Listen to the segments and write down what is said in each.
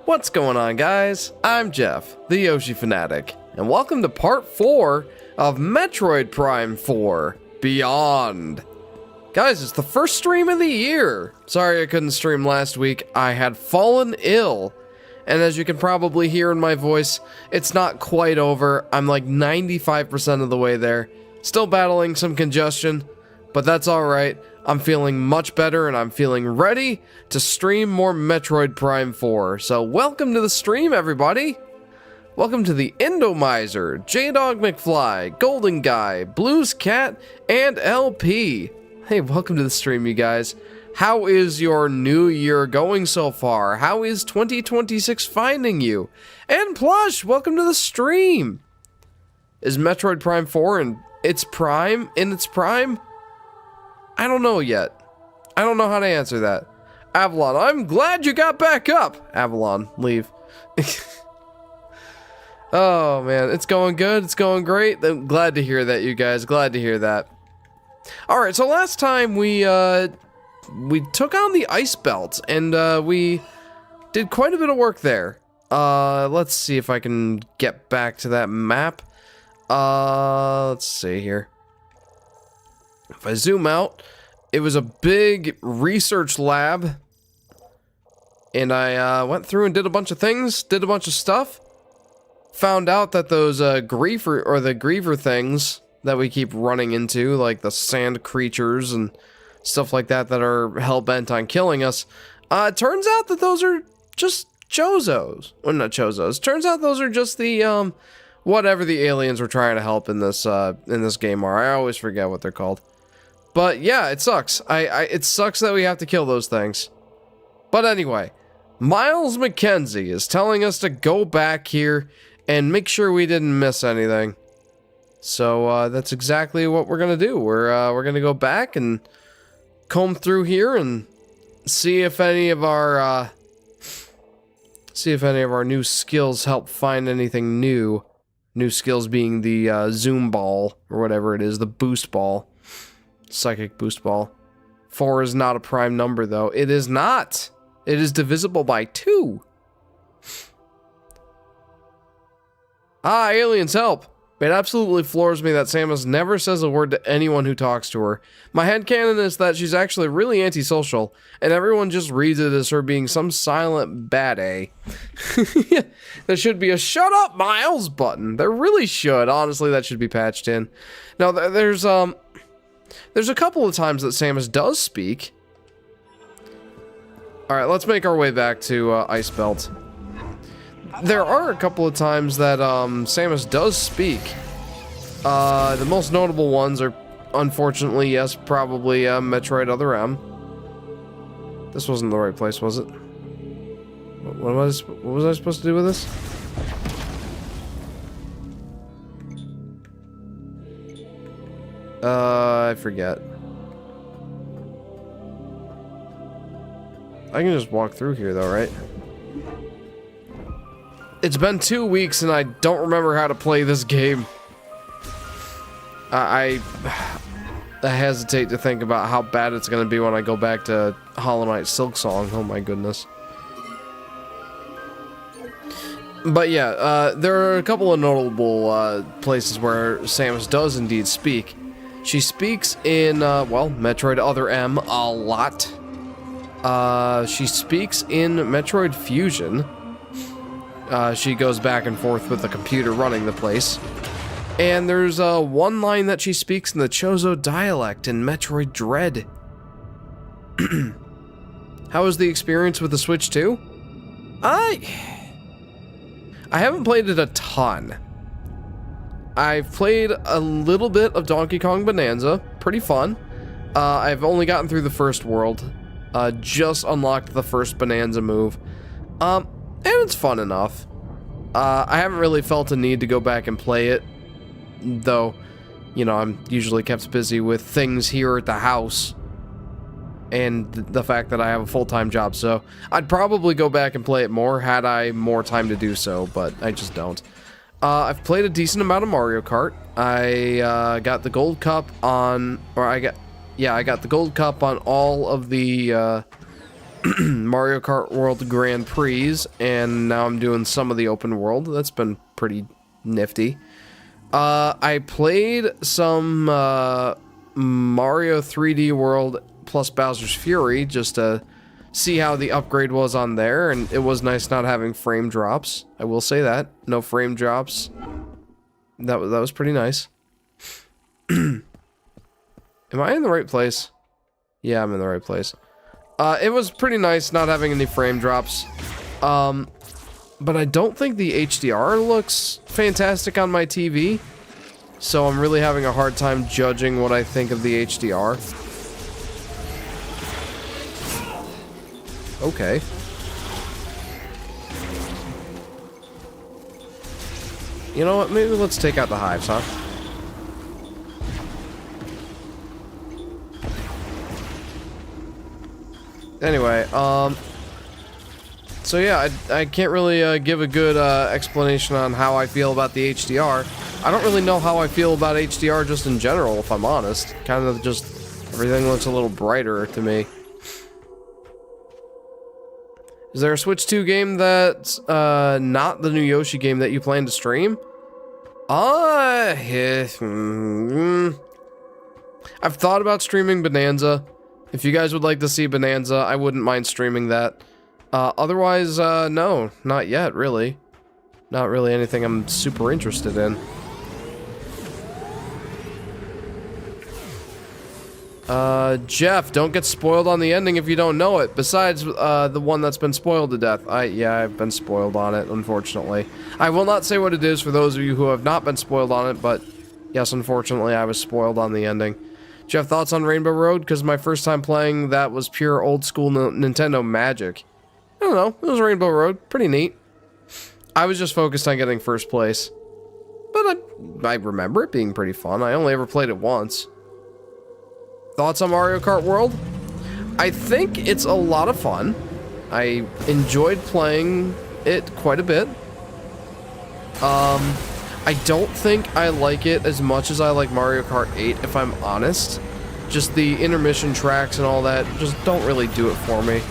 What's going on, guys? I'm Jeff, the Yoshi Fanatic, and welcome to part 4 of Metroid Prime 4 Beyond. Guys, it's the first stream of the year. Sorry I couldn't stream last week. I had fallen ill, and as you can probably hear in my voice, it's not quite over. I'm like 95% of the way there. Still battling some congestion, but that's alright. I'm feeling much better, and I'm feeling ready to stream more Metroid Prime 4. So welcome to the stream, everybody! Welcome to the Endomizer, J-Dog McFly, Golden Guy, Blues Cat, and LP. Hey, welcome to the stream, you guys. How is your new year going so far? How is 2026 finding you? And Plush, welcome to the stream! Is Metroid Prime 4 in its prime? I don't know yet. I don't know how to answer that. Avalon, I'm glad you got back up. Avalon, leave. Oh man, it's going good. It's going great. I'm glad to hear that, you guys. Glad to hear that. All right, so last time we took on the ice belt, and we did quite a bit of work there. Let's see if I can get back to that map. Let's see here. If I zoom out, it was a big research lab, and I went through and did a bunch of things, did a bunch of stuff, found out that those griever things that we keep running into, like the sand creatures and stuff like that that are hell-bent on killing us, it turns out that those are just chozos. Well, not chozos. Turns out those are just the, whatever the aliens were trying to help in this game are. I always forget what they're called. But yeah, it sucks. It sucks that we have to kill those things. But anyway, Miles McKenzie is telling us to go back here and make sure we didn't miss anything. So that's exactly what we're gonna do. We're gonna go back and comb through here and see if any of our new skills help find anything new. New skills being the zoom ball or whatever it is, the boost ball. Psychic boost ball. 4 is not a prime number, though. It is not. It is divisible by 2. Ah, aliens, help. It absolutely floors me that Samus never says a word to anyone who talks to her. My headcanon is that she's actually really antisocial, and everyone just reads it as her being some silent bad A. There should be a shut up, Miles button. There really should. Honestly, that should be patched in. Now, there's a couple of times that Samus does speak. Alright, let's make our way back to Ice Belt. There are a couple of times that Samus does speak. The most notable ones are, unfortunately, yes, probably Metroid Other M. This wasn't the right place, was it? What was I supposed to do with this? I forget. I can just walk through here though, right? It's been 2 weeks and I don't remember how to play this game. I hesitate to think about how bad it's gonna be when I go back to Hollow Knight Silksong. Oh my goodness. But yeah, there are a couple of notable places where Samus does indeed speak. She speaks in, well, Metroid Other M a lot. She speaks in Metroid Fusion. She goes back and forth with the computer running the place. And there's one line that she speaks in the Chozo dialect in Metroid Dread. How was the experience with the Switch 2? I haven't played it a ton. I've played a little bit of Donkey Kong Bonanza, pretty fun. I've only gotten through the first world, just unlocked the first Bonanza move, and it's fun enough. I haven't really felt a need to go back and play it, though, you know, I'm usually kept busy with things here at the house, and the fact that I have a full-time job, so I'd probably go back and play it more had I more time to do so, but I just don't. I've played a decent amount of Mario Kart. I got the gold cup on, I got the gold cup on all of the Mario Kart World Grand Prix, and now I'm doing some of the open world. That's been pretty nifty. I played some Mario 3D World plus Bowser's Fury just to see how the upgrade was on there, and it was nice not having frame drops. I will say that. No frame drops. That was pretty nice. Am I in the right place? Yeah, I'm in the right place. It was pretty nice not having any frame drops. But I don't think the HDR looks fantastic on my TV. So I'm really having a hard time judging what I think of the HDR. Okay. You know what? Maybe let's take out the hives, huh? Anyway, so yeah, I can't really give a good explanation on how I feel about the HDR. I don't really know how I feel about HDR just in general, if I'm honest. Kind of just, everything looks a little brighter to me. Is there a Switch 2 game that's not the new Yoshi game that you plan to stream? I've thought about streaming Bonanza. If you guys would like to see Bonanza, I wouldn't mind streaming that. Otherwise, no, not yet, really. Not really anything I'm super interested in. Jeff, don't get spoiled on the ending if you don't know it. Besides, the one that's been spoiled to death. Yeah, I've been spoiled on it, unfortunately. I will not say what it is for those of you who have not been spoiled on it, but yes, unfortunately, I was spoiled on the ending. Do you have thoughts on Rainbow Road? Because my first time playing that was pure old school Nintendo magic. I don't know, it was Rainbow Road, pretty neat. I was just focused on getting first place. But I remember it being pretty fun. I only ever played it once. Thoughts on Mario Kart World? I think it's a lot of fun. I enjoyed playing it quite a bit. I don't think I like it as much as I like Mario Kart 8, if I'm honest. Just the intermission tracks and all that just don't really do it for me.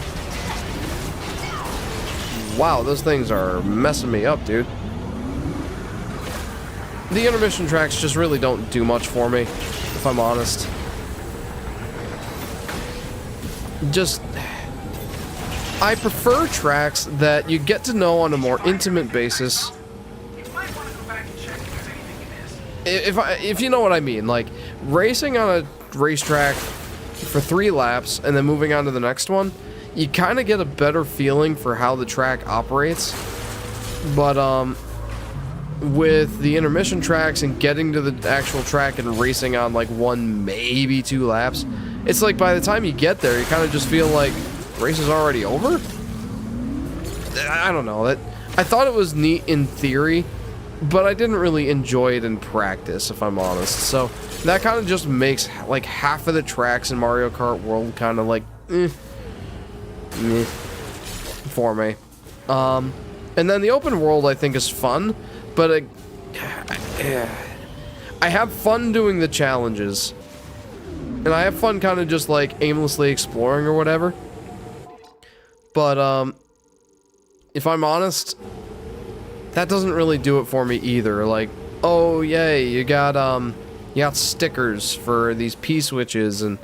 Wow, those things are messing me up, dude. The intermission tracks just really don't do much for me, if I'm honest. Just, I prefer tracks that you get to know on a more intimate basis. If you know what I mean, like racing on a racetrack for 3 laps and then moving on to the next one, you kind of get a better feeling for how the track operates. But with the intermission tracks and getting to the actual track and racing on like 1, maybe 2 laps, it's like by the time you get there, you kind of just feel like race is already over. I don't know, that I thought it was neat in theory, but I didn't really enjoy it in practice, if I'm honest. So that kind of just makes like half of the tracks in Mario Kart World kind of like for me. And then the open world I think is fun, but I have fun doing the challenges. And I have fun kind of just like aimlessly exploring or whatever. But if I'm honest, that doesn't really do it for me either. Like, oh yay, you got stickers for these P-switches and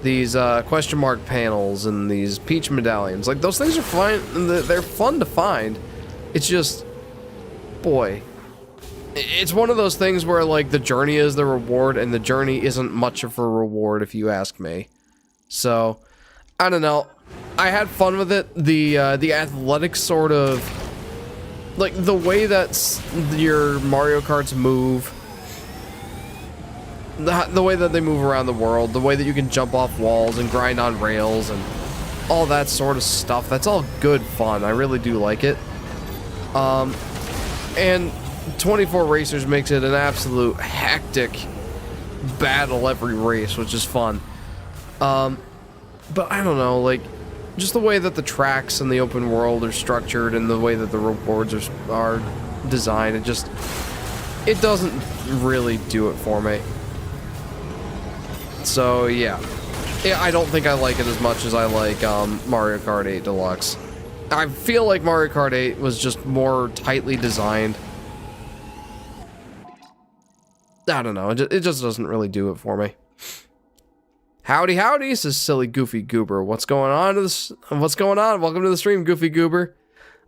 these question mark panels and these Peach medallions. Like, those things are fine. They're fun to find. It's just, boy, it's one of those things where like the journey is the reward, and the journey isn't much of a reward if you ask me. So, I don't know. I had fun with it. The athletic sort of, like the way that your Mario Karts move, the way that they move around the world, the way that you can jump off walls and grind on rails and all that sort of stuff, that's all good fun. I really do like it. And 24 Racers makes it an absolute hectic battle every race, which is fun. But I don't know, like, just the way that the tracks in the open world are structured and the way that the rewards are designed, it doesn't really do it for me. So, yeah. Yeah, I don't think I like it as much as I like Mario Kart 8 Deluxe. I feel like Mario Kart 8 was just more tightly designed. I don't know, it just doesn't really do it for me. Howdy, howdy, says silly Goofy Goober. What's going on? What's going on? Welcome to the stream, Goofy Goober.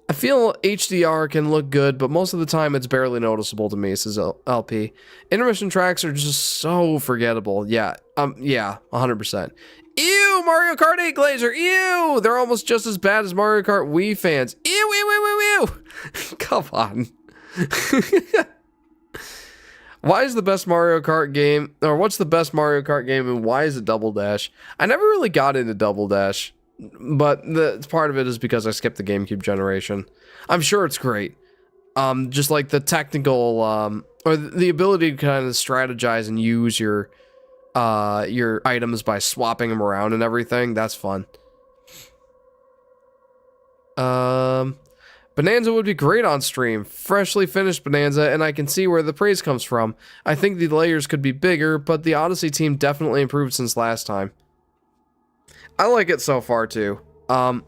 I feel HDR can look good, but most of the time it's barely noticeable to me, says LP. Intermission tracks are just so forgettable. Yeah, 100%. Ew, Mario Kart 8 Glazer, ew! They're almost just as bad as Mario Kart Wii fans. Ew, ew, ew, ew, ew! Come on. Why is the best Mario Kart game, or what's the best Mario Kart game, and why is it Double Dash? I never really got into Double Dash, but part of it is because I skipped the GameCube generation. I'm sure it's great. Just like the technical, or the ability to kind of strategize and use your items by swapping them around and everything. That's fun. Bonanza would be great on stream. Freshly finished Bonanza, and I can see where the praise comes from. I think the layers could be bigger, but the Odyssey team definitely improved since last time. I like it so far, too. I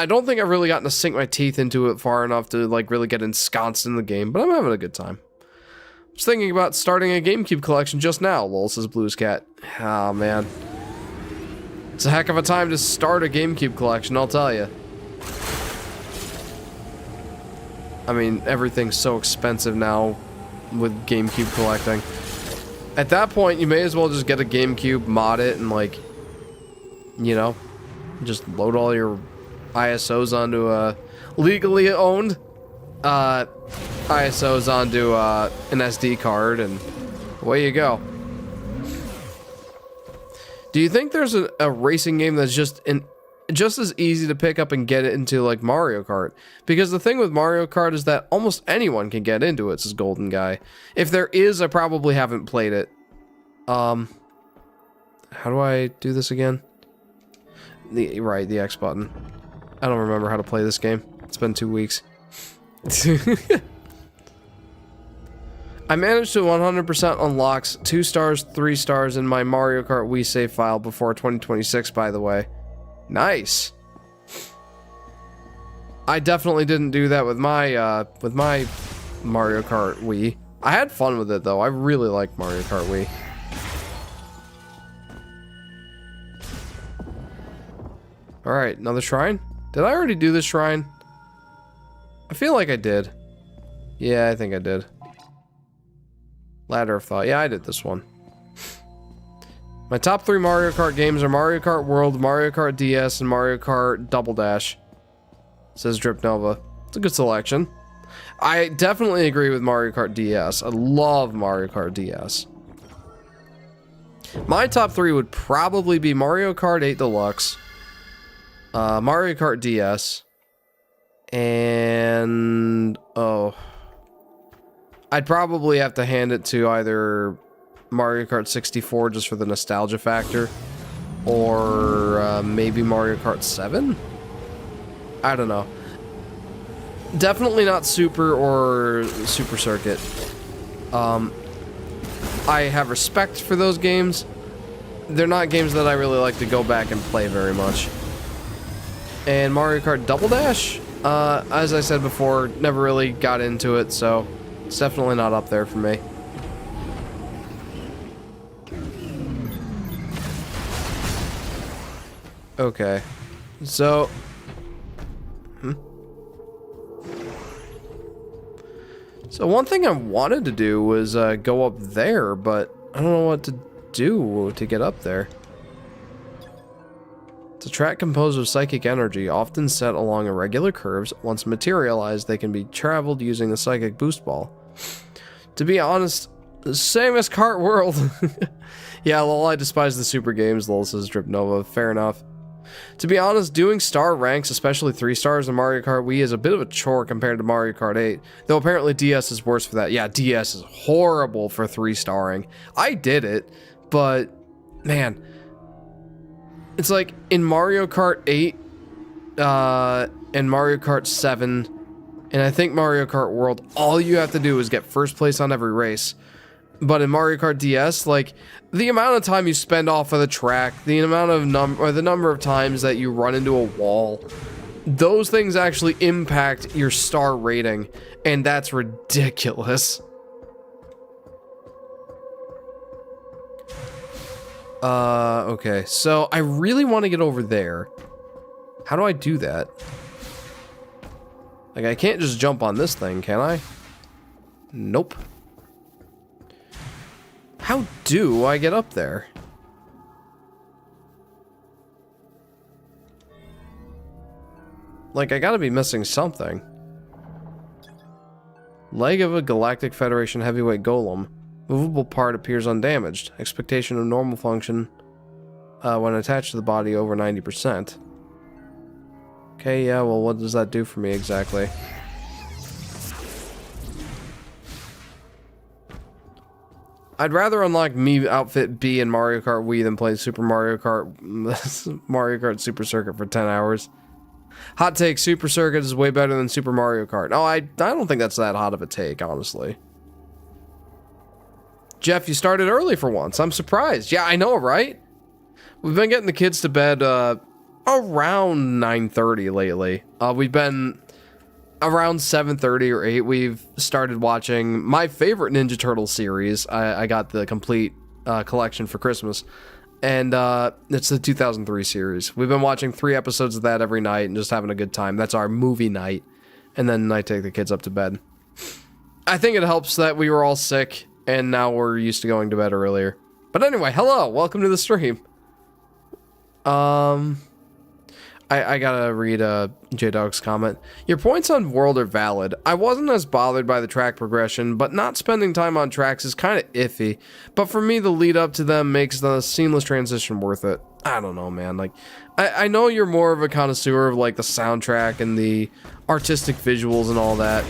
don't think I've really gotten to sink my teeth into it far enough to, like, really get ensconced in the game, but I'm having a good time. I was thinking about starting a GameCube collection just now, lol, says Blues Cat. Oh, man. It's a heck of a time to start a GameCube collection, I'll tell you. I mean, everything's so expensive now with GameCube collecting. At that point, you may as well just get a GameCube, mod it, and like, you know, just load all your ISOs onto a legally owned ISOs onto an SD card, and away you go. Do you think there's a racing game that's just as easy to pick up and get it into like Mario Kart? Because the thing with Mario Kart is that almost anyone can get into it, says Golden Guy. If there is, I probably haven't played it. How do I do this again? The X button. I don't remember how to play this game. It's been 2 weeks. I managed to 100% unlocks 2 stars, 3 stars in my Mario Kart Wii save file before 2026, by the way. Nice. I definitely didn't do that with my Mario Kart Wii. I had fun with it though. I really like Mario Kart Wii. All right, another shrine. Did I already do this shrine? I feel like I did. Yeah, I think I did. Ladder of Thought. Yeah, I did this one. My top 3 Mario Kart games are Mario Kart World, Mario Kart DS, and Mario Kart Double Dash, says Drip Nova. It's a good selection. I definitely agree with Mario Kart DS. I love Mario Kart DS. My top 3 would probably be Mario Kart 8 Deluxe, Mario Kart DS, and I'd probably have to hand it to either Mario Kart 64 just for the nostalgia factor, or maybe Mario Kart 7? I don't know. Definitely not Super or Super Circuit. I have respect for those games. They're not games that I really like to go back and play very much. And Mario Kart Double Dash, as I said before, never really got into it, so it's definitely not up there for me. Okay, so so one thing I wanted to do was go up there, but I don't know what to do to get up there. It's a track composed of psychic energy, often set along irregular curves. Once materialized, they can be traveled using the psychic boost ball. To be honest, same as Kart World. Yeah, lol, I despise the super games, lol, says Drip Nova. Fair enough. To be honest, doing star ranks, especially 3 stars in Mario Kart Wii, is a bit of a chore compared to Mario Kart 8. Though apparently DS is worse for that. Yeah, DS is horrible for 3-starring. I did it, but man, it's like in Mario Kart 8 and Mario Kart 7, and I think Mario Kart World, all you have to do is get first place on every race. But in Mario Kart DS, like, the amount of time you spend off of the track, the amount of the number of times that you run into a wall, those things actually impact your star rating, and that's ridiculous. Okay, so I really want to get over there. How do I do that? Like, I can't just jump on this thing, can I? Nope. How do I get up there? Like, I gotta be missing something. Leg of a Galactic Federation heavyweight golem. Movable part appears undamaged. Expectation of normal function when attached to the body over 90%. Okay, yeah, well, what does that do for me exactly? I'd rather unlock me outfit B in Mario Kart Wii than play Super Mario Kart Mario Kart Super Circuit for 10 hours. Hot take, Super Circuit is way better than Super Mario Kart. Oh, I don't think that's that hot of a take, honestly. Jeff, you started early for once. I'm surprised. Yeah, I know, right? We've been getting the kids to bed around 9:30 lately. We've been around 7:30 or 8. We've started watching my favorite Ninja Turtle series. I got the complete collection for Christmas. And it's the 2003 series. We've been watching 3 episodes of that every night and just having a good time. That's our movie night. And then I take the kids up to bed. I think it helps that we were all sick and now we're used to going to bed earlier. But anyway, hello, welcome to the stream. I gotta read J-Dog's comment. Your points on World are valid. I wasn't as bothered by the track progression, but not spending time on tracks is kind of iffy. But for me, the lead up to them makes the seamless transition worth it. I don't know, man. Like, I know you're more of a connoisseur of like the soundtrack and the artistic visuals and all that.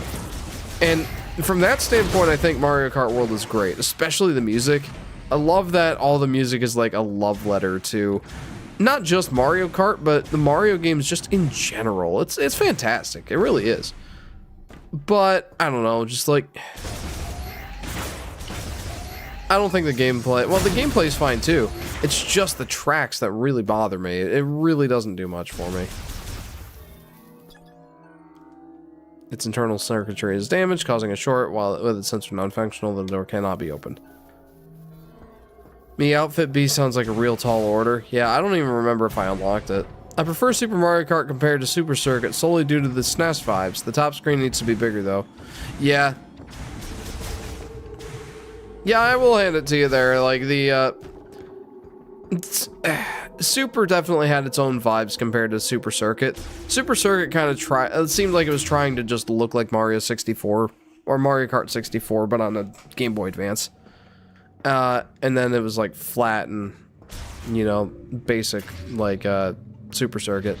And from that standpoint, I think Mario Kart World is great, especially the music. I love that all the music is like a love letter to not just Mario Kart, but the Mario games just in general. It's fantastic. It really is. But, I don't know, just like, I don't think the gameplay, well, the gameplay is fine too. It's just the tracks that really bother me. It really doesn't do much for me. Its internal circuitry is damaged, causing a short, while with its sensor non-functional, the door cannot be opened. Me outfit B sounds like a real tall order. Yeah, I don't even remember if I unlocked it. I prefer Super Mario Kart compared to Super Circuit solely due to the SNES vibes. The top screen needs to be bigger though. Yeah. Yeah, I will hand it to you there. Like the Super definitely had its own vibes compared to Super Circuit. Super Circuit kind of it seemed like it was trying to just look like Mario 64 or Mario Kart 64 but on a Game Boy Advance. And then it was like flat and, you know, basic like Super Circuit.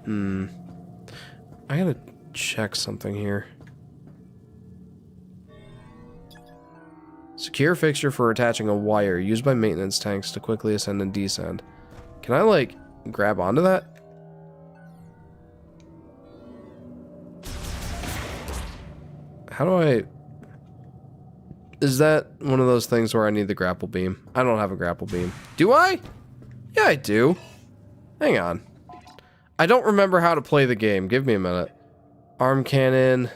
I gotta check something here. Secure fixture for attaching a wire used by maintenance tanks to quickly ascend and descend. Can I like grab onto that? How do I... Is that one of those things where I need the grapple beam? I don't have a grapple beam. Do I? Yeah, I do. Hang on. I don't remember how to play the game. Give me a minute. Arm cannon.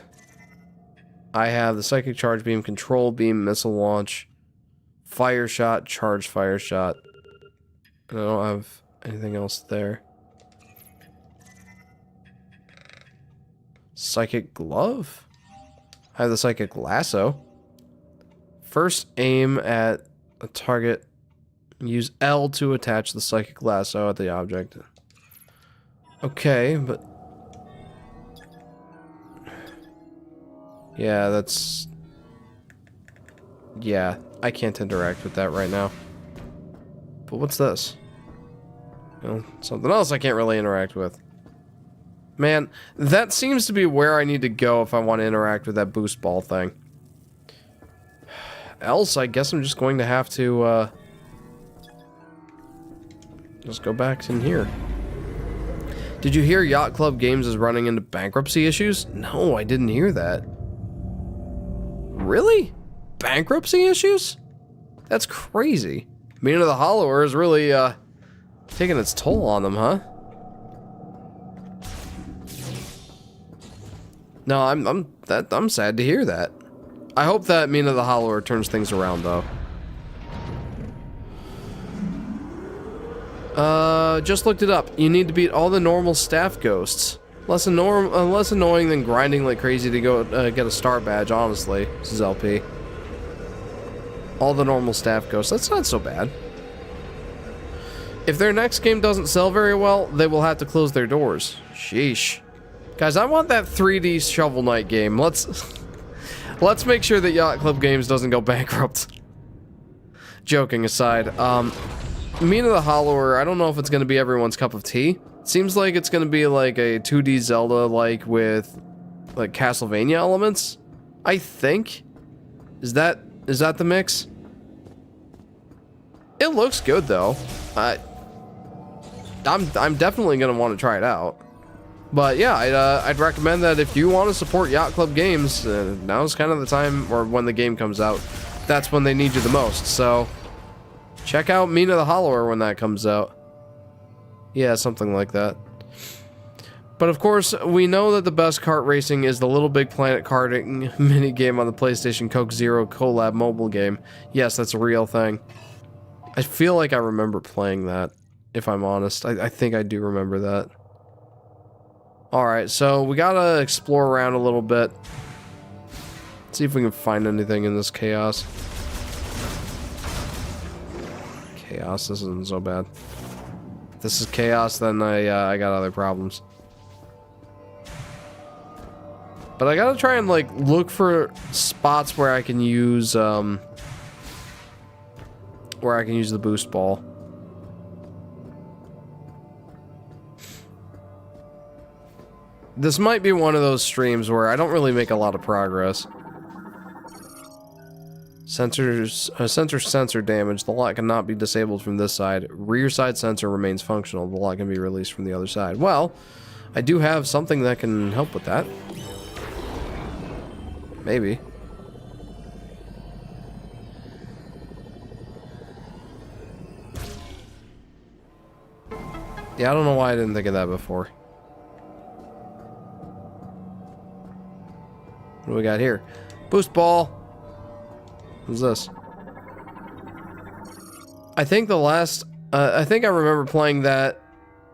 I have the psychic charge beam, control beam, missile launch, fire shot, charged fire shot. And I don't have anything else there. Psychic glove? I have the psychic lasso. First aim at a target. Use L to attach the psychic lasso at the object. Okay, but... Yeah, that's... Yeah, I can't interact with that right now. But what's this? Well, something else I can't really interact with. Man, that seems to be where I need to go if I want to interact with that boost ball thing. Else, I guess I'm just going to have to, just go back in here. Did you hear Yacht Club Games is running into bankruptcy issues? No, I didn't hear that. Really? Bankruptcy issues? That's crazy. Mina the Hollower is really, taking its toll on them, huh? No, I'm sad to hear that. I hope that Mina the Hollower turns things around, though. Just looked it up. You need to beat all the normal staff ghosts. Less annoying than grinding like crazy to go get a star badge, honestly. This is LP. All the normal staff ghosts. That's not so bad. If their next game doesn't sell very well, they will have to close their doors. Sheesh. Guys, I want that 3D Shovel Knight game. Let's make sure that Yacht Club Games doesn't go bankrupt. Joking aside, Mina the Hollower, I don't know if it's gonna be everyone's cup of tea. Seems like it's gonna be like a 2D Zelda, like with like Castlevania elements. I think. Is that the mix? It looks good though. I'm definitely gonna want to try it out. But yeah, I'd recommend that if you want to support Yacht Club Games, now's kind of the time, or when the game comes out, that's when they need you the most. So check out Mina the Hollower when that comes out. Yeah, something like that. But of course, we know that the best kart racing is the Little Big Planet karting mini game on the PlayStation Coke Zero collab mobile game. Yes, that's a real thing. I feel like I remember playing that, if I'm honest. I think I do remember that. Alright, so we gotta explore around a little bit. See if we can find anything in this chaos. Chaos, this isn't so bad. If this is chaos, then I got other problems. But I gotta try and like look for spots where I can use the boost ball. This might be one of those streams where I don't really make a lot of progress. Sensor damage. The lock cannot be disabled from this side. Rear side sensor remains functional. The lock can be released from the other side. Well, I do have something that can help with that. Maybe. Yeah, I don't know why I didn't think of that before. What do we got here? Boost ball. What's this? I think the last... I think I remember playing that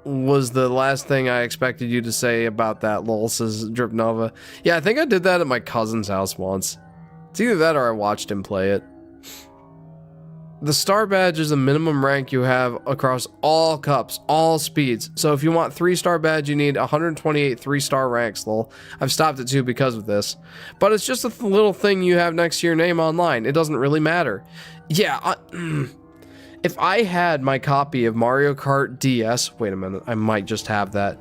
was the last thing I expected you to say about that, lol, says Drip Nova. Yeah, I think I did that at my cousin's house once. It's either that or I watched him play it. The star badge is a minimum rank you have across all cups, all speeds. So if you want 3-star badge, you need 128 3-star ranks, lol. I've stopped at 2 because of this. But it's just a little thing you have next to your name online. It doesn't really matter. Yeah, if I had my copy of Mario Kart DS... Wait a minute, I might just have that.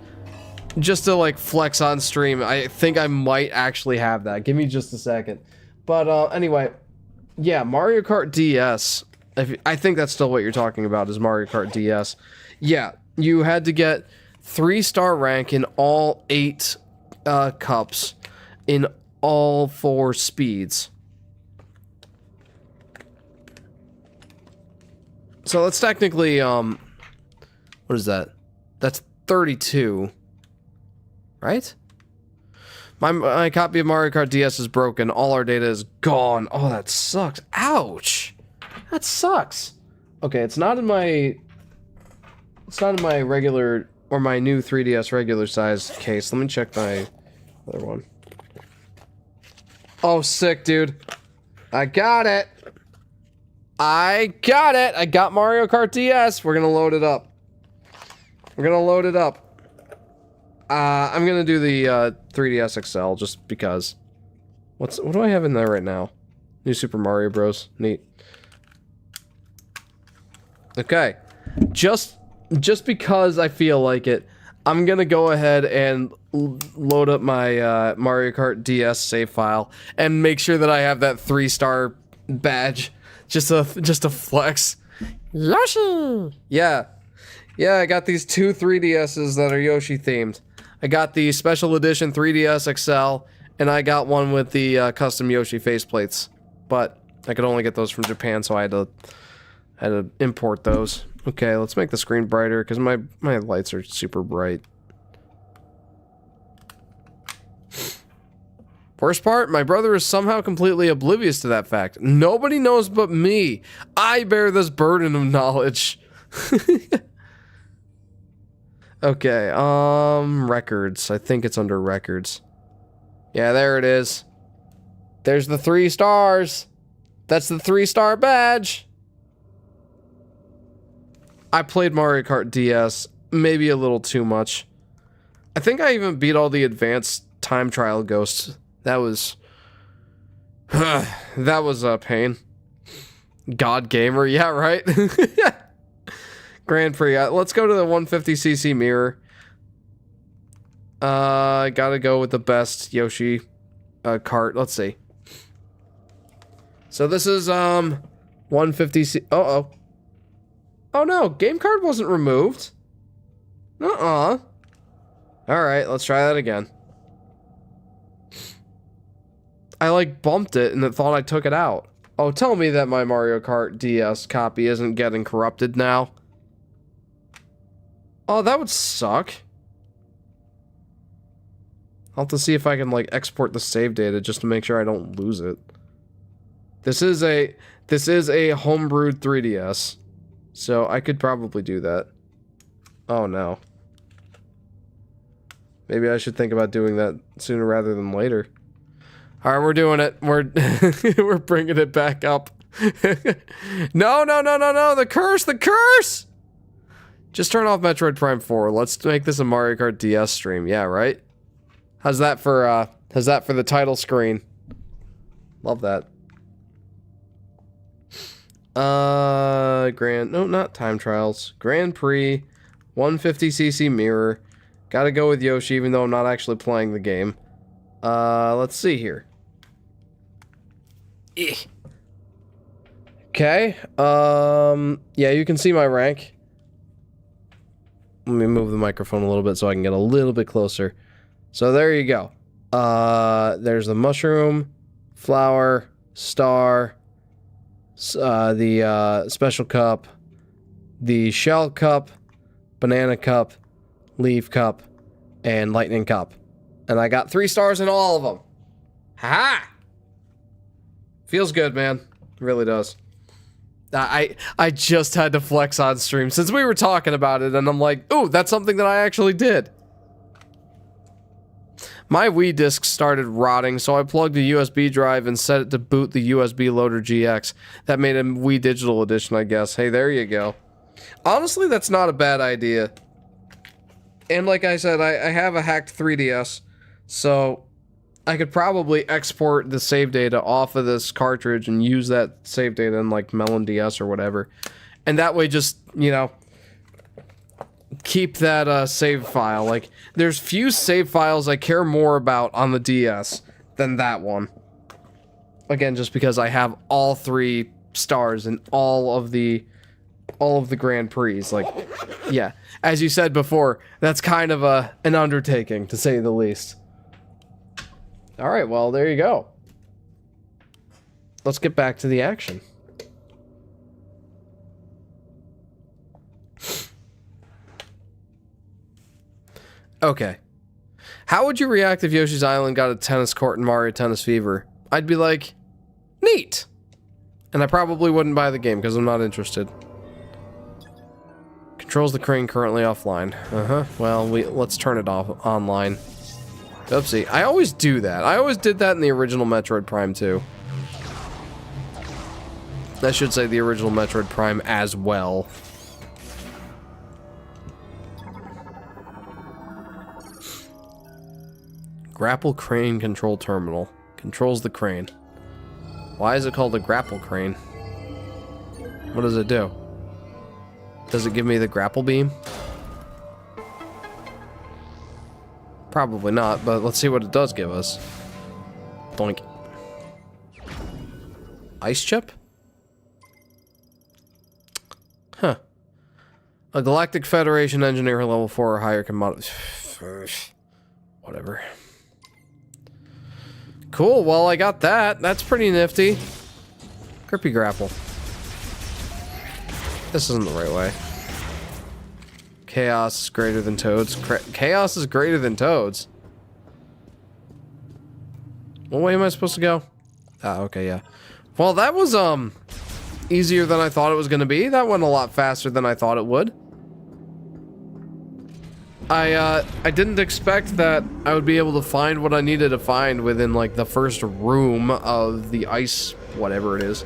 Just to, like, flex on stream. I think I might actually have that. Give me just a second. But, anyway. Yeah, Mario Kart DS... I think that's still what you're talking about, is Mario Kart DS. Yeah, you had to get 3-star rank in all 8 cups in all 4 speeds. So that's technically, what is that? That's 32, right? My copy of Mario Kart DS is broken. All our data is gone. Oh, that sucks. Ouch. That sucks. Okay, it's not in my regular, or my new 3DS regular size case. Let me check my other one. Oh, sick, dude. I got it. I got Mario Kart DS. We're gonna load it up. I'm gonna do the 3DS XL just because. What do I have in there right now? New Super Mario Bros. Neat. Okay, just because I feel like it, I'm gonna go ahead and load up my Mario Kart DS save file and make sure that I have that 3-star badge, just to flex. Yoshi! Yeah, Yeah, I got these two 3DSs that are Yoshi themed. I got the special edition 3DS XL, and I got one with the custom Yoshi faceplates. But I could only get those from Japan, so I had to import those. Okay, let's make the screen brighter because my lights are super bright. Worst part, my brother is somehow completely oblivious to that fact. Nobody knows but me. I bear this burden of knowledge. Okay, records. I think it's under records. Yeah, there it is. There's the 3 stars. That's the 3-star badge. I played Mario Kart DS maybe a little too much. I think I even beat all the advanced time trial ghosts. That was... that was a pain. God Gamer, yeah, right? Grand Prix. Let's go to the 150cc mirror. I gotta go with the best Yoshi kart. Let's see. So this is 150c. Uh-oh. Oh no, game card wasn't removed. Alright, let's try that again. I like bumped it and it thought I took it out. Oh, tell me that my Mario Kart DS copy isn't getting corrupted now. Oh, that would suck. I'll have to see if I can, like, export the save data just to make sure I don't lose it. This is a homebrewed 3DS. So I could probably do that. Oh, no. Maybe I should think about doing that sooner rather than later. Alright, we're doing it. We're bringing it back up. No, the curse! Just turn off Metroid Prime 4. Let's make this a Mario Kart DS stream. Yeah, right? How's that for the title screen? Love that. No, not time trials. Grand Prix, 150cc mirror. Gotta go with Yoshi, even though I'm not actually playing the game. Let's see here. Okay, yeah, you can see my rank. Let me move the microphone a little bit so I can get a little bit closer. So there you go. There's the mushroom, flower, star, the special cup, the shell cup, banana cup, leaf cup, and lightning cup. And I got 3 stars in all of them. Ha! Feels good, man. It really does. I just had to flex on stream since we were talking about it, and I'm like, ooh, that's something that I actually did. My Wii disc started rotting, so I plugged a USB drive and set it to boot the USB Loader GX. That made a Wii Digital Edition, I guess. Hey, there you go. Honestly, that's not a bad idea. And like I said, I have a hacked 3DS, so I could probably export the save data off of this cartridge and use that save data in like Melon DS or whatever. And that way just, you know, keep that save file. Like, there's few save files I care more about on the DS than that one. Again, just because I have all 3 stars in all of the Grand Prix. Like, yeah, as you said before, that's kind of an undertaking, to say the least. Alright, well, there you go. Let's get back to the action. Okay. How would you react if Yoshi's Island got a tennis court in Mario Tennis Fever? I'd be like, neat! And I probably wouldn't buy the game because I'm not interested. Controls the crane currently offline. Well, let's turn it off online. Oopsie. I always do that. I always did that in the original Metroid Prime too. I should say the original Metroid Prime as well. Grapple crane control terminal. Controls the crane. Why is it called a grapple crane? What does it do? Does it give me the grapple beam? Probably not, but let's see what it does give us. Doink. Ice chip? Huh. A Galactic Federation engineer level 4 or higher can mod... Whatever. Cool, well, I got that. That's pretty nifty. Grippy grapple. This isn't the right way. Chaos is greater than Toads. Chaos is greater than Toads. What way am I supposed to go? Ah, okay, yeah. Well, that was, easier than I thought it was gonna be. That went a lot faster than I thought it would. I didn't expect that I would be able to find what I needed to find within, like, the first room of the ice, whatever it is.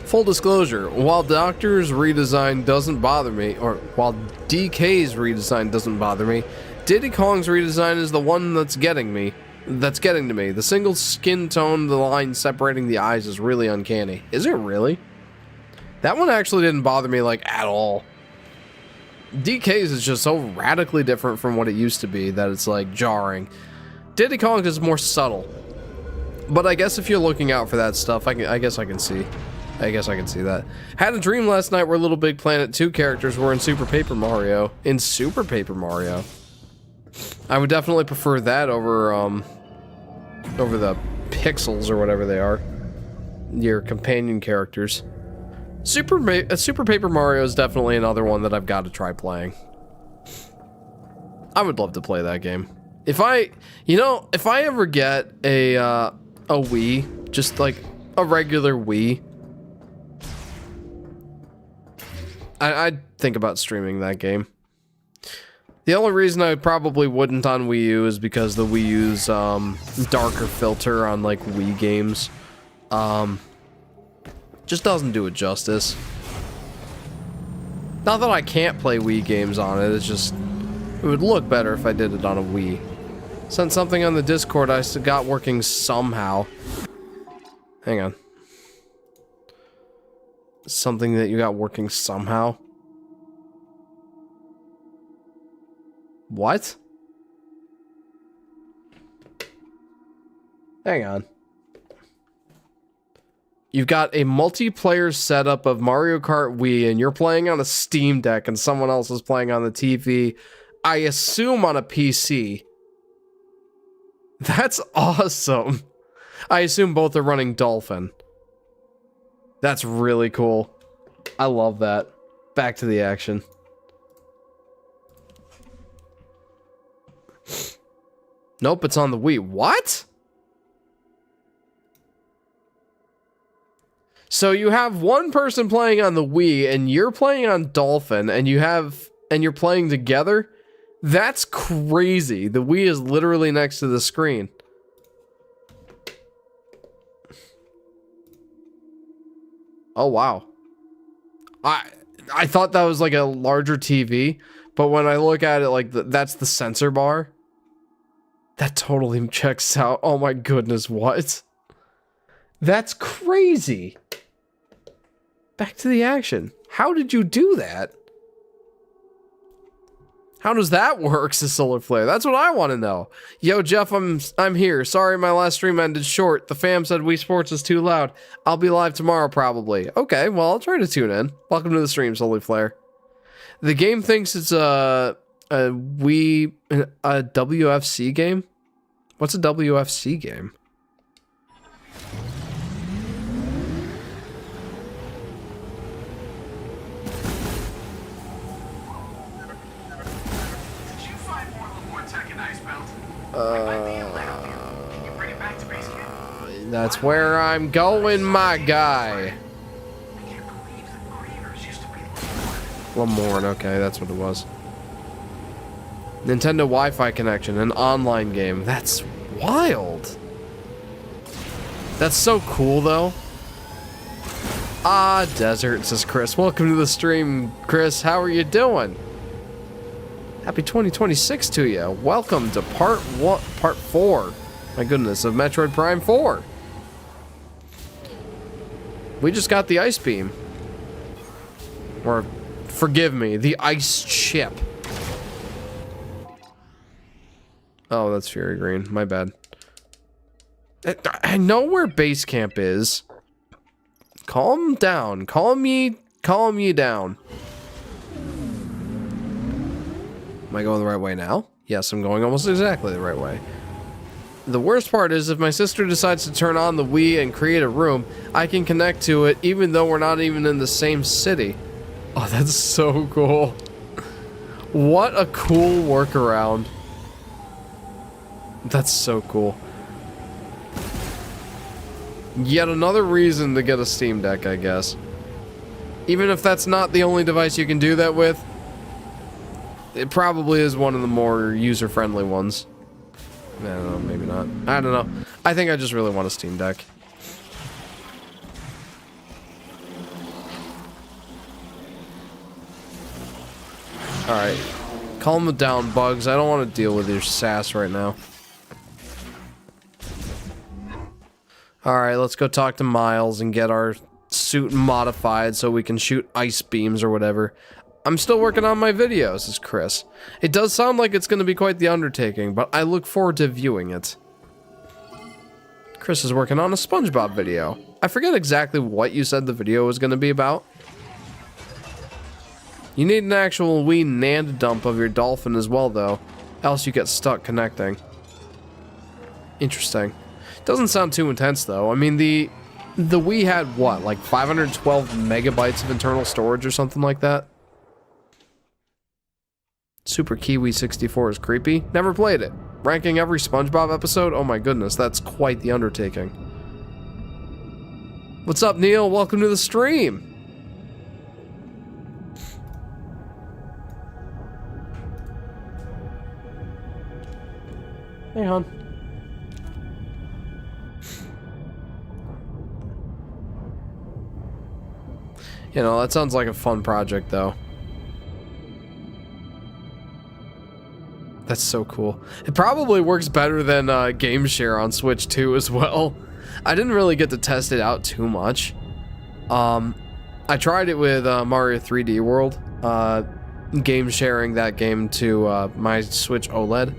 Full disclosure, while Doctor's redesign doesn't bother me, or while DK's redesign doesn't bother me, Diddy Kong's redesign is the one that's getting me. That's getting to me. The single skin tone, the line separating the eyes is really uncanny. Is it really? That one actually didn't bother me, like, at all. DK's is just so radically different from what it used to be that it's, like, jarring. Diddy Kong is more subtle. But I guess if you're looking out for that stuff, I guess I can see. I guess I can see that. Had a dream last night where Little Big Planet 2 characters were in Super Paper Mario. In Super Paper Mario. I would definitely prefer that over, over the pixels or whatever they are. Your companion characters. Super Paper Mario is definitely another one that I've got to try playing. I would love to play that game. If I ever get a Wii, just like a regular Wii, I'd think about streaming that game. The only reason I probably wouldn't on Wii U is because the Wii U's darker filter on like Wii games just doesn't do it justice. Not that I can't play Wii games on it, it's just it would look better if I did it on a Wii. Sent something on the Discord I still got working somehow. Hang on. Something that you got working somehow? What? Hang on. You've got a multiplayer setup of Mario Kart Wii and you're playing on a Steam Deck and someone else is playing on the TV, I assume on a PC. That's awesome. I assume both are running Dolphin. That's really cool. I love that. Back to the action. Nope, it's on the Wii. What? So you have one person playing on the Wii and you're playing on Dolphin and you're playing together? That's crazy. The Wii is literally next to the screen. Oh wow. I thought that was like a larger TV, but when I look at it like that's the sensor bar. That totally checks out. Oh my goodness, what? That's crazy. Back to the action. How did you do that? How does that work, Solar Flare? That's what I want to know. Yo, Jeff, I'm here. Sorry my last stream ended short. The fam said Wii Sports is too loud. I'll be live tomorrow, probably. Okay, well, I'll try to tune in. Welcome to the stream, Solar Flare. The game thinks it's a WFC game? What's a WFC game? That's where I'm going, my guy. One more, okay, that's what it was. Nintendo Wi-Fi connection, an online game. That's wild. That's so cool, though. Ah, desert, says Chris. Welcome to the stream, Chris. How are you doing? Happy 2026 to you. Welcome to part 4. My goodness, of Metroid Prime 4. We just got the ice beam. Or, forgive me, the ice chip. Oh, that's Fury Green. My bad. I know where base camp is. Calm down. Calm you down. Am I going the right way now? Yes, I'm going almost exactly the right way. The worst part is if my sister decides to turn on the Wii and create a room, I can connect to it even though we're not even in the same city. Oh, that's so cool. What a cool workaround. That's so cool. Yet another reason to get a Steam Deck, I guess. Even if that's not the only device you can do that with, it probably is one of the more user-friendly ones. I don't know, maybe not. I don't know. I think I just really want a Steam Deck. Alright. Calm it down, Bugs. I don't want to deal with your sass right now. Alright, let's go talk to Miles and get our suit modified so we can shoot ice beams or whatever. I'm still working on my videos, says Chris. It does sound like it's going to be quite the undertaking, but I look forward to viewing it. Chris is working on a SpongeBob video. I forget exactly what you said the video was going to be about. You need an actual wee NAND dump of your dolphin as well, though, else you get stuck connecting. Interesting. Doesn't sound too intense, though. I mean, the Wii had, what, like 512 megabytes of internal storage or something like that? Super Kiwi 64 is creepy. Never played it. Ranking every SpongeBob episode? Oh my goodness, that's quite the undertaking. What's up, Neil? Welcome to the stream. Hey, hon. You know, that sounds like a fun project, though. That's so cool. It probably works better than Game Share on Switch 2 as well. I didn't really get to test it out too much. I tried it with Mario 3D World, game sharing that game to my Switch OLED.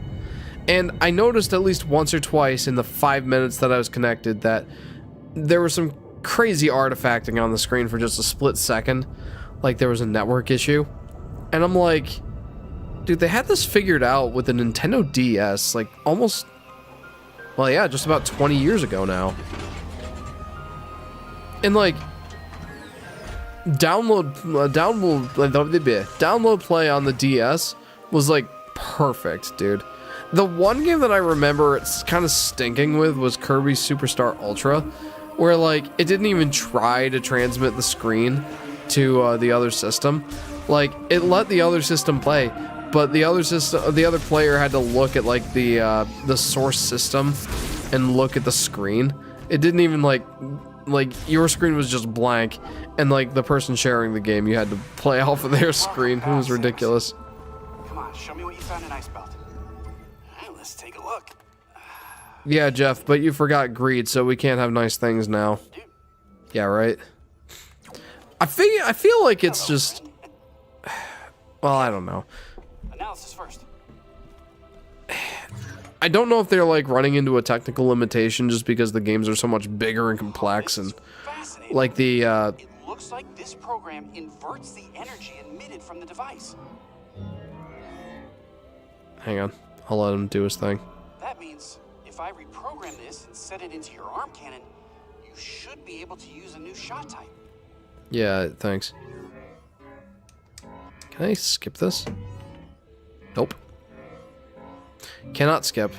And I noticed at least once or twice in the 5 minutes that I was connected that there was some crazy artifacting on the screen for just a split second. Like there was a network issue. And I'm like, dude, they had this figured out with the Nintendo DS, like almost, well, yeah, just about 20 years ago now. And like, download play on the DS was like perfect, dude. The one game that I remember it's kind of stinking with was Kirby Superstar Ultra, where like it didn't even try to transmit the screen to the other system. Like it let the other system play, but the other player had to look at like the source system and look at the screen. It didn't even like your screen was just blank, and like the person sharing the game, you had to play off of their screen. It was ridiculous. Come on, show me what you found in Ice Belt. Let's take a look. Yeah, Jeff, but you forgot greed, so we can't have nice things now. Yeah, right. I feel like it's just, well, I don't know. Analysis first. I don't know if they're like running into a technical limitation just because the games are so much bigger and complex, and like the It looks like this program inverts the energy emitted from the device. Hang on, I'll let him do his thing. That means if I reprogram this and set it into your arm cannon, you should be able to use a new shot type. Yeah, thanks. Can I skip this? Nope. Cannot skip.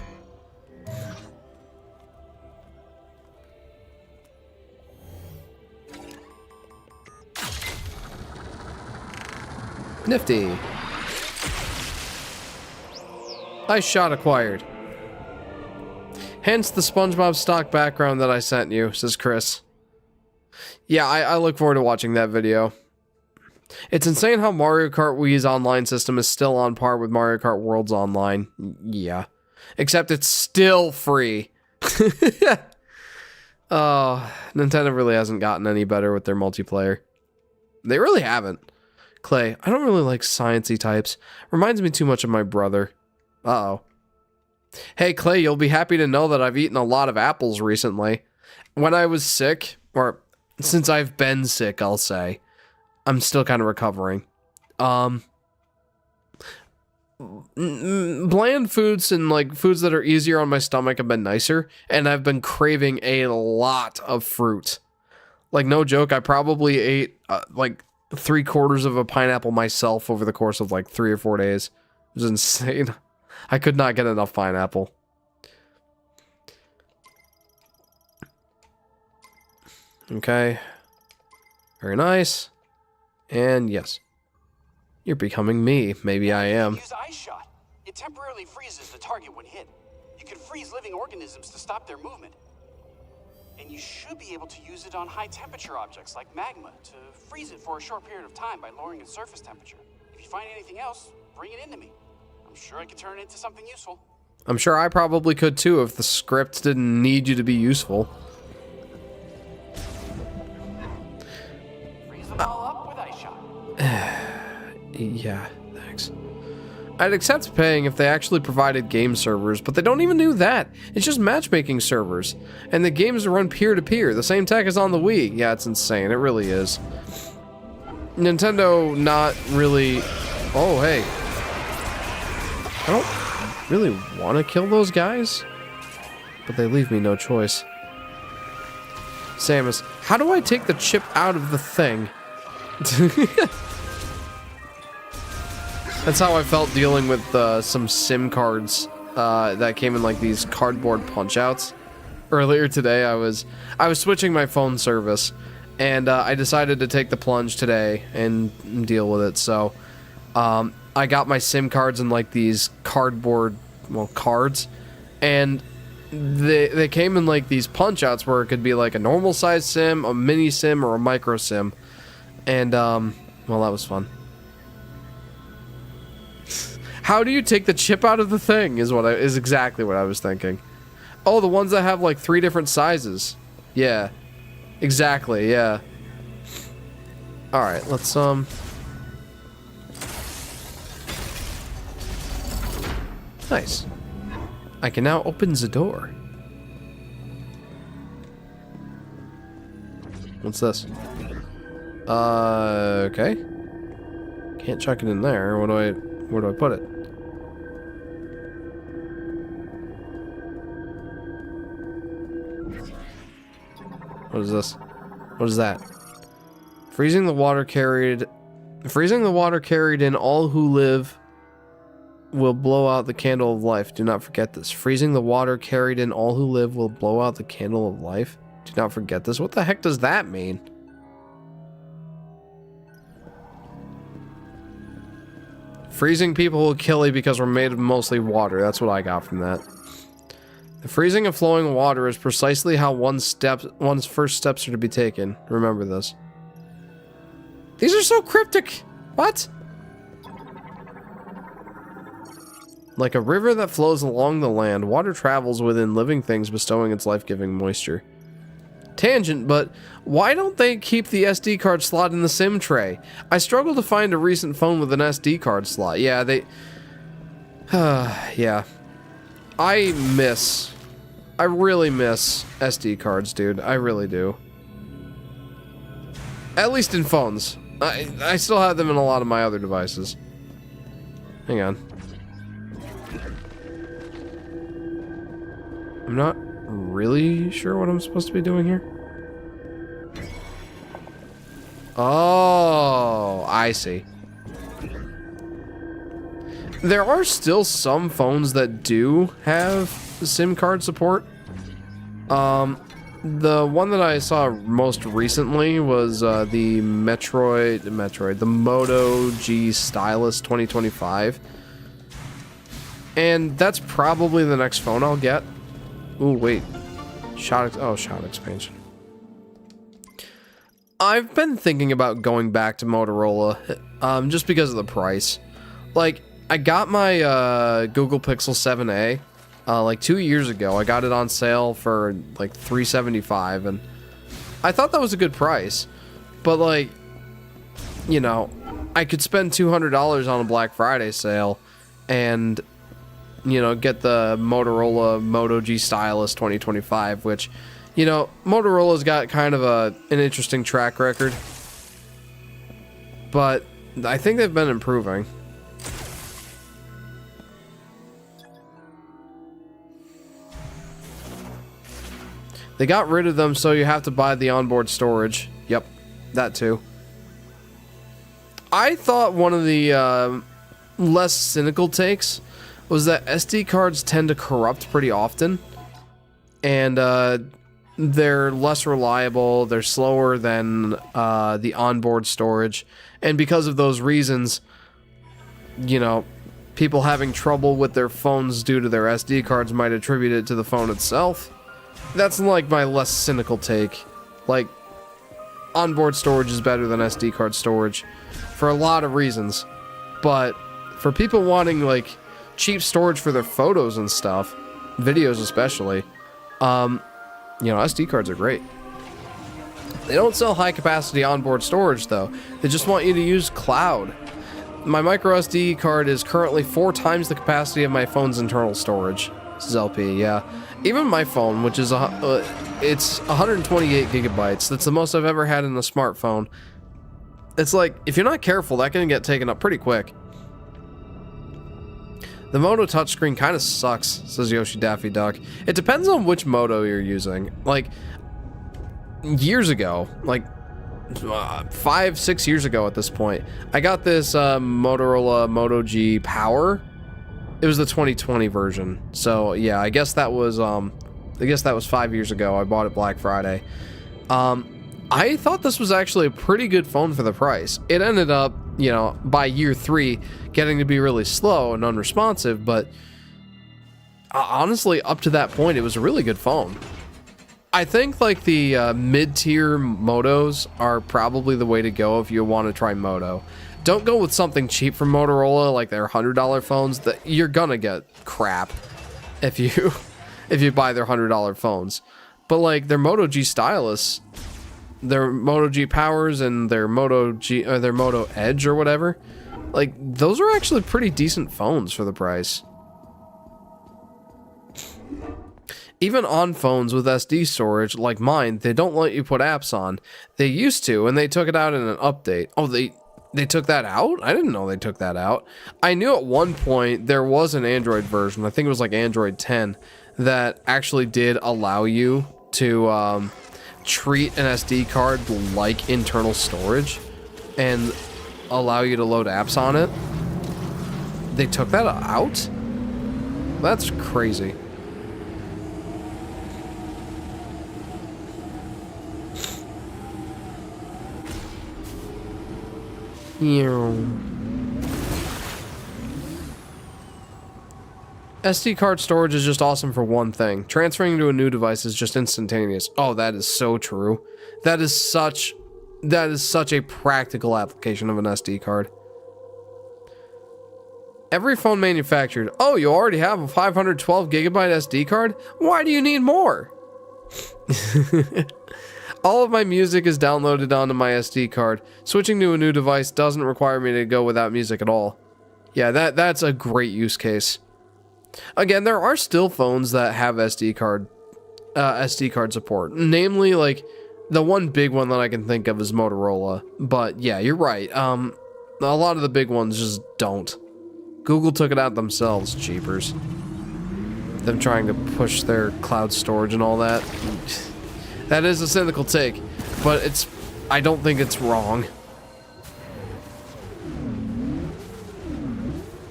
Nifty. Nice shot acquired. Hence the SpongeBob stock background that I sent you, says Chris. Yeah, I look forward to watching that video. It's insane how Mario Kart Wii's online system is still on par with Mario Kart World's online. Yeah. Except it's still free. Oh, Nintendo really hasn't gotten any better with their multiplayer. They really haven't. Clay, I don't really like sciencey types. Reminds me too much of my brother. Uh-oh. Hey, Clay, you'll be happy to know that I've eaten a lot of apples recently. When I was sick, or since I've been sick, I'll say, I'm still kind of recovering. Bland foods and like foods that are easier on my stomach have been nicer, and I've been craving a lot of fruit. Like, no joke, I probably ate like 3/4 of a pineapple myself over the course of like 3 or 4 days. It was insane. I could not get enough pineapple. Okay. Very nice. And yes. You're becoming me. Maybe I am. Use Ice Shot. It temporarily freezes the target when hit. You can freeze living organisms to stop their movement. And you should be able to use it on high temperature objects like magma to freeze it for a short period of time by lowering its surface temperature. If you find anything else, bring it into me. I'm sure I could turn it into something useful. I'm sure I probably could too if the script didn't need you to be useful. Freeze them all up with Ice Shot. Yeah, thanks. I'd accept paying if they actually provided game servers, but they don't even do that. It's just matchmaking servers. And the games run peer-to-peer. The same tech is on the Wii. Yeah, it's insane. It really is. Nintendo not really... Oh, hey. I don't really want to kill those guys, but they leave me no choice. Samus, how do I take the chip out of the thing? That's how I felt dealing with some SIM cards that came in like these cardboard punch-outs. Earlier today, I was switching my phone service, and I decided to take the plunge today and deal with it. So I got my SIM cards in like these cardboard, well, cards, and they came in like these punch-outs where it could be like a normal size SIM, a mini SIM, or a micro SIM, and well, that was fun. How do you take the chip out of the thing is exactly what I was thinking. Oh, the ones that have like 3 different sizes. Yeah. Exactly, yeah. Alright, let's Nice. I can now open the door. What's this? Okay. Can't chuck it in there. Where do I put it? What is this? What is that? Freezing the water carried in all who live will blow out the candle of life. Do not forget this. Freezing the water carried in all who live will blow out the candle of life. Do not forget this. What the heck does that mean? Freezing people will kill you because we're made of mostly water. That's what I got from that. The freezing of flowing water is precisely how one's first steps are to be taken. Remember this. These are so cryptic. What? Like a river that flows along the land, water travels within living things, bestowing its life-giving moisture. Tangent, but why don't they keep the SD card slot in the SIM tray? I struggle to find a recent phone with an SD card slot. Yeah, they... yeah. I really miss SD cards, dude. I really do. At least in phones. I still have them in a lot of my other devices. Hang on. I'm not really sure what I'm supposed to be doing here. Oh, I see. There are still some phones that do have SIM card support. The one that I saw most recently was the the Moto G Stylus 2025. And that's probably the next phone I'll get. Ooh, wait. Shot expansion. I've been thinking about going back to Motorola, just because of the price. Like, I got my Google Pixel 7a like 2 years ago. I got it on sale for like $375, and I thought that was a good price. But like, you know, I could spend $200 on a Black Friday sale, and you know, get the Motorola Moto G Stylus 2025, which, you know, Motorola's got kind of an interesting track record, but I think they've been improving. They got rid of them, so you have to buy the onboard storage. Yep, that too. I thought one of the less cynical takes was that SD cards tend to corrupt pretty often, and they're less reliable, they're slower than the onboard storage, and because of those reasons, you know, people having trouble with their phones due to their SD cards might attribute it to the phone itself. That's like my less cynical take. Like, onboard storage is better than SD card storage for a lot of reasons, but for people wanting like cheap storage for their photos and stuff, videos especially, you know, SD cards are great. They don't sell high capacity onboard storage though. They just want you to use cloud. My micro SD card is currently 4 times the capacity of my phone's internal storage. This is LP, yeah. Even my phone, which is it's 128 gigabytes. That's the most I've ever had in a smartphone. It's like, if you're not careful, that can get taken up pretty quick. The Moto touchscreen kind of sucks, says Yoshi Daffy Duck. It depends on which Moto you're using. Like, years ago, like 5-6 years ago at this point, I got this Motorola Moto G Power. It was the 2020 version. So yeah, I guess that was 5 years ago. I bought it Black Friday. I thought this was actually a pretty good phone for the price. It ended up, you know, by year 3 getting to be really slow and unresponsive, but honestly, up to that point, it was a really good phone. I think like the mid-tier Motos are probably the way to go if you want to try Moto. Don't go with something cheap from Motorola, like their $100 phones. That you're gonna get crap if you buy their $100 phones. But like their Moto G Stylus, their Moto G Powers, and their Moto G or their Moto Edge or whatever, like those are actually pretty decent phones for the price. Even on phones with SD storage like mine, they don't let you put apps on. They used to, and they took it out in an update. Oh, they took that out? I didn't know they took that out. I knew at one point there was an Android version, I think it was like Android 10, that actually did allow you to treat an SD card like internal storage and allow you to load apps on it. They took that out? That's crazy. SD card storage is just awesome for one thing. Transferring to a new device is just instantaneous. Oh, that is so true. That is such a practical application of an SD card. Every phone manufactured. Oh, you already have a 512 gigabyte SD card? Why do you need more? All of my music is downloaded onto my SD card. Switching to a new device doesn't require me to go without music at all. Yeah, that's a great use case. Again, there are still phones that have SD card support. Namely, like, the one big one that I can think of is Motorola. But yeah, you're right. A lot of the big ones just don't. Google took it out themselves, cheapers. Them trying to push their cloud storage and all that. That is a cynical take, but I don't think it's wrong.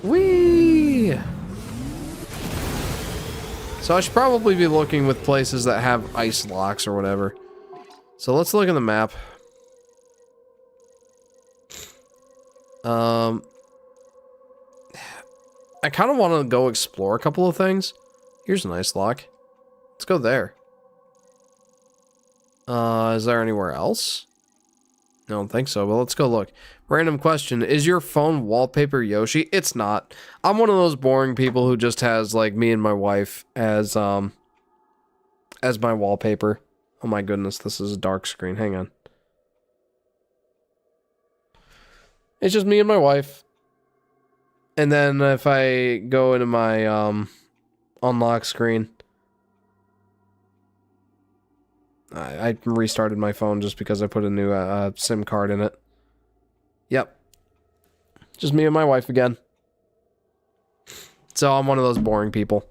Whee! So I should probably be looking with places that have ice locks or whatever. So let's look at the map. I kind of want to go explore a couple of things. Here's an ice lock. Let's go there. Is there anywhere else? I don't think so, but let's go look. Random question. Is your phone wallpaper Yoshi? It's not. I'm one of those boring people who just has, like, me and my wife as my wallpaper. Oh my goodness, this is a dark screen. Hang on. It's just me and my wife. And then if I go into my unlock screen, I restarted my phone just because I put a new SIM card in it. Yep. Just me and my wife again. So I'm one of those boring people.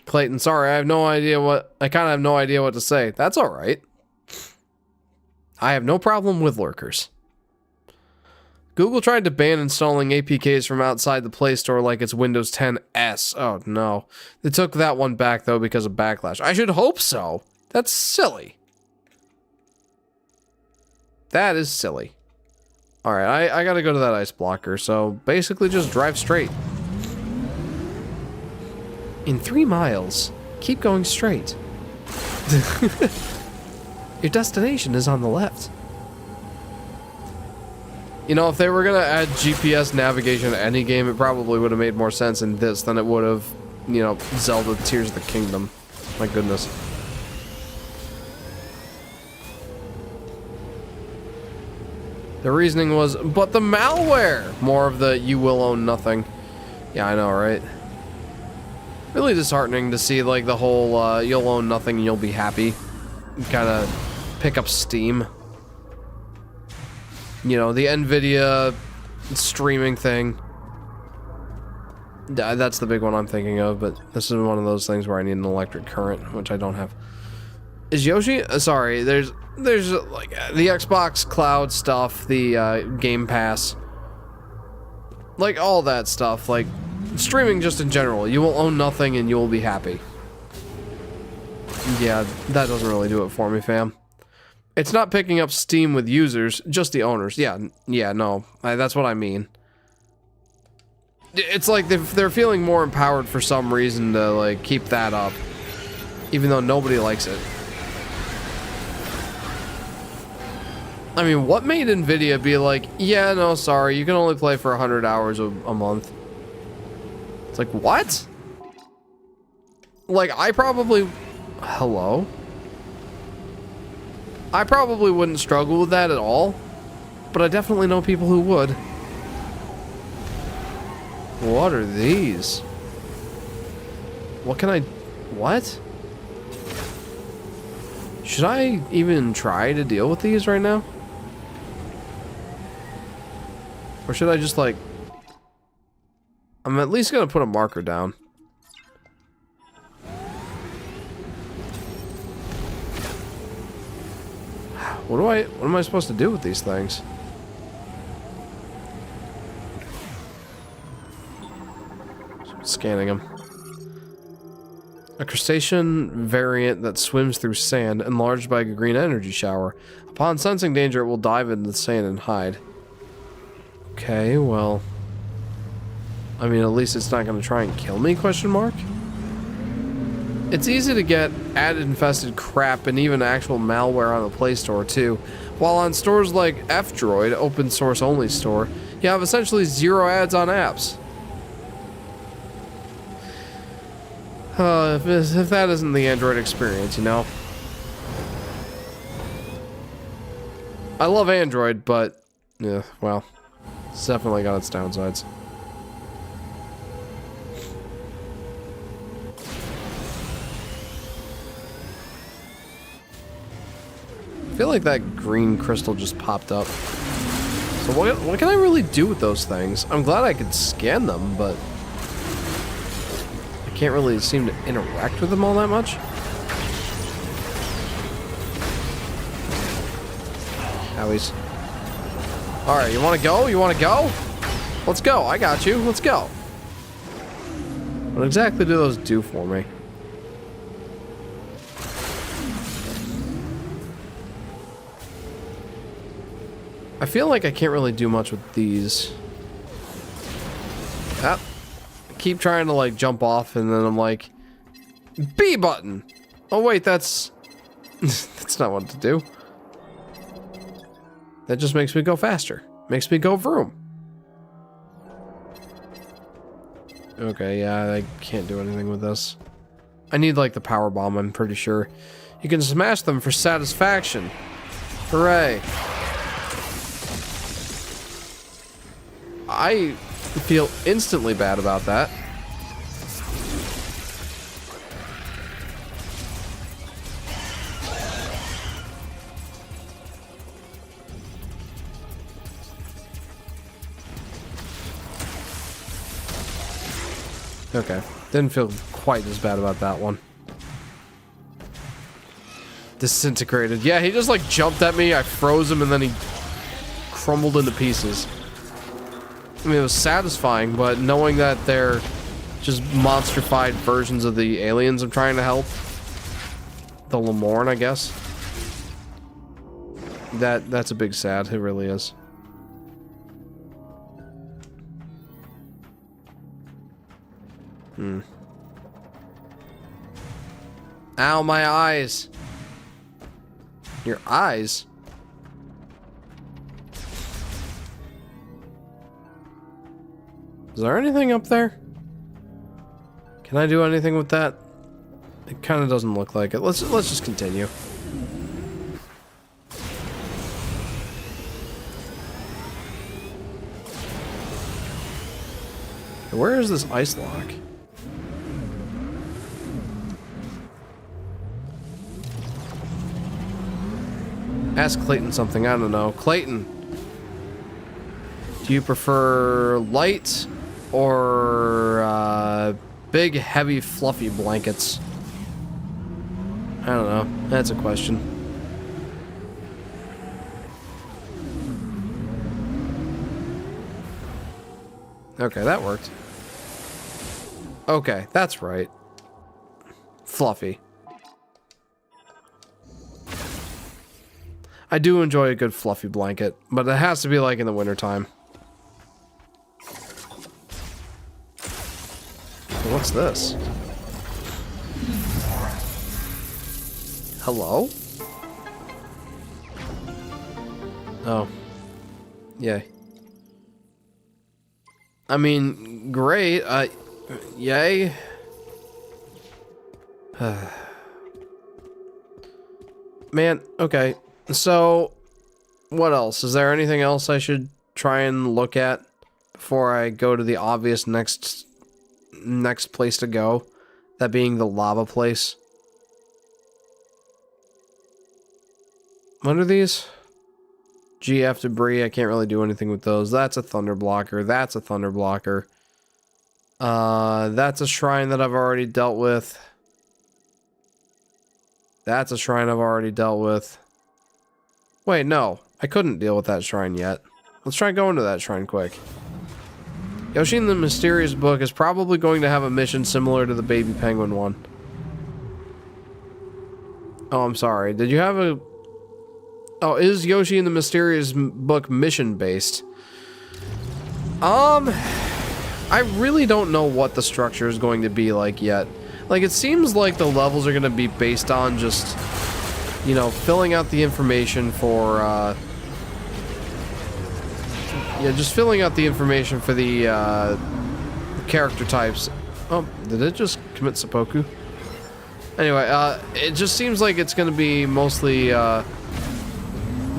Clayton, sorry, I kind of have no idea what to say. That's alright. I have no problem with lurkers. Google tried to ban installing APKs from outside the Play Store like it's Windows 10 S. Oh no. They took that one back though because of backlash. I should hope so. That's silly. That is silly. Alright, I gotta go to that ice blocker, so basically just drive straight. In 3 miles, keep going straight. Your destination is on the left. You know, if they were gonna add GPS navigation to any game, it probably would have made more sense in this than it would have, you know, Zelda Tears of the Kingdom. My goodness. The reasoning was, but the malware! More of the you will own nothing. Yeah, I know, right? Really disheartening to see, like, the whole, you'll own nothing and you'll be happy. Kind of pick up steam. You know, the NVIDIA streaming thing. That's the big one I'm thinking of, but this is one of those things where I need an electric current, which I don't have. Is Yoshi? Sorry, there's like the Xbox Cloud stuff, the Game Pass. Like all that stuff, like streaming just in general. You will own nothing and you will be happy. Yeah, that doesn't really do it for me, fam. It's not picking up steam with users, just the owners. Yeah, no. That's what I mean. It's like they're feeling more empowered for some reason to, like, keep that up. Even though nobody likes it. I mean, what made NVIDIA be like, yeah, no, sorry, you can only play for 100 hours a month? It's like, what? Like, I probably... Hello? I probably wouldn't struggle with that at all, but I definitely know people who would. What are these? What can I... What? Should I even try to deal with these right now? Or should I just, like... I'm at least gonna put a marker down. What am I supposed to do with these things? Scanning them. A crustacean variant that swims through sand, enlarged by a green energy shower. Upon sensing danger, it will dive into the sand and hide. Okay, well... I mean, at least it's not going to try and kill me, question mark? It's easy to get ad-infested crap and even actual malware on the Play Store, too. While on stores like F-Droid, open source only store, you have essentially 0 ads on apps. If that isn't the Android experience, you know? I love Android, but... yeah, well... it's definitely got its downsides. I feel like that green crystal just popped up. So what can I really do with those things? I'm glad I could scan them, but... I can't really seem to interact with them all that much. Owies. Alright, you wanna go? You wanna go? Let's go, I got you, let's go. What exactly do those do for me? I feel like I can't really do much with these. I keep trying to like jump off and then I'm like, B button! Oh wait, that's... that's not what to do. That just makes me go faster. Makes me go vroom. Okay, yeah, I can't do anything with this. I need like the power bomb, I'm pretty sure. You can smash them for satisfaction. Hooray. I feel instantly bad about that. Okay, didn't feel quite as bad about that one. Disintegrated. Yeah, he just like jumped at me, I froze him, and then he crumbled into pieces. I mean, it was satisfying, but knowing that they're just monstrified versions of the aliens I'm trying to help, the Lemorn, I guess, that's a big sad. It really is. Ow, my eyes. Your eyes? Is there anything up there? Can I do anything with that? It kind of doesn't look like it. Let's just continue. Where is this ice lock? Ask Clayton something. I don't know. Clayton, do you prefer light or big, heavy, fluffy blankets? I don't know. That's a question. Okay, that worked. Okay, that's right. Fluffy. I do enjoy a good fluffy blanket, but it has to be like in the wintertime. What's this? Hello? Oh. Yeah. I mean, great. Yay. Man, okay. So, what else? Is there anything else I should try and look at before I go to the obvious next place to go? That being the lava place. What are these? GF debris. I can't really do anything with those. That's a thunder blocker. That's a thunder blocker. That's a shrine that I've already dealt with. That's a shrine I've already dealt with. Wait, no. I couldn't deal with that shrine yet. Let's try going to that shrine quick. Yoshi in the Mysterious Book is probably going to have a mission similar to the Baby Penguin one. Oh, I'm sorry. Did you have a... Oh, is Yoshi in the Mysterious Book mission-based? I really don't know what the structure is going to be like yet. Like, it seems like the levels are going to be based on just, you know, filling out the information for, yeah, just filling out the information for the character types. Oh, did it just commit seppuku? Anyway, it just seems like it's going to be mostly,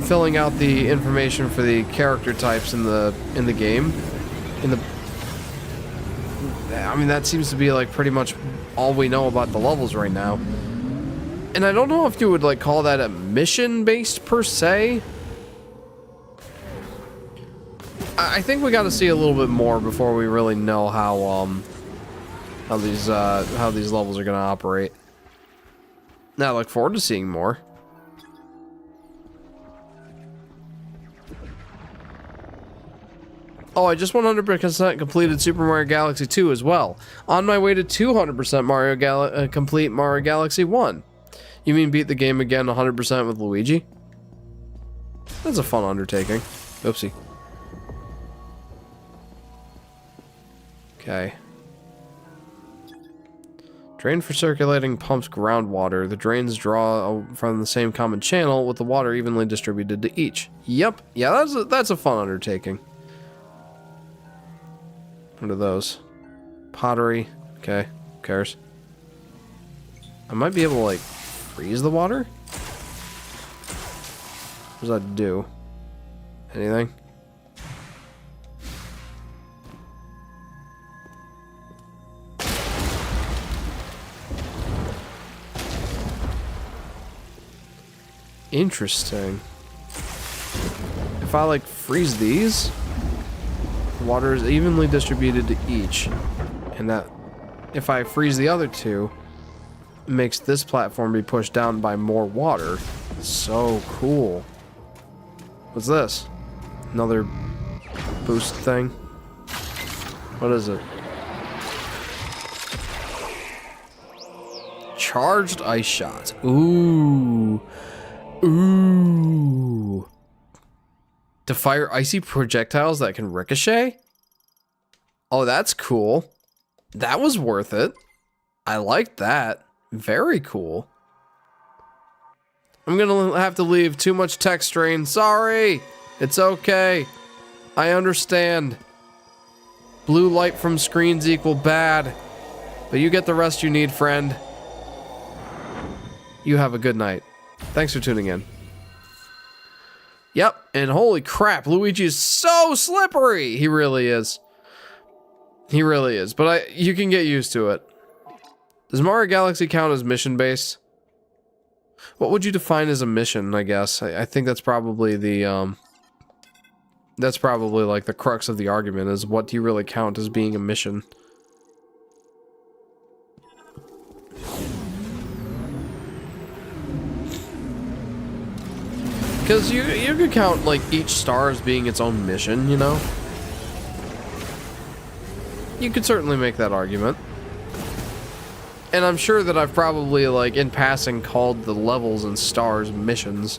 filling out the information for the character types in the game. I mean, that seems to be like pretty much all we know about the levels right now. And I don't know if you would like call that a mission based per se. I think we got to see a little bit more before we really know how these levels are going to operate. Now I look forward to seeing more. Oh, I just 100% completed Super Mario Galaxy 2 as well. On my way to 200% complete Mario Galaxy 1. You mean beat the game again 100% with Luigi? That's a fun undertaking. Oopsie. Okay. Drain for circulating pumps groundwater. The drains draw from the same common channel with the water evenly distributed to each. Yep. Yeah, that's a fun undertaking. What are those? Pottery. Okay. Who cares? I might be able to, like, freeze the water? What does that do? Anything? Interesting. If I like freeze these, water is evenly distributed to each. And that if I freeze the other two, it makes this platform be pushed down by more water. So cool. What's this? Another boost thing? What is it? Charged ice shot. Ooh. Ooh. To fire icy projectiles that can ricochet? Oh, that's cool. That was worth it. I liked that. Very cool. I'm gonna have to leave. Too much text strain. Sorry. It's okay. I understand. Blue light from screens equal bad. But you get the rest you need, friend. You have a good night. Thanks for tuning in. Yep, and holy crap, Luigi is so slippery! He really is. He really is, but you can get used to it. Does Mario Galaxy count as mission-based? What would you define as a mission, I guess? I think that's probably the, that's probably like the crux of the argument, is what do you really count as being a mission? Because you could count, like, each star as being its own mission, you know? You could certainly make that argument. And I'm sure that I've probably, like, in passing called the levels and stars missions.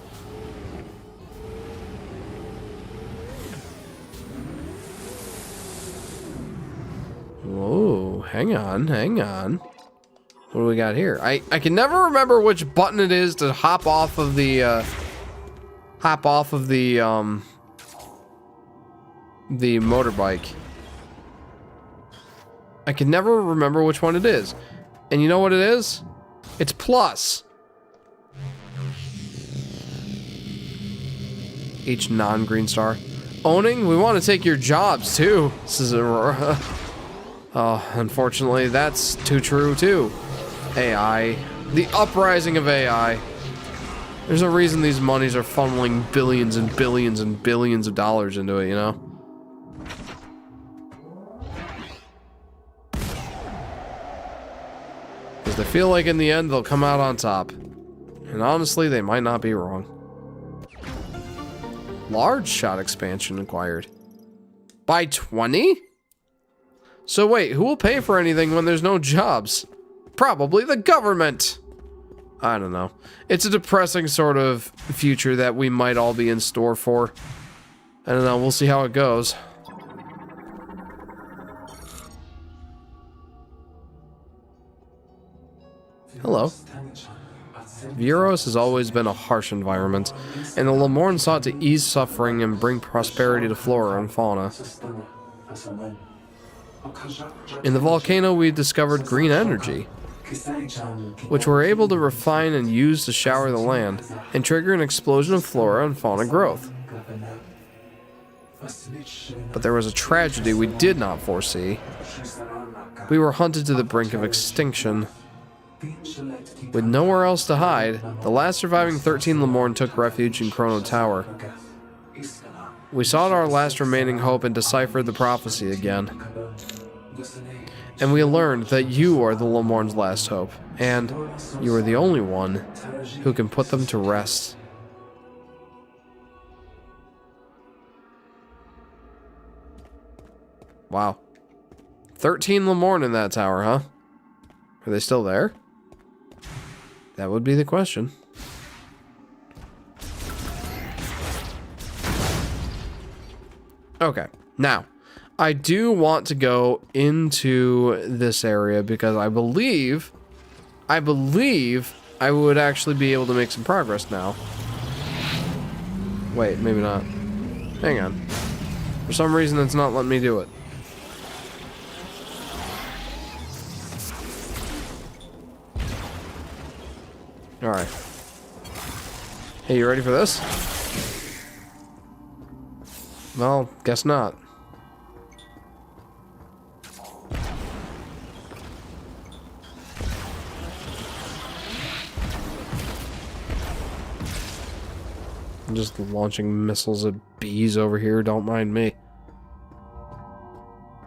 Whoa, hang on, hang on. What do we got here? I can never remember which button it is to hop off of the motorbike. I can never remember which one it is. And you know what it is? It's plus. Each non-green star. Owning, we want to take your jobs too. This is Aurora. Oh, unfortunately, that's too true too. AI. The uprising of AI. There's a reason these monies are funneling billions and billions and billions of dollars into it, you know? Because they feel like in the end they'll come out on top. And honestly, they might not be wrong. Large shot expansion acquired. By 20? So wait, who will pay for anything when there's no jobs? Probably the government! I don't know. It's a depressing sort of future that we might all be in store for. I don't know, we'll see how it goes. Hello. Vuros has always been a harsh environment, and the Lemorn sought to ease suffering and bring prosperity to flora and fauna. In the volcano, we discovered green energy, which we're able to refine and use to shower the land, and trigger an explosion of flora and fauna growth. But there was a tragedy we did not foresee. We were hunted to the brink of extinction. With nowhere else to hide, the last surviving 13 Lemorn took refuge in Chrono Tower. We sought our last remaining hope and deciphered the prophecy again. And we learned that you are the Lemorn's last hope, and you are the only one who can put them to rest. Wow. 13 Lemorn in that tower, huh? Are they still there? That would be the question. Okay, now, I do want to go into this area because I believe I would actually be able to make some progress now. Wait, maybe not. Hang on. For some reason, it's not letting me do it. Alright. Hey, you ready for this? Well, guess not. just launching missiles at bees over here. Don't mind me.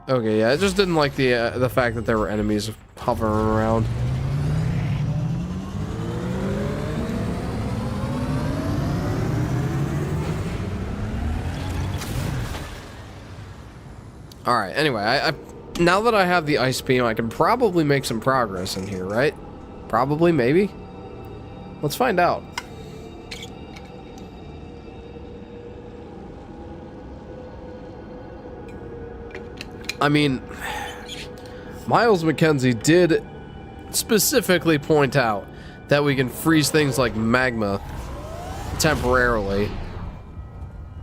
Okay, yeah, I just didn't like the fact that there were enemies hovering around. Alright, anyway, I now that I have the ice beam, I can probably make some progress in here, right? Probably, maybe? Let's find out. I mean, Miles McKenzie did specifically point out that we can freeze things like magma temporarily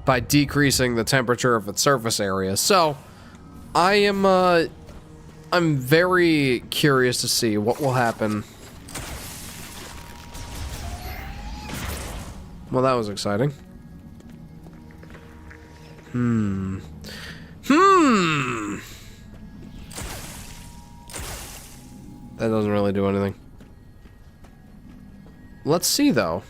by decreasing the temperature of its surface area. So, I'm very curious to see what will happen. Well, that was exciting. That doesn't really do anything. Let's see, though.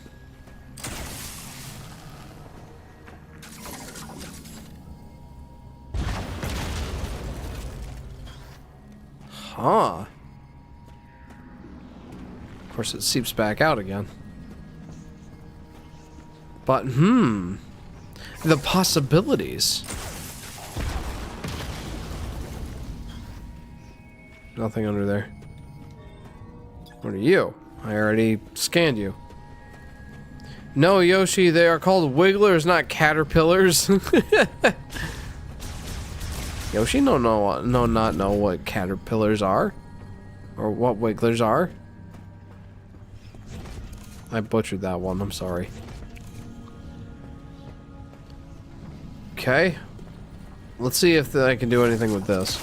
Huh. Of course, it seeps back out again. But, the possibilities. Nothing under there. What are you? I already scanned you. No, Yoshi, they are called wigglers, not caterpillars. Yoshi not know what caterpillars are. Or what wigglers are. I butchered that one, I'm sorry. Okay. Let's see if I can do anything with this.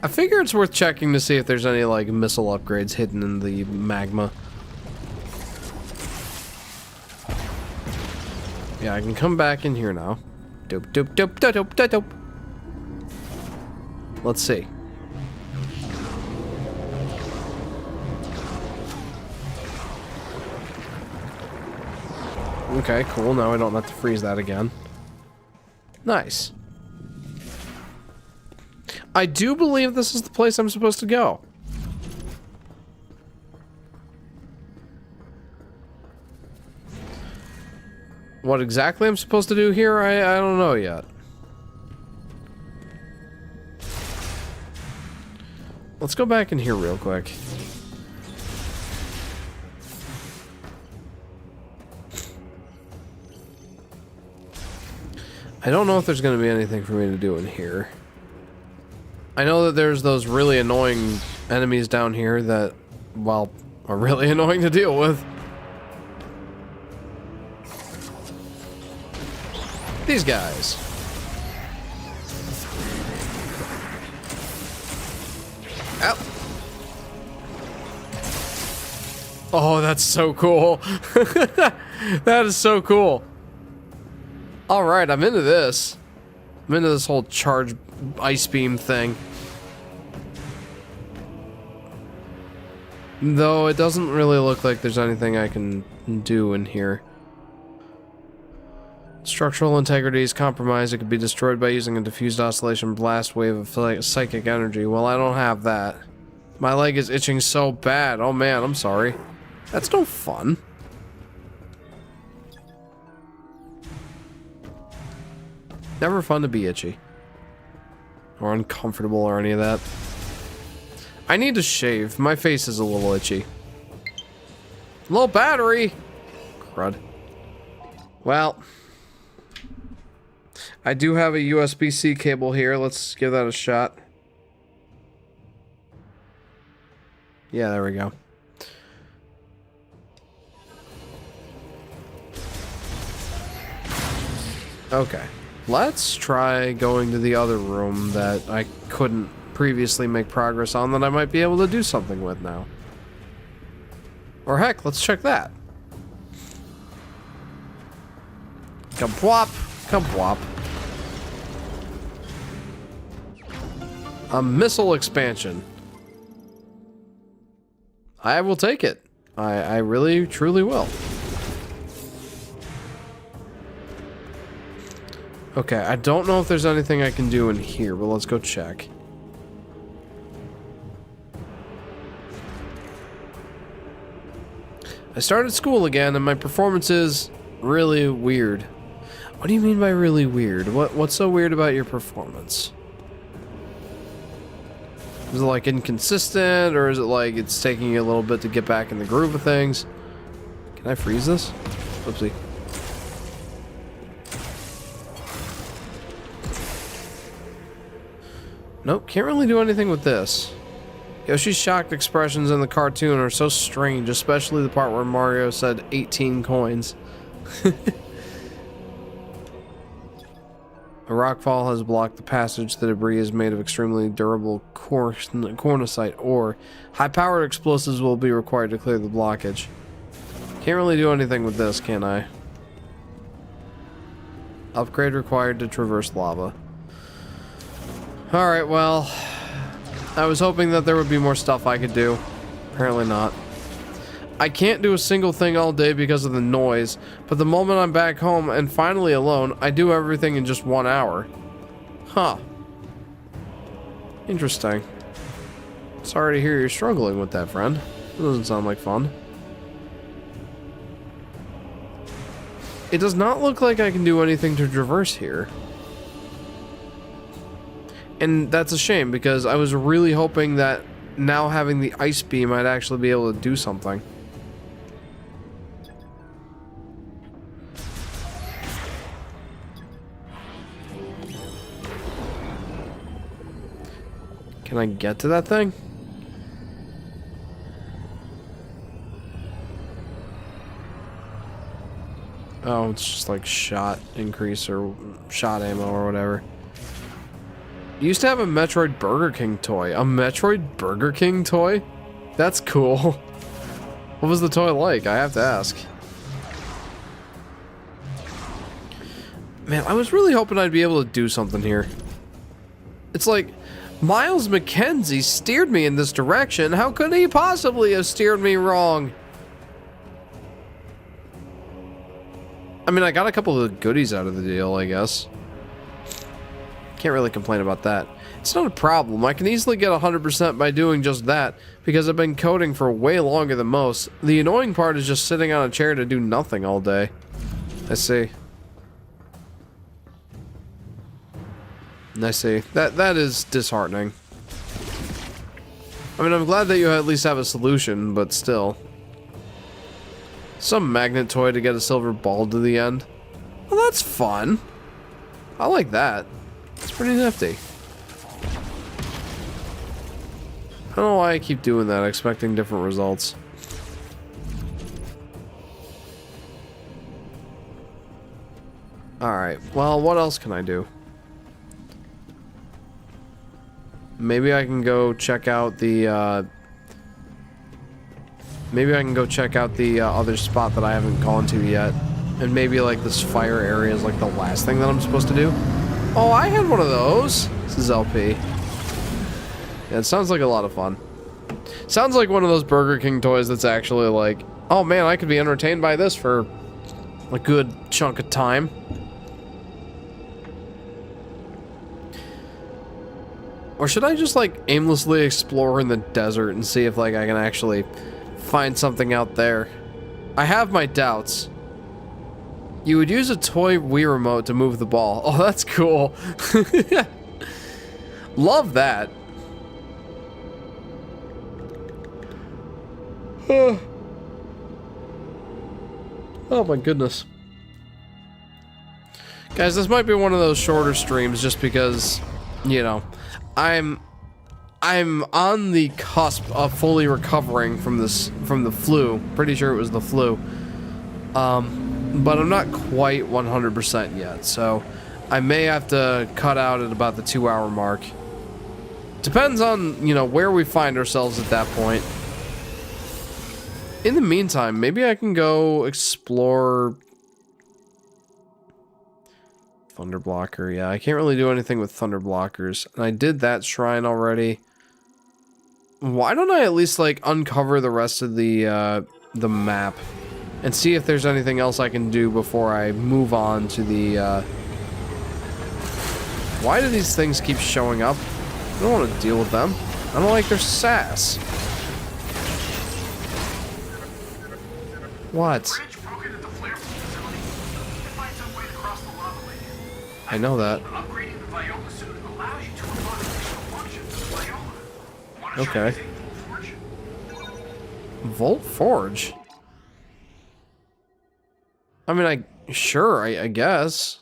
I figure it's worth checking to see if there's any, like, missile upgrades hidden in the magma. Yeah, I can come back in here now. Dope, dope, dope, dope, dope, dope, dope. Let's see. Okay, cool. Now I don't have to freeze that again. Nice. I do believe this is the place I'm supposed to go. What exactly I'm supposed to do here, I don't know yet. Let's go back in here real quick. I don't know if there's going to be anything for me to do in here. I know that there's those really annoying enemies down here that, well, are really annoying to deal with. These guys. Ow. Oh, that's so cool. That is so cool. Alright, I'm into this. I'm into this whole charge ice beam thing. Though it doesn't really look like there's anything I can do in here. Structural integrity is compromised. It could be destroyed by using a diffused oscillation blast wave of psychic energy. Well, I don't have that. My leg is itching so bad. Oh man, I'm sorry. That's no fun. Never fun to be itchy. Or uncomfortable or any of that. I need to shave. My face is a little itchy. Low battery! Crud. Well. I do have a USB-C cable here. Let's give that a shot. Yeah, there we go. Okay. Let's try going to the other room that I couldn't previously make progress on that I might be able to do something with now. Or heck, let's check that. Kabwop! Kabwop. A missile expansion. I will take it. I really, truly will. Okay, I don't know if there's anything I can do in here, but let's go check. I started school again, and my performance is really weird. What do you mean by really weird? What's so weird about your performance? Is it like inconsistent, or is it like it's taking you a little bit to get back in the groove of things? Can I freeze this? Oopsie. Nope, can't really do anything with this. Yoshi's shocked expressions in the cartoon are so strange, especially the part where Mario said 18 coins. A rockfall has blocked the passage. The debris is made of extremely durable cornicite ore. High-powered explosives will be required to clear the blockage. Can't really do anything with this, can I? Upgrade required to traverse lava. Alright, well, I was hoping that there would be more stuff I could do. Apparently not. I can't do a single thing all day because of the noise, but the moment I'm back home and finally alone, I do everything in just 1 hour. Huh. Interesting. Sorry to hear you're struggling with that, friend. It doesn't sound like fun. It does not look like I can do anything to traverse here. And that's a shame, because I was really hoping that now having the ice beam, I'd actually be able to do something. Can I get to that thing? Oh, it's just like shot increase or shot ammo or whatever. You used to have a Metroid Burger King toy. A Metroid Burger King toy? That's cool. What was the toy like? I have to ask. Man, I was really hoping I'd be able to do something here. It's like, Miles McKenzie steered me in this direction. How could he possibly have steered me wrong? I mean, I got a couple of goodies out of the deal, I guess. Can't really complain about that. It's not a problem. I can easily get 100% by doing just that, because I've been coding for way longer than most. The annoying part is just sitting on a chair to do nothing all day. I see. I see. That is disheartening. I mean, I'm glad that you at least have a solution, but still. Some magnet toy to get a silver ball to the end. Well, that's fun. I like that. It's pretty nifty. I don't know why I keep doing that, expecting different results. Alright, well, what else can I do? Maybe I can go check out the, maybe I can go check out the other spot that I haven't gone to yet. And maybe, like, this fire area is, like, the last thing that I'm supposed to do. Oh, I had one of those. This is LP. Yeah, it sounds like a lot of fun. Sounds like one of those Burger King toys that's actually like, oh man, I could be entertained by this for a good chunk of time. Or should I just, like, aimlessly explore in the desert and see if, like, I can actually find something out there? I have my doubts. You would use a toy Wii remote to move the ball. Oh, that's cool. Love that. Oh my goodness. Guys, this might be one of those shorter streams just because, you know, I'm on the cusp of fully recovering from the flu. Pretty sure it was the flu. But I'm not quite 100% yet, so I may have to cut out at about the 2-hour mark. Depends on, you know, where we find ourselves at that point. In the meantime, maybe I can go explore Thunder Blocker. Yeah, I can't really do anything with Thunder Blockers. And I did that shrine already. Why don't I at least, like, uncover the rest of the the map and see if there's anything else I can do before I move on to the, Why do these things keep showing up? I don't want to deal with them. I don't like their sass. What? I know that. Okay. Volt Forge? I mean, sure, I guess.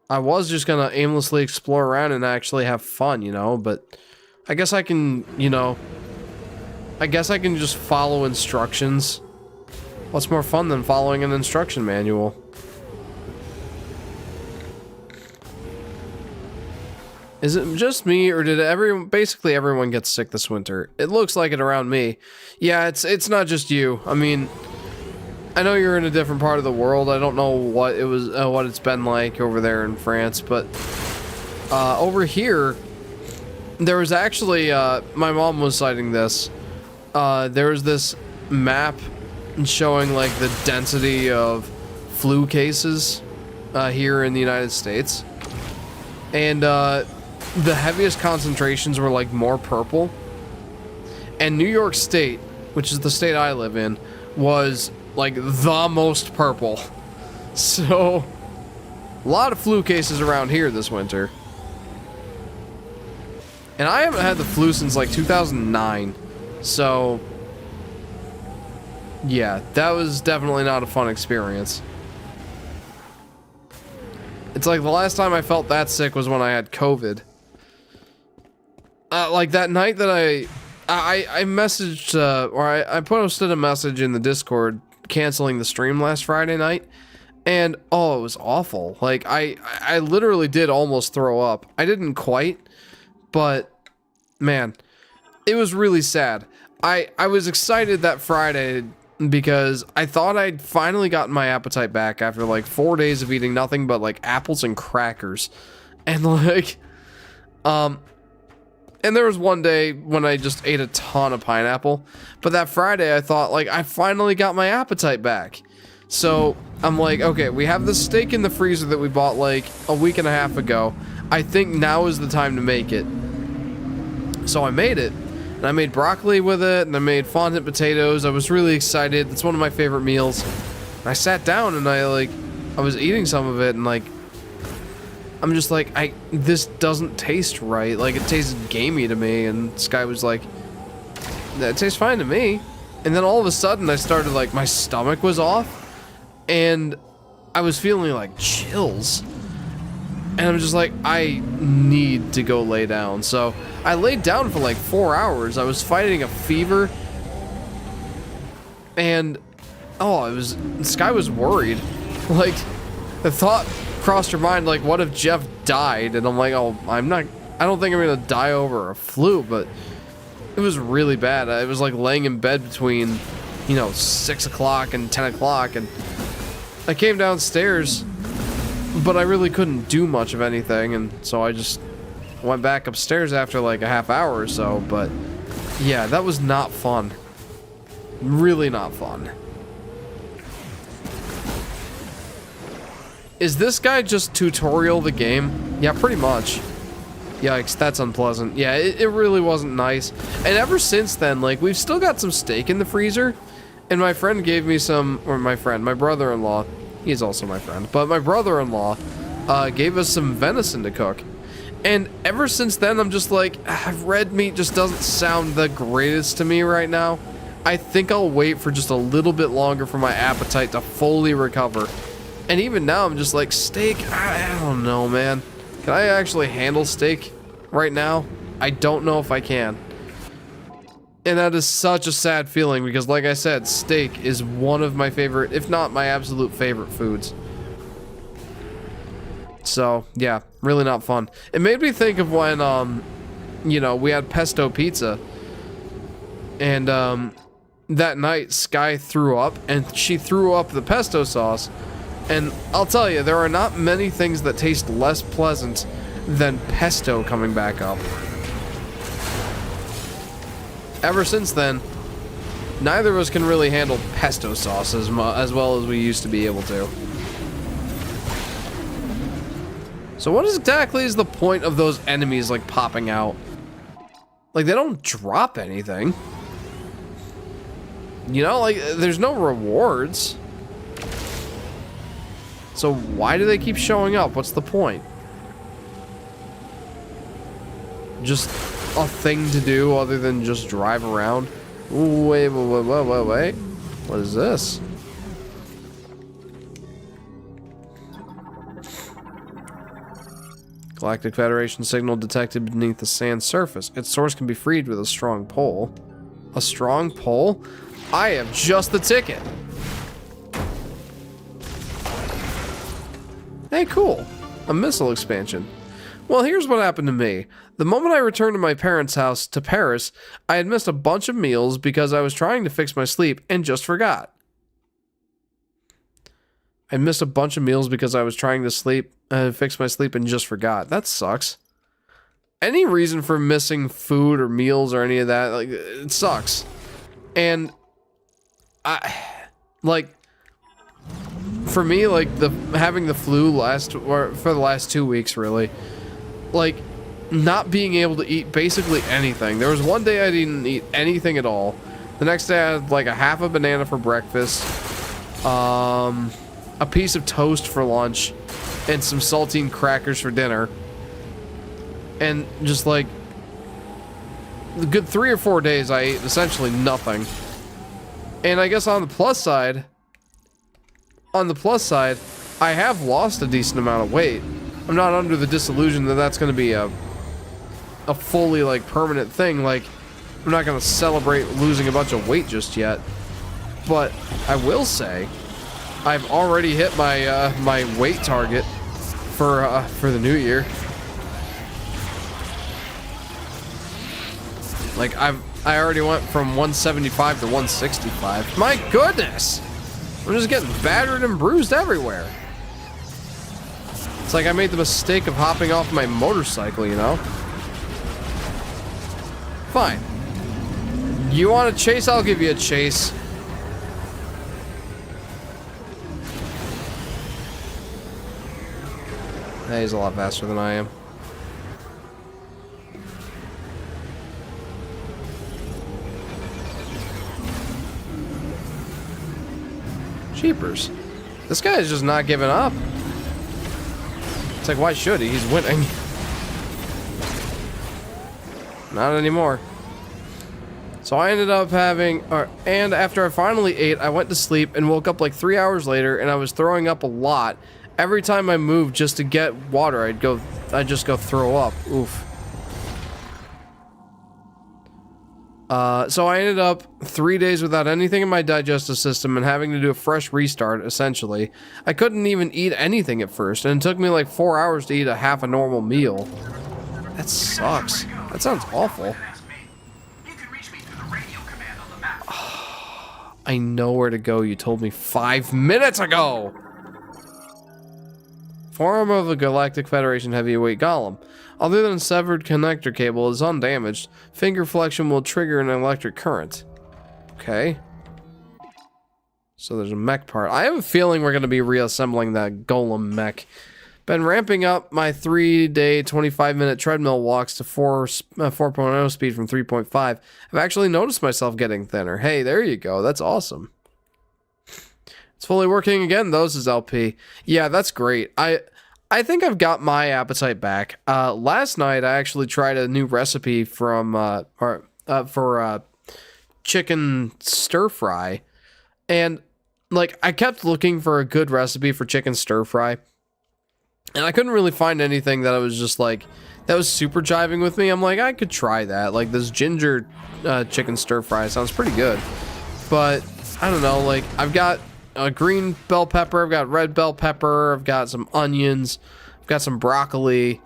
I was just gonna aimlessly explore around and actually have fun, you know, but I guess I can, you know, I guess I can just follow instructions. What's more fun than following an instruction manual? Is it just me, or did basically everyone get sick this winter? It looks like it around me. Yeah, it's not just you. I mean, I know you're in a different part of the world. I don't know what it's been like over there in France, but over here, there was actually my mom was citing this. There was this map showing like the density of flu cases here in the United States, and the heaviest concentrations were like more purple, and New York State, which is the state I live in, was like the most purple. So a lot of flu cases around here this winter, and I haven't had the flu since like 2009. So yeah, that was definitely not a fun experience. It's like the last time I felt that sick was when I had COVID. Like that night that I messaged, or I posted a message in the Discord canceling the stream last Friday night, and oh, it was awful. Like I literally did almost throw up. I didn't quite, but man, it was really sad. I was excited that Friday because I thought I'd finally gotten my appetite back after like 4 days of eating nothing but like apples and crackers, and like and there was one day when I just ate a ton of pineapple, but that Friday I thought, like, I finally got my appetite back. So I'm like, okay, we have this steak in the freezer that we bought like a week and a half ago. I think now is the time to make it. So I made it, and I made broccoli with it, and I made fondant potatoes. I was really excited. It's one of my favorite meals. And I sat down and I was eating some of it, and like, I'm just like, this doesn't taste right. Like, it tastes gamey to me. And Sky was like, that tastes fine to me. And then all of a sudden I started, like, my stomach was off, and I was feeling like chills. And I'm just like, I need to go lay down. So I laid down for like 4 hours. I was fighting a fever, and Sky was worried. Like, the thought crossed her mind, like, what if Jeff died? And I'm like, oh, I don't think I'm gonna die over a flu, but it was really bad. I was like laying in bed between, 6 o'clock and 10 o'clock, and I came downstairs, but I really couldn't do much of anything, and so I just went back upstairs after like a half hour or so. But yeah, that was not fun. Really not fun. Is this guy just tutorial the game? Yeah, pretty much. Yikes, that's unpleasant. Yeah, it really wasn't nice. And ever since then, like, we've still got some steak in the freezer, and my friend gave me some, or my brother-in-law, he's also my friend, but my brother-in-law gave us some venison to cook. And ever since then, I'm just like, red meat just doesn't sound the greatest to me right now. I think I'll wait for just a little bit longer for my appetite to fully recover. And even now, I'm just like, steak, I don't know, man. Can I actually handle steak right now? I don't know if I can. And that is such a sad feeling because, like I said, steak is one of my favorite, if not my absolute favorite foods. So, yeah, really not fun. It made me think of when, we had pesto pizza. And, that night, Sky threw up, and she threw up the pesto sauce. And I'll tell you, there are not many things that taste less pleasant than pesto coming back up. Ever since then, neither of us can really handle pesto sauce as well as we used to be able to. So what exactly is the point of those enemies, like, popping out? Like, they don't drop anything. You know, like, there's no rewards. So why do they keep showing up? What's the point? Just a thing to do other than just drive around? Ooh, wait. What is this? Galactic Federation signal detected beneath the sand surface. Its source can be freed with a strong pull. A strong pull? I have just the ticket. Hey, cool. A missile expansion. Well, here's what happened to me. The moment I returned to my parents' house to Paris, I had missed a bunch of meals because I was trying to fix my sleep and just forgot. I missed a bunch of meals because I was trying to fix my sleep and just forgot. That sucks. Any reason for missing food or meals or any of that, like, it sucks. And for me, like, having the flu for the last 2 weeks, really, like, not being able to eat basically anything. There was one day I didn't eat anything at all. The next day I had like a half a banana for breakfast, a piece of toast for lunch, and some saltine crackers for dinner. And just like the good 3 or 4 days I ate essentially nothing. And I guess on the plus side, I have lost a decent amount of weight. I'm not under the disillusion that that's going to be a fully, like, permanent thing. Like, I'm not going to celebrate losing a bunch of weight just yet. But I will say, I've already hit my my weight target for the new year. Like, I already went from 175 to 165. My goodness! I'm just getting battered and bruised everywhere. It's like I made the mistake of hopping off my motorcycle, you know? Fine. You want a chase? I'll give you a chase. Hey, he's a lot faster than I am. Jeepers. This guy is just not giving up. It's like, why should he? He's winning. Not anymore. So I ended up having, and after I finally ate, I went to sleep and woke up like 3 hours later, and I was throwing up a lot. Every time I moved just to get water, I'd just go throw up. Oof. So I ended up 3 days without anything in my digestive system and having to do a fresh restart, essentially. I couldn't even eat anything at first, and it took me like 4 hours to eat a half a normal meal. That sucks. That sounds awful. I know where to go. You told me 5 minutes ago! Form of a Galactic Federation heavyweight golem. Other than severed connector cable is undamaged. Finger flexion will trigger an electric current. Okay. So there's a mech part. I have a feeling we're going to be reassembling that golem mech. Been ramping up my 3-day, 25-minute treadmill walks to 4.0 speed from 3.5. I've actually noticed myself getting thinner. Hey, there you go. That's awesome. It's fully working again, though, says LP. Yeah, that's great. I think I've got my appetite back. Last night, I actually tried a new recipe from for chicken stir fry, and like I kept looking for a good recipe for chicken stir fry, and I couldn't really find anything that I was just like that was super jiving with me. I'm like, I could try that. Like this ginger chicken stir fry sounds pretty good, but I don't know. Like I've got a green bell pepper, I've got red bell pepper, I've got some onions, I've got some broccoli,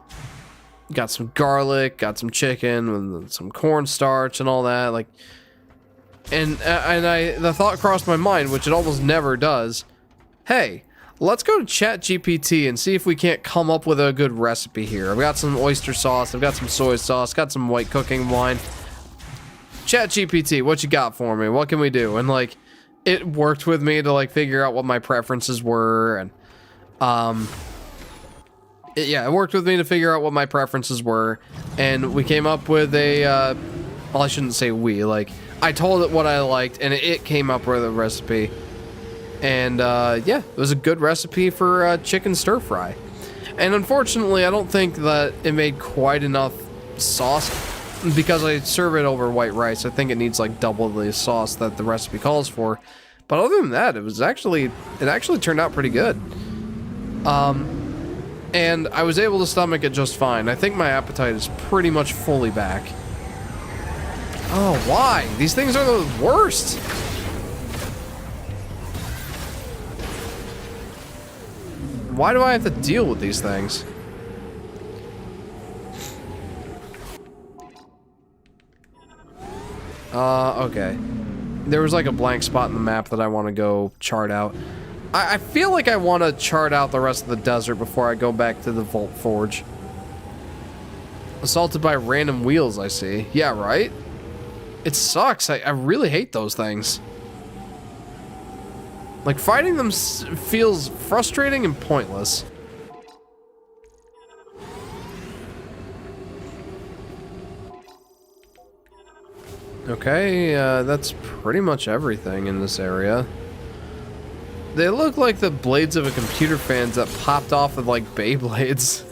got some garlic, got some chicken and some cornstarch and all that. Like, and the thought crossed my mind, which it almost never does. Hey, let's go to ChatGPT and see if we can't come up with a good recipe here. I've got some oyster sauce, I've got some soy sauce, got some white cooking wine. ChatGPT, what you got for me? What can we do? And like, it worked with me to like figure out what my preferences were, and it worked with me to figure out what my preferences were, and we came up with a, well, I shouldn't say we, like, I told it what I liked, and it came up with a recipe, and, yeah, it was a good recipe for, chicken stir-fry, and unfortunately, I don't think that it made quite enough sauce, because I serve it over white rice. I think it needs, like, double the sauce that the recipe calls for, but other than that, it actually turned out pretty good. And I was able to stomach it just fine. I think my appetite is pretty much fully back. Oh, why? These things are the worst. Why do I have to deal with these things? Okay. There was like a blank spot in the map that I want to go chart out. I feel like I want to chart out the rest of the desert before I go back to the Vault Forge. Assaulted by random wheels, I see. Yeah, right? It sucks. I really hate those things. Like, fighting them feels frustrating and pointless. Okay, that's pretty much everything in this area. They look like the blades of a computer fans that popped off of, like, Beyblades.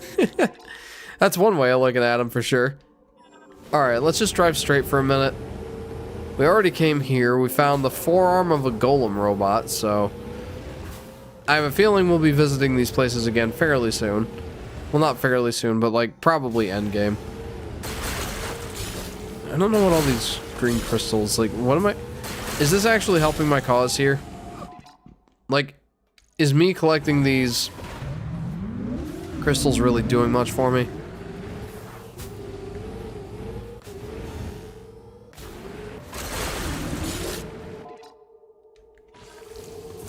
That's one way of looking at them, for sure. Alright, let's just drive straight for a minute. We already came here. We found the forearm of a golem robot, so... I have a feeling we'll be visiting these places again fairly soon. Well, not fairly soon, but, like, probably endgame. I don't know what all these green crystals... Like, what am I... Is this actually helping my cause here? Like, is me collecting these crystals really doing much for me?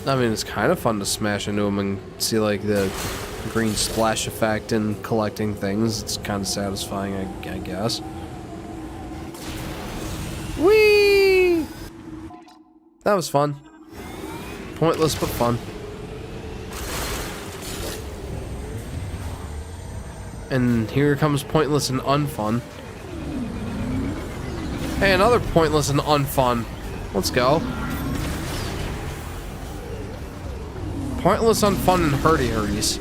I mean, it's kind of fun to smash into them and see, like, the green splash effect and collecting things. It's kind of satisfying, I guess. Whee! That was fun. Pointless, but fun. And here comes pointless and unfun. Hey, another pointless and unfun. Let's go. Pointless, unfun, and hurdy-hurdies.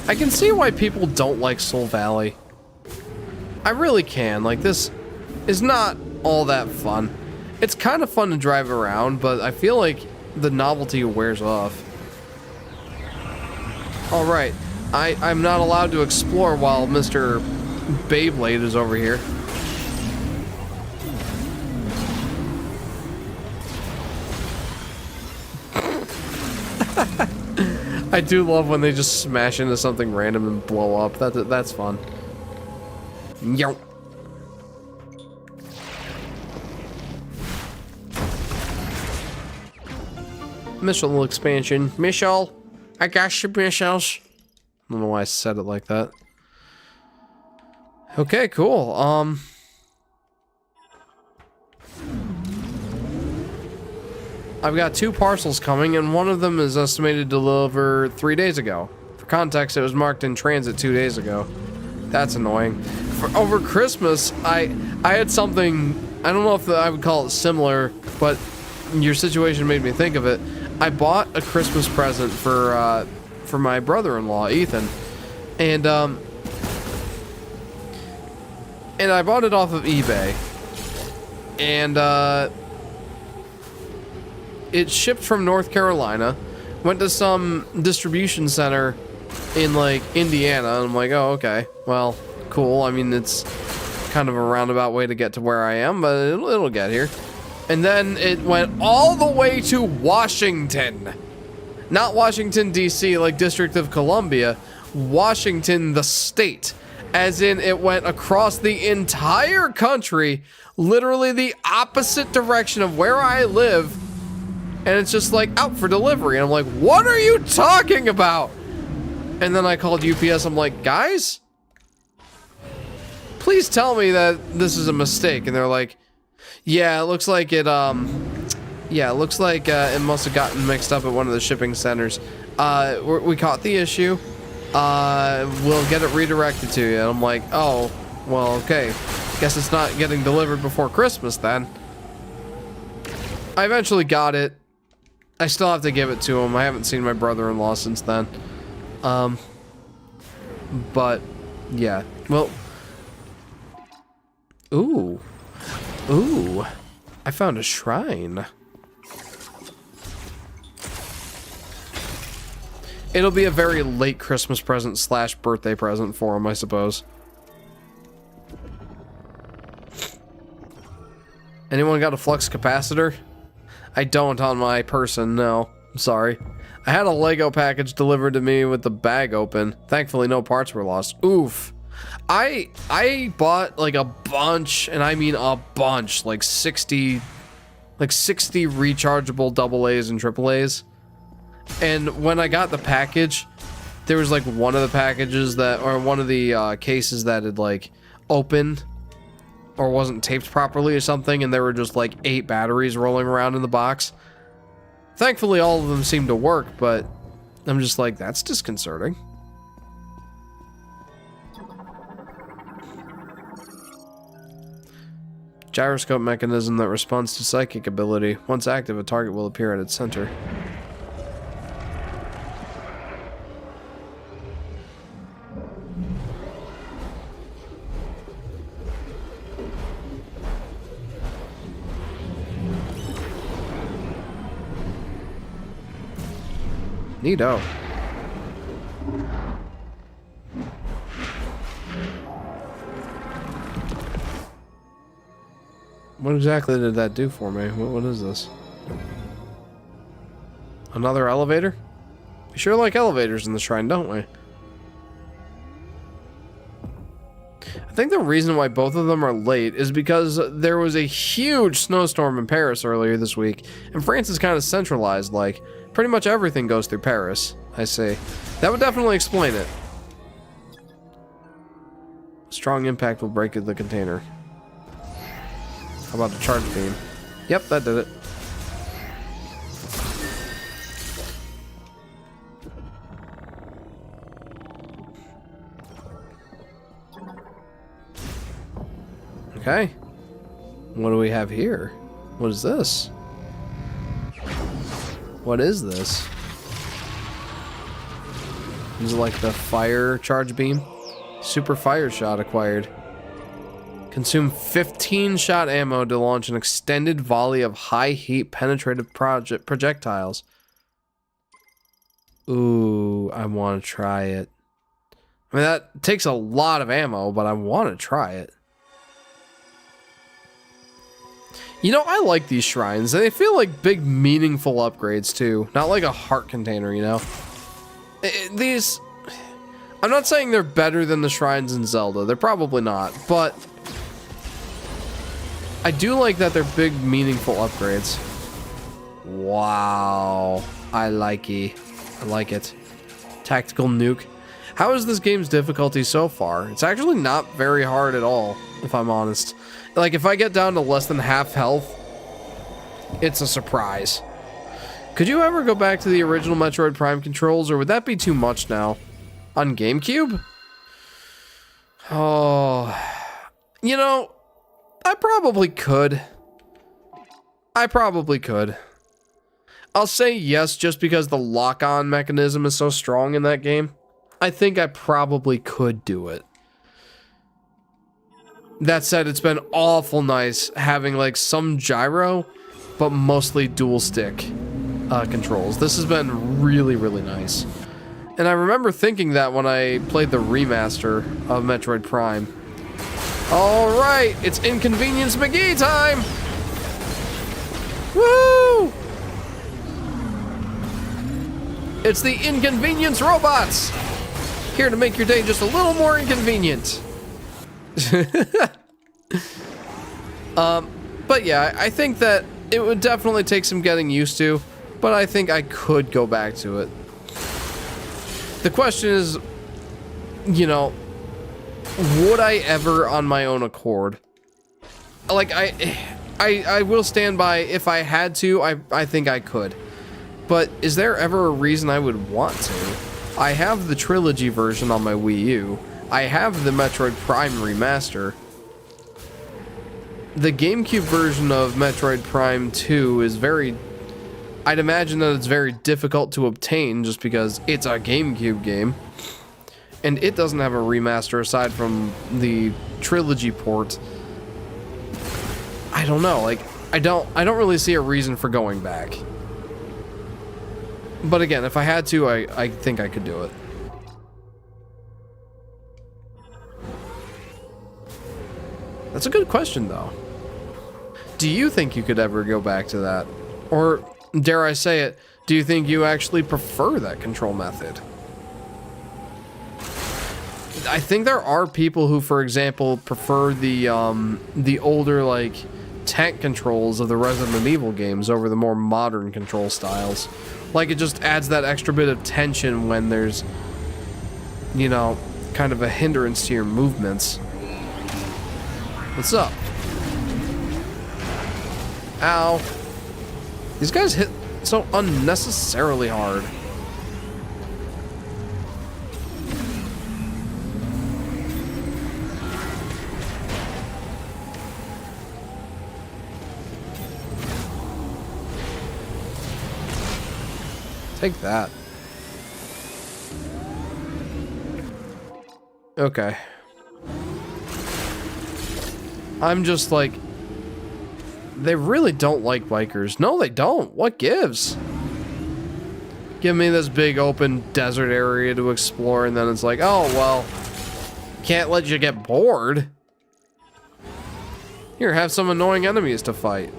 I can see why people don't like Soul Valley. I really can. Like, this is not all that fun. It's kind of fun to drive around, but I feel like the novelty wears off. Alright, I'm not allowed to explore while Mr. Beyblade is over here. I do love when they just smash into something random and blow up. That's fun. Yo. Missile expansion. Missile. I got your missiles. I don't know why I said it like that. Okay, cool. I've got 2 parcels coming, and one of them is estimated to deliver 3 days ago. For context, it was marked in transit 2 days ago. That's annoying. Over Christmas, I had something, I don't know if I would call it similar, but your situation made me think of it. I bought a Christmas present for my brother-in-law, Ethan, and I bought it off of eBay, and it shipped from North Carolina, went to some distribution center in, like, Indiana, and I'm like, oh, okay, well, cool. I mean, it's kind of a roundabout way to get to where I am, but it'll get here. And then it went all the way to Washington. Not Washington, D.C., like District of Columbia. Washington, the state. As in, it went across the entire country, literally the opposite direction of where I live. And it's just like, out for delivery. And I'm like, what are you talking about? And then I called UPS. I'm like, guys, please tell me that this is a mistake. And they're like, yeah, it looks like it, yeah, it looks like it must have gotten mixed up at one of the shipping centers. We caught the issue. We'll get it redirected to you. And I'm like, oh, well, okay. Guess it's not getting delivered before Christmas then. I eventually got it. I still have to give it to him. I haven't seen my brother-in-law since then. But, yeah. Well. Ooh. Ooh. I found a shrine. It'll be a very late Christmas present / birthday present for him, I suppose. Anyone got a flux capacitor? I don't on my person, no. I'm sorry. I had a Lego package delivered to me with the bag open. Thankfully, no parts were lost. Oof. I bought like a bunch, and I mean a bunch, like 60 rechargeable AA's and AAA's. And when I got the package, there was like one of the packages that, or one of the cases that had like opened or wasn't taped properly or something, and there were just like 8 batteries rolling around in the box. Thankfully, all of them seemed to work, but I'm just like, that's disconcerting. Gyroscope mechanism that responds to psychic ability. Once active, a target will appear at its center. Neato. What exactly did that do for me? What is this? Another elevator? We sure like elevators in the shrine, don't we? I think the reason why both of them are late is because there was a huge snowstorm in Paris earlier this week, and France is kind of centralized, like, pretty much everything goes through Paris, I see. That would definitely explain it. Strong impact will break the container. How about the charge beam? Yep, that did it. Okay. What do we have here? What is this? What is this? Is it like the fire charge beam? Super fire shot acquired. Consume 15 shot ammo to launch an extended volley of high heat penetrative projectiles. Ooh, I want to try it. I mean, that takes a lot of ammo, but I want to try it. You know, I like these shrines. They feel like big, meaningful upgrades, too. Not like a heart container, you know? These... I'm not saying they're better than the shrines in Zelda. They're probably not, but... I do like that they're big, meaningful upgrades. Wow. I like it. Tactical nuke. How is this game's difficulty so far? It's actually not very hard at all, if I'm honest. Like, if I get down to less than half health, it's a surprise. Could you ever go back to the original Metroid Prime controls, or would that be too much now? On GameCube? Oh... You know... I probably could. I'll say yes just because the lock-on mechanism is so strong in that game. I think I probably could do it. That said, it's been awful nice having like some gyro, but mostly dual stick controls. This has been really, really nice. And I remember thinking that when I played the remaster of Metroid Prime. Alright, it's Inconvenience McGee time! Woo! It's the Inconvenience Robots! Here to make your day just a little more inconvenient. But yeah, I think that it would definitely take some getting used to, but I think I could go back to it. The question is, you know, would I ever on my own accord? Like, I will stand by if I had to, I think I could. But is there ever a reason I would want to? I have the trilogy version on my Wii U. I have the Metroid Prime remaster. The GameCube version of Metroid Prime 2 is very... I'd imagine that it's very difficult to obtain just because it's a GameCube game. And it doesn't have a remaster aside from the trilogy port. I don't know, like, I don't really see a reason for going back. But again, if I had to, I think I could do it. That's a good question, though. Do you think you could ever go back to that? Or, dare I say it, do you think you actually prefer that control method? I think there are people who, for example, prefer the older, like, tank controls of the Resident Evil games over the more modern control styles. Like, it just adds that extra bit of tension when there's, you know, kind of a hindrance to your movements. What's up? Ow. These guys hit so unnecessarily hard. Take that. Okay. I'm just like... They really don't like bikers. No, they don't. What gives? Give me this big open desert area to explore, and then it's like, oh, well, can't let you get bored. Here, have some annoying enemies to fight.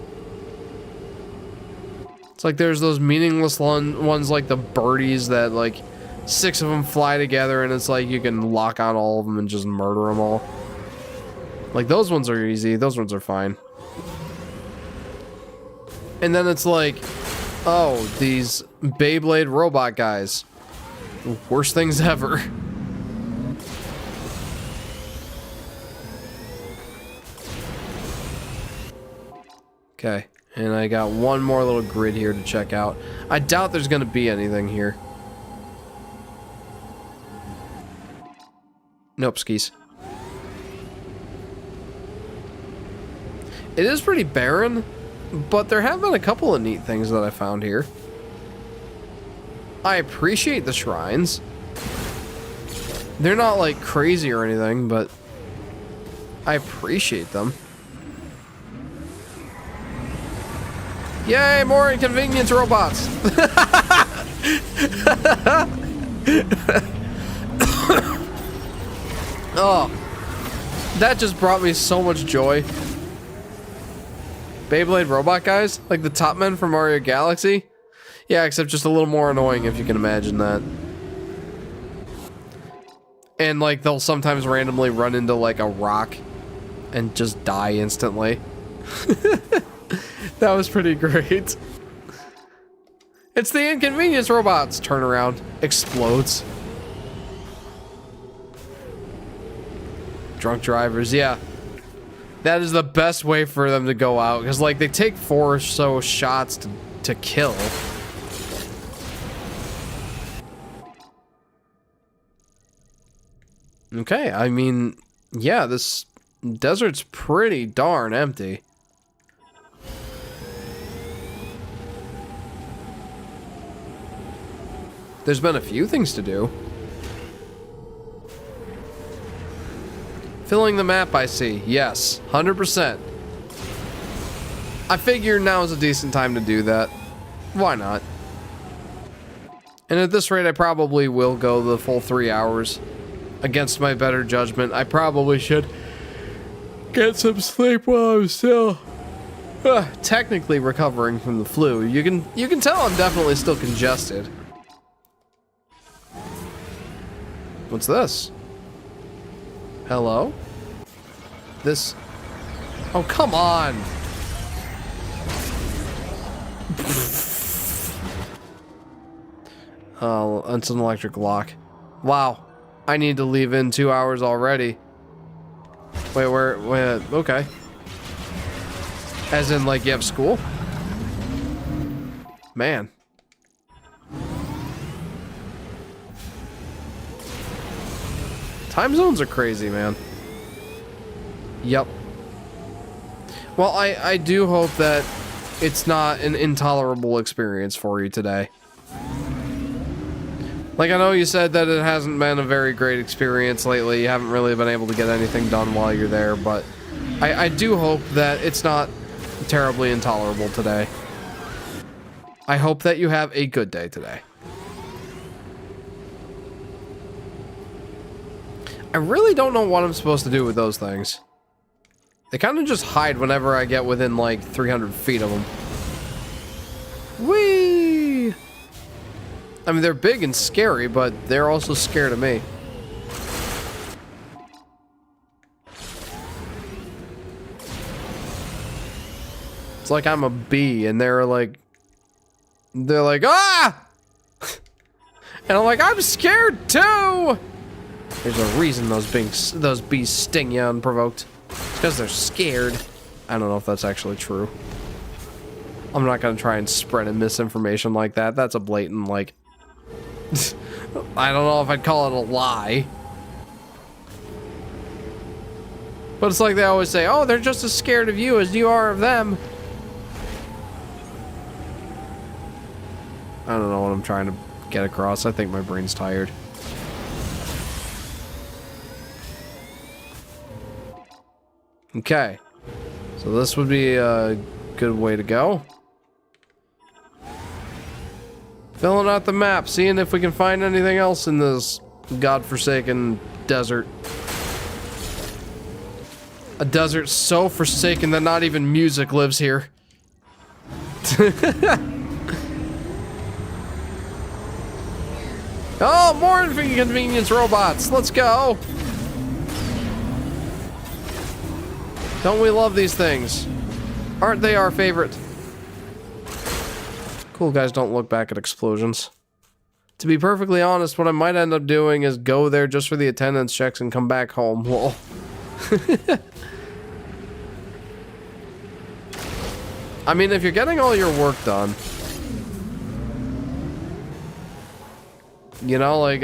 It's like there's those meaningless ones like the birdies that, like, 6 of them fly together, and it's like you can lock on all of them and just murder them all. Like, those ones are easy. Those ones are fine. And then it's like, oh, these Beyblade robot guys. Worst things ever. Okay, and I got one more little grid here to check out. I doubt there's gonna be anything here. Nope, skis. It is pretty barren, but there have been a couple of neat things that I found here. I appreciate the shrines. They're not like crazy or anything, but I appreciate them. Yay, more inconvenience robots! Oh, that just brought me so much joy. Beyblade robot guys? Like the top men from Mario Galaxy? Yeah, except just a little more annoying, if you can imagine that. And like they'll sometimes randomly run into like a rock and just die instantly. That was pretty great. It's the inconvenience robots. Turn around. Explodes. Drunk drivers, yeah. That is the best way for them to go out, because like they take 4 or so shots to kill. Okay, I mean, yeah, this desert's pretty darn empty. There's been a few things to do. Filling the map, I see. Yes, 100%. I figure now is a decent time to do that. Why not? And at this rate, I probably will go the full 3 hours. Against my better judgment, I probably should get some sleep while I'm still technically recovering from the flu. You can tell I'm definitely still congested. What's this? Hello? This... Oh, come on! Oh, it's an electric lock. Wow. I need to leave in 2 hours already. Wait, where, okay. As in, like, you have school? Man. Time zones are crazy, man. Yep. Well, I do hope that it's not an intolerable experience for you today. Like, I know you said that it hasn't been a very great experience lately. You haven't really been able to get anything done while you're there, but I do hope that it's not terribly intolerable today. I hope that you have a good day today. I really don't know what I'm supposed to do with those things. They kind of just hide whenever I get within like 300 feet of them. Whee! I mean, they're big and scary, but they're also scared of me. It's like I'm a bee and they're like, ah! And I'm like, I'm scared too! There's a reason those bees sting you unprovoked. It's because they're scared. I don't know if that's actually true. I'm not gonna try and spread a misinformation like that. That's a blatant, like... I don't know if I'd call it a lie. But it's like they always say, oh, they're just as scared of you as you are of them. I don't know what I'm trying to get across. I think my brain's tired. Okay. So this would be a good way to go. Filling out the map, seeing if we can find anything else in this godforsaken desert. A desert so forsaken that not even music lives here. Oh, more inconvenience robots. Let's go. Don't we love these things? Aren't they our favorite? Cool guys don't look back at explosions. To be perfectly honest, what I might end up doing is go there just for the attendance checks and come back home. Lol. I mean, if you're getting all your work done, you know, like,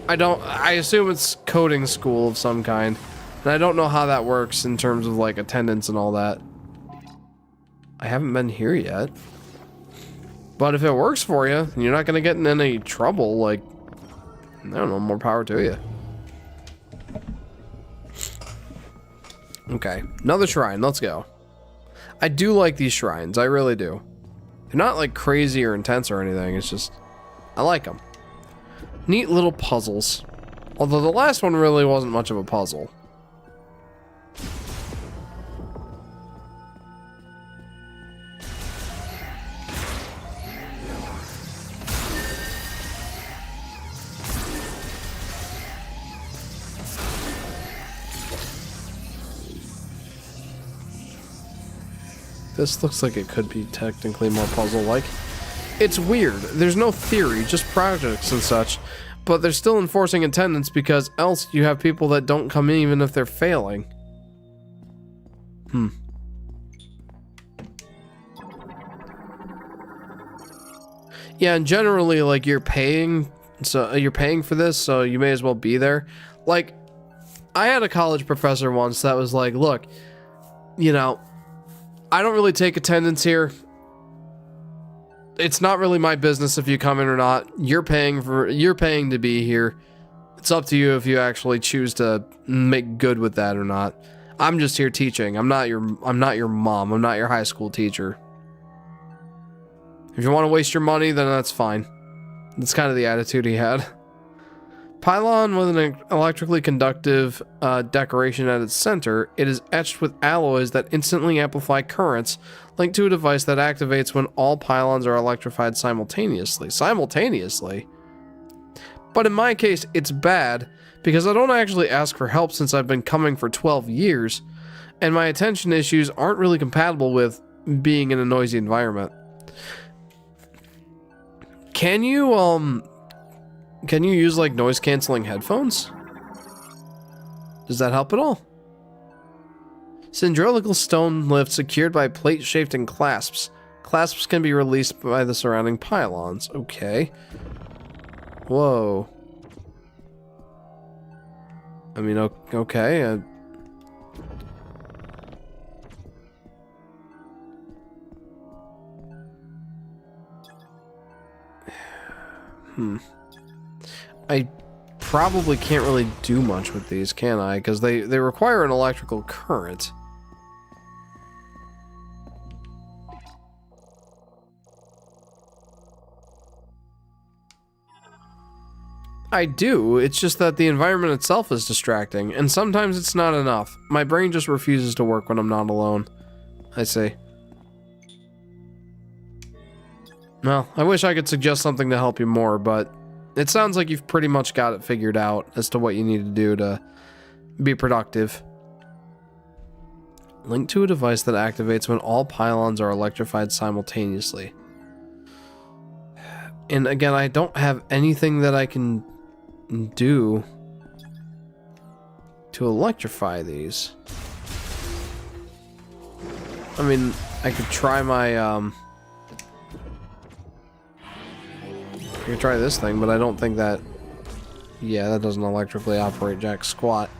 I assume it's coding school of some kind. And I don't know how that works in terms of, like, attendance and all that. I haven't been here yet. But if it works for you, and you're not gonna get in any trouble, like, I don't know, more power to you. Okay, another shrine, let's go. I do like these shrines, I really do. They're not, like, crazy or intense or anything, it's just, I like them. Neat little puzzles. Although the last one really wasn't much of a puzzle. This looks like it could be technically more puzzle-like. It's weird. There's no theory, just projects and such. But they're still enforcing attendance because else you have people that don't come in even if they're failing. Yeah, and generally, like, you're paying for this, so you may as well be there. Like, I had a college professor once that was like, look, you know, I don't really take attendance here. It's not really my business if you come in or not. You're paying to be here. It's up to you if you actually choose to make good with that or not. I'm just here teaching. I'm not your mom. I'm not your high school teacher. If you want to waste your money, then that's fine. That's kind of the attitude he had. Pylon with an electrically conductive decoration at its center, it is etched with alloys that instantly amplify currents, linked to a device that activates when all pylons are electrified simultaneously. But in my case, it's bad, because I don't actually ask for help since I've been coming for 12 years, and my attention issues aren't really compatible with being in a noisy environment. Can you use, like, noise-canceling headphones? Does that help at all? Cylindrical stone lift secured by plate-shaped and clasps. Clasps can be released by the surrounding pylons. Okay. Whoa. I mean, okay. I probably can't really do much with these, can I? Because they require an electrical current. I do, it's just that the environment itself is distracting, and sometimes it's not enough. My brain just refuses to work when I'm not alone. I see. Well, I wish I could suggest something to help you more, but it sounds like you've pretty much got it figured out as to what you need to do to be productive. Link to a device that activates when all pylons are electrified simultaneously. And again, I don't have anything that I can do to electrify these. I mean, I could try my, I could try this thing, but I don't think that, yeah, that doesn't electrically operate jack squat.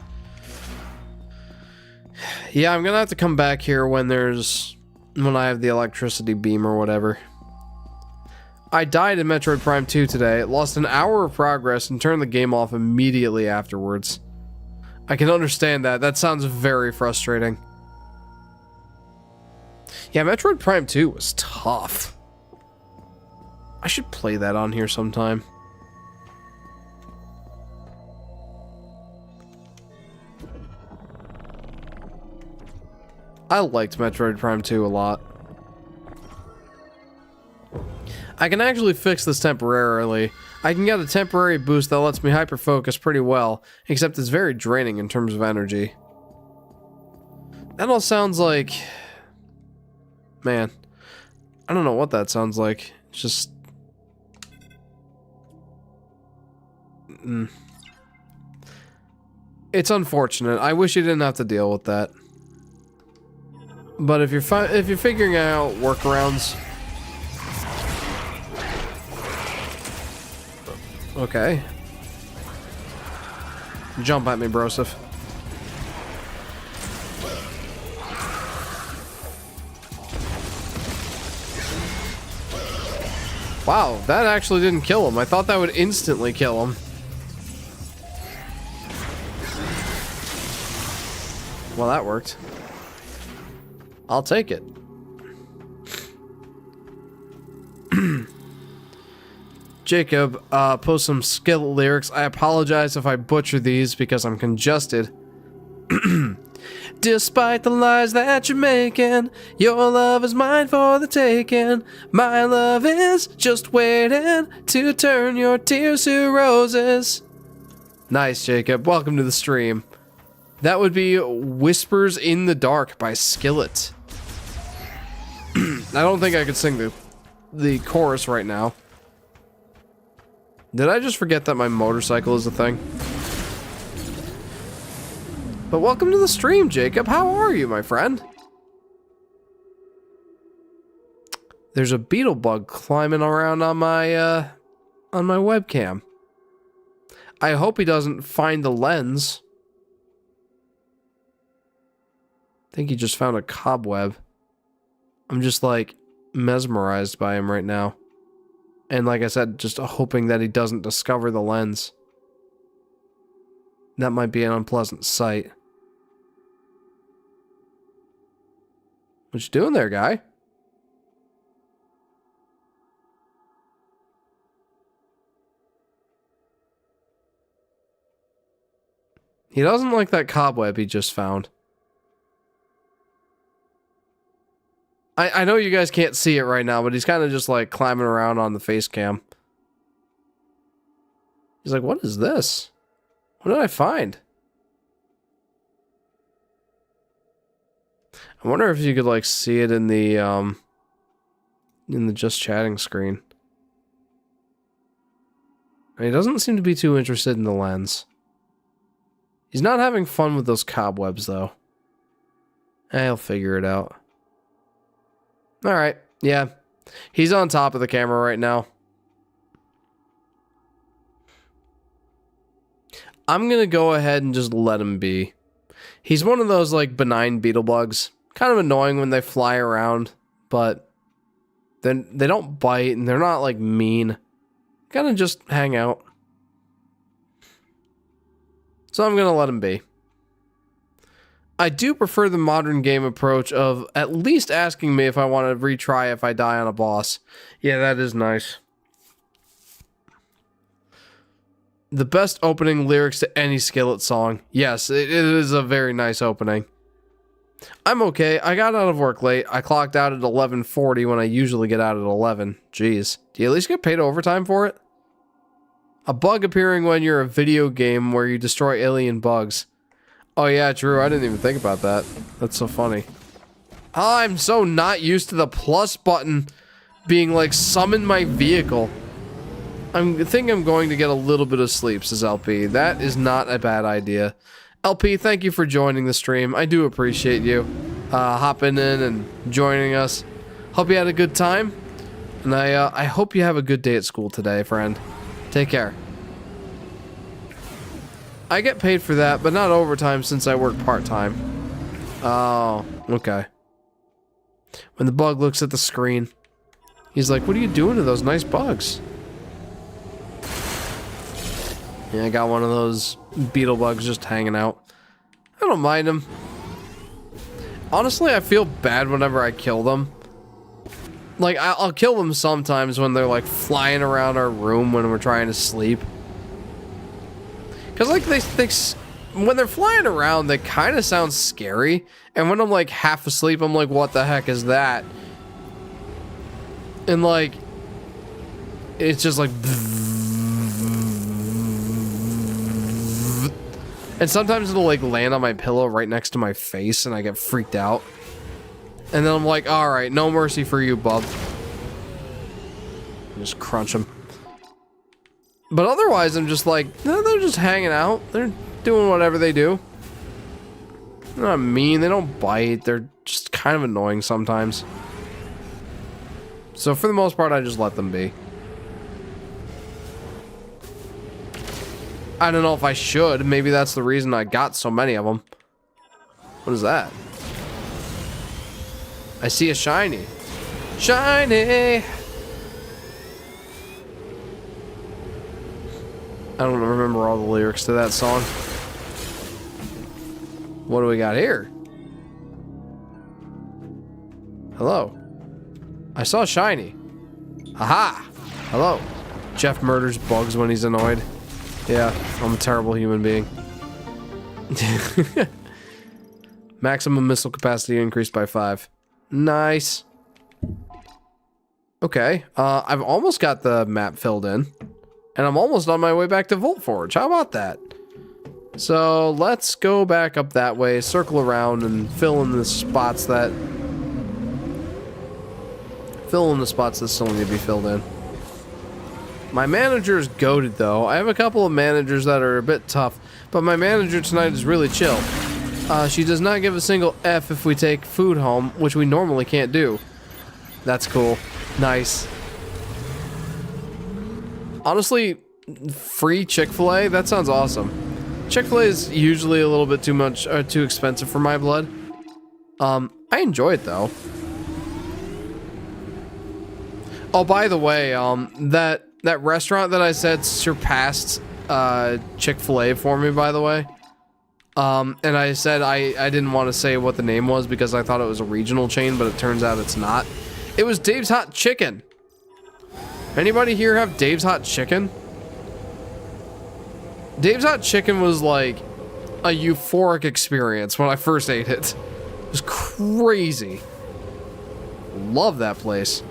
Yeah, I'm gonna have to come back here when I have the electricity beam or whatever. I died in Metroid Prime 2 today, lost an hour of progress, and turned the game off immediately afterwards. I can understand that. That sounds very frustrating. Yeah, Metroid Prime 2 was tough. I should play that on here sometime. I liked Metroid Prime 2 a lot. I can actually fix this temporarily. I can get a temporary boost that lets me hyper-focus pretty well, except it's very draining in terms of energy. That all sounds like... Man, I don't know what that sounds like. It's just... It's unfortunate. I wish you didn't have to deal with that. But if you're figuring out workarounds... Okay. Jump at me, Broseph. Wow, that actually didn't kill him. I thought that would instantly kill him. Well, that worked. I'll take it. Jacob, post some skill lyrics. I apologize if I butcher these because I'm congested. Despite the lies that you're making, your love is mine for the taking. My love is just waiting to turn your tears to roses. Nice, Jacob. Welcome to the stream. That would be Whispers in the Dark by Skillet. I don't think I could sing the chorus right now. Did I just forget that my motorcycle is a thing? But welcome to the stream, Jacob. How are you, my friend? There's a beetle bug climbing around on my webcam. I hope he doesn't find the lens. I think he just found a cobweb. I'm just like mesmerized by him right now. And like I said, just hoping that he doesn't discover the lens. That might be an unpleasant sight. What you doing there, guy? He doesn't like that cobweb he just found. I know you guys can't see it right now, but he's kind of just like climbing around on the face cam. He's like, what is this? What did I find? I wonder if you could like see it in the just chatting screen. He doesn't seem to be too interested in the lens. He's not having fun with those cobwebs, though. He'll figure it out. Alright, yeah. He's on top of the camera right now. I'm gonna go ahead and just let him be. He's one of those, like, benign beetle bugs. Kind of annoying when they fly around, but then they don't bite, and they're not, like, mean. Kind of just hang out. So I'm gonna let him be. I do prefer the modern game approach of at least asking me if I want to retry if I die on a boss. Yeah, that is nice. The best opening lyrics to any Skillet song. Yes, it is a very nice opening. I'm okay. I got out of work late. I clocked out at 11:40 when I usually get out at 11. Jeez. Do you at least get paid overtime for it? A bug appearing when you're a video game where you destroy alien bugs. Oh yeah, true. I didn't even think about that. That's so funny. I'm so not used to the plus button being like summon my vehicle. I think I'm going to get a little bit of sleep, says LP. That is not a bad idea. LP, thank you for joining the stream. I do appreciate you hopping in and joining us. Hope you had a good time. And I hope you have a good day at school today, friend. Take care. I get paid for that, but not overtime since I work part-time. Oh, okay. When the bug looks at the screen, he's like, what are you doing to those nice bugs? Yeah, I got one of those beetle bugs just hanging out. I don't mind them. Honestly, I feel bad whenever I kill them. Like, I'll kill them sometimes when they're, like, flying around our room when we're trying to sleep. Because, like, when they're flying around, they kind of sound scary. And when I'm, like, half asleep, I'm like, what the heck is that? And, like, it's just like... And sometimes it'll, like, land on my pillow right next to my face, and I get freaked out. And then I'm like, alright, no mercy for you, bub. Just crunch them. But otherwise, I'm just like, no, they're just hanging out. They're doing whatever they do. They're not mean. They don't bite. They're just kind of annoying sometimes. So for the most part, I just let them be. I don't know if I should. Maybe that's the reason I got so many of them. What is that? I see a shiny. Shiny! I don't remember all the lyrics to that song. What do we got here? Hello. I saw shiny. Aha! Hello. Jeff murders bugs when he's annoyed. Yeah, I'm a terrible human being. Maximum missile capacity increased by 5. Nice. Okay, I've almost got the map filled in. And I'm almost on my way back to Volt Forge. How about that? So let's go back up that way, circle around, and fill in the spots that still need to be filled in. My manager is goated though. I have a couple of managers that are a bit tough, but my manager tonight is really chill. She does not give a single F if we take food home, which we normally can't do. That's cool. Nice. Honestly, free Chick-fil-A? That sounds awesome. Chick-fil-A is usually a little bit too expensive for my blood. I enjoy it though. Oh, by the way, that restaurant that I said surpassed Chick-fil-A for me, by the way. And I said I didn't want to say what the name was because I thought it was a regional chain, but it turns out it's not. It was Dave's Hot Chicken. Anybody here have Dave's Hot Chicken? Dave's Hot Chicken was like a euphoric experience when I first ate it. It was crazy. Love that place.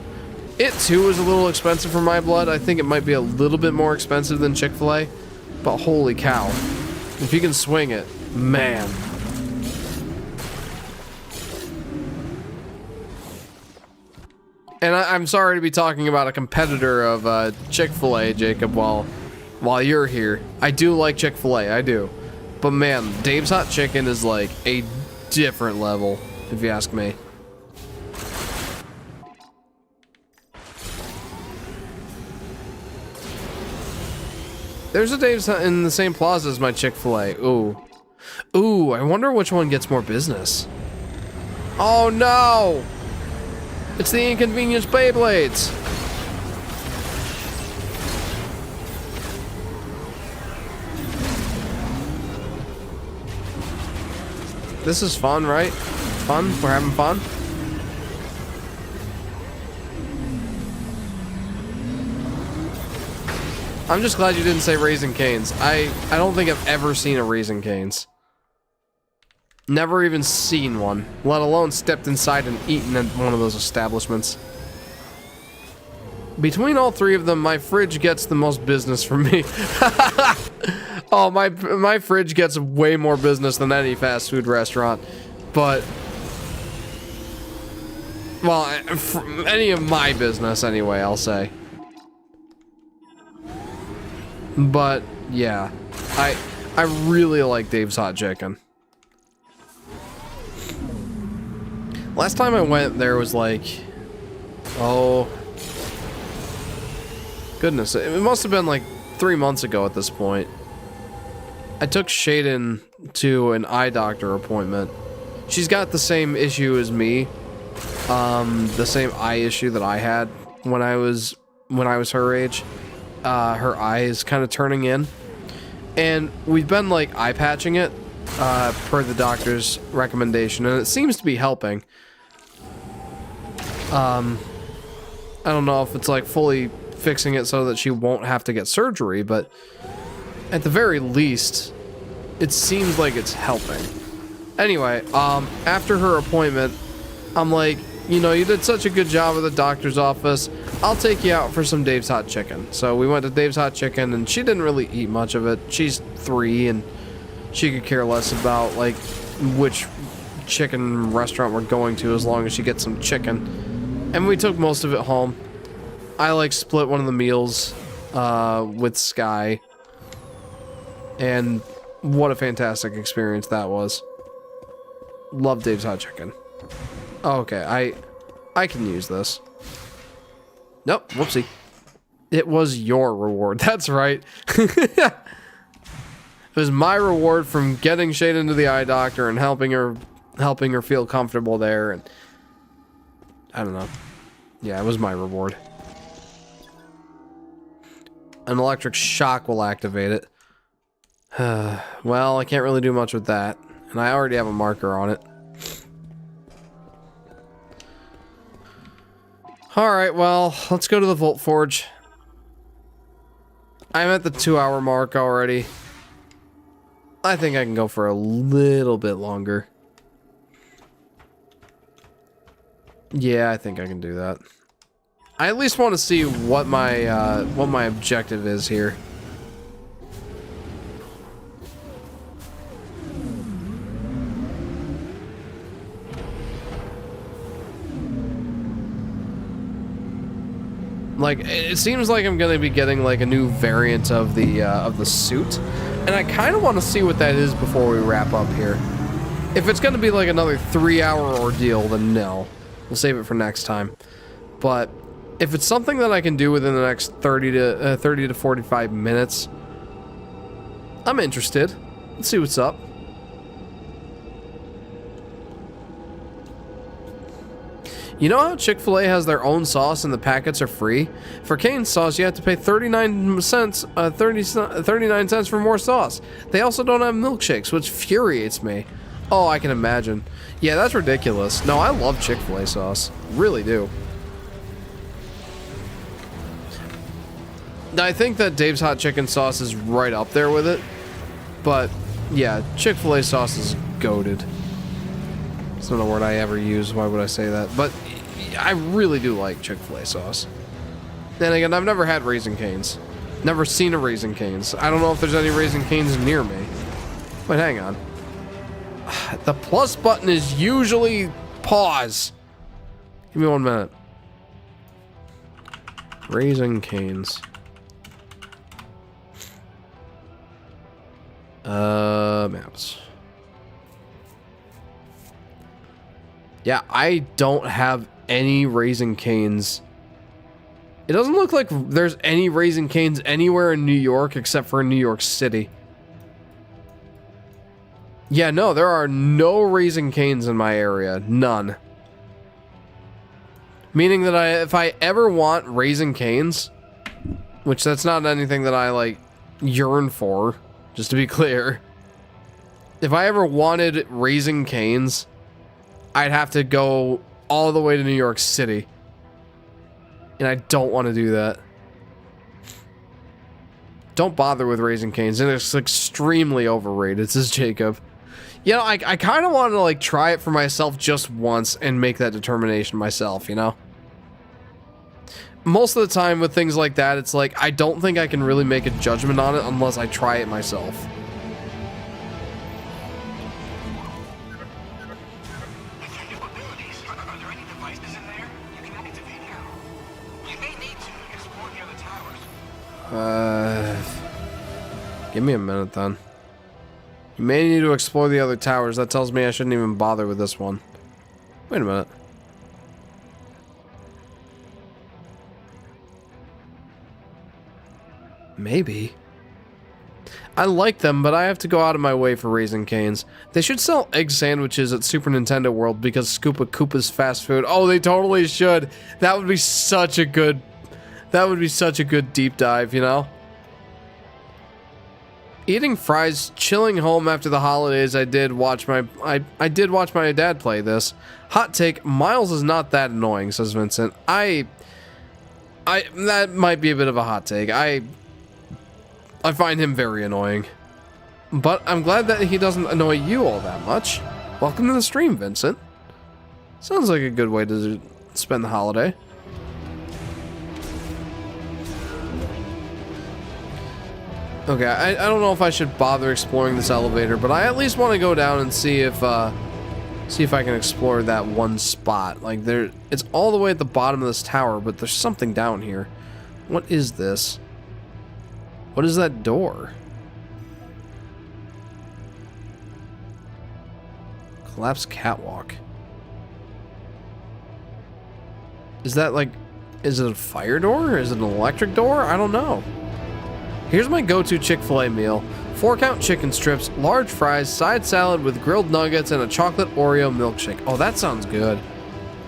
It too is a little expensive for my blood. I think it might be a little bit more expensive than Chick-fil-A, but holy cow. If you can swing it, man. And I'm sorry to be talking about a competitor of Chick-fil-A, Jacob, while you're here. I do like Chick-fil-A, I do. But man, Dave's Hot Chicken is like a different level, if you ask me. There's a Dave's Hot in the same plaza as my Chick-fil-A. Ooh. Ooh, I wonder which one gets more business. Oh no! It's the Inconvenience Beyblades! This is fun, right? Fun? We're having fun? I'm just glad you didn't say Raising Cane's. I don't think I've ever seen a Raising Cane's. Never even seen one, let alone stepped inside and eaten at one of those establishments. Between all three of them, my fridge gets the most business from me. Oh, my fridge gets way more business than any fast food restaurant. But, well, any of my business anyway, I'll say. But yeah, I really like Dave's Hot Chicken. Last time I went there was like, oh goodness, it must have been like 3 months ago at this point. I took Shaden to an eye doctor appointment. She's got the same issue as me, the same eye issue that I had when I was her age. Her eye is kind of turning in, and we've been like eye patching it per the doctor's recommendation, and it seems to be helping. I don't know if it's like fully fixing it so that she won't have to get surgery, but at the very least it seems like it's helping. Anyway, after her appointment, I'm like, you know, you did such a good job at the doctor's office. I'll take you out for some Dave's Hot Chicken. So we went to Dave's Hot Chicken, and she didn't really eat much of it. She's 3, and she could care less about, like, which chicken restaurant we're going to as long as she gets some chicken. And we took most of it home. I, like, split one of the meals with Sky. And what a fantastic experience that was. Love Dave's Hot Chicken. Oh, okay, I can use this. Nope, whoopsie. It was your reward. That's right. It was my reward from getting Shade into the eye doctor and helping her feel comfortable there, and I don't know. Yeah, it was my reward. An electric shock will activate it. Well, I can't really do much with that, and I already have a marker on it. Alright, well, let's go to the Volt Forge. I'm at the 2-hour mark already. I think I can go for a little bit longer. Yeah, I think I can do that. I at least want to see what my objective is here. Like, it seems like I'm gonna be getting like a new variant of the suit, and I kind of want to see what that is before we wrap up here. If it's gonna be like another 3-hour ordeal, then no, we'll save it for next time. But if it's something that I can do within the next 30 to 45 minutes, I'm interested. Let's see what's up. You know how Chick-fil-A has their own sauce and the packets are free? For Cane's sauce, you have to pay 39 cents for more sauce. They also don't have milkshakes, which infuriates me. Oh, I can imagine. Yeah, that's ridiculous. No, I love Chick-fil-A sauce. Really do. I think that Dave's Hot Chicken sauce is right up there with it. But, yeah, Chick-fil-A sauce is goated. It's not a word I ever use, why would I say that? But I really do like Chick-fil-A sauce. Then again, I've never had Raising Cane's. Never seen a Raising Cane's. I don't know if there's any Raising Cane's near me. But hang on. The plus button is usually pause. Give me 1 minute. Raising Cane's. Maps. Yeah, I don't have any Raising Canes. It doesn't look like there's any Raising Canes anywhere in New York except for in New York City. Yeah, no, there are no Raising Canes in my area. None. Meaning that if I ever want Raising Canes, which that's not anything that I, like, yearn for, just to be clear. If I ever wanted Raising Canes, I'd have to go all the way to New York City. And I don't want to do that. Don't bother with Raising Canes. And it's extremely overrated, says Jacob. You know, I kind of want to, like, try it for myself just once and make that determination myself, you know? Most of the time with things like that, it's like, I don't think I can really make a judgment on it unless I try it myself. Are there any devices in there? You can activate now. You may need to explore the other towers. Give me a minute then. You may need to explore the other towers. That tells me I shouldn't even bother with this one. Wait a minute. Maybe. I like them, but I have to go out of my way for Raising Canes. They should sell egg sandwiches at Super Nintendo World because Scoopa Koopa's fast food. Oh, they totally should. That would be such a good... That would be such a good deep dive, you know? Eating fries, chilling home after the holidays. I did watch my dad play this. Hot take, Miles is not that annoying, says Vincent. That might be a bit of a hot take. I find him very annoying. But I'm glad that he doesn't annoy you all that much. Welcome to the stream, Vincent. Sounds like a good way to spend the holiday. Okay, I don't know if I should bother exploring this elevator, but I at least want to go down and see if I can explore that one spot. Like, it's all the way at the bottom of this tower, but there's something down here. What is this? What is that door? Collapsed catwalk. Is that like... Is it a fire door? Is it an electric door? I don't know. Here's my go-to Chick-fil-A meal. 4-count chicken strips, large fries, side salad with grilled nuggets, and a chocolate Oreo milkshake. Oh, that sounds good.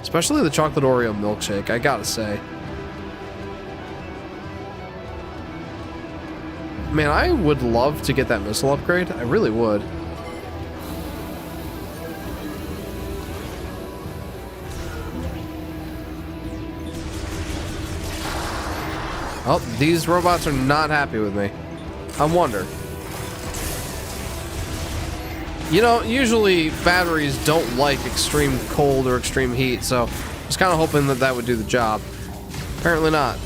Especially the chocolate Oreo milkshake, I gotta say. Man, I would love to get that missile upgrade. I really would. Oh, these robots are not happy with me. I wonder. You know, usually batteries don't like extreme cold or extreme heat, so I was kind of hoping that that would do the job. Apparently not.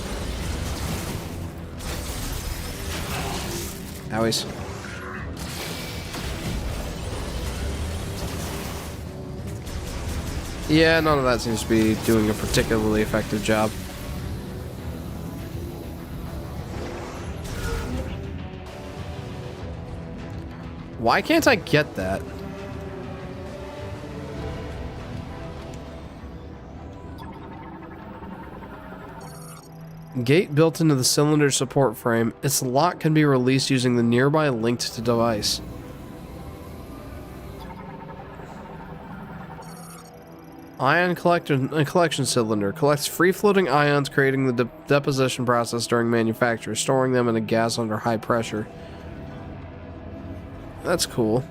Owies. Yeah, none of that seems to be doing a particularly effective job. Why can't I get that? Gate built into the cylinder support frame. Its lock can be released using the nearby linked to device. Ion collection cylinder collects free-floating ions, creating the deposition process during manufacture, storing them in a gas under high pressure. That's cool.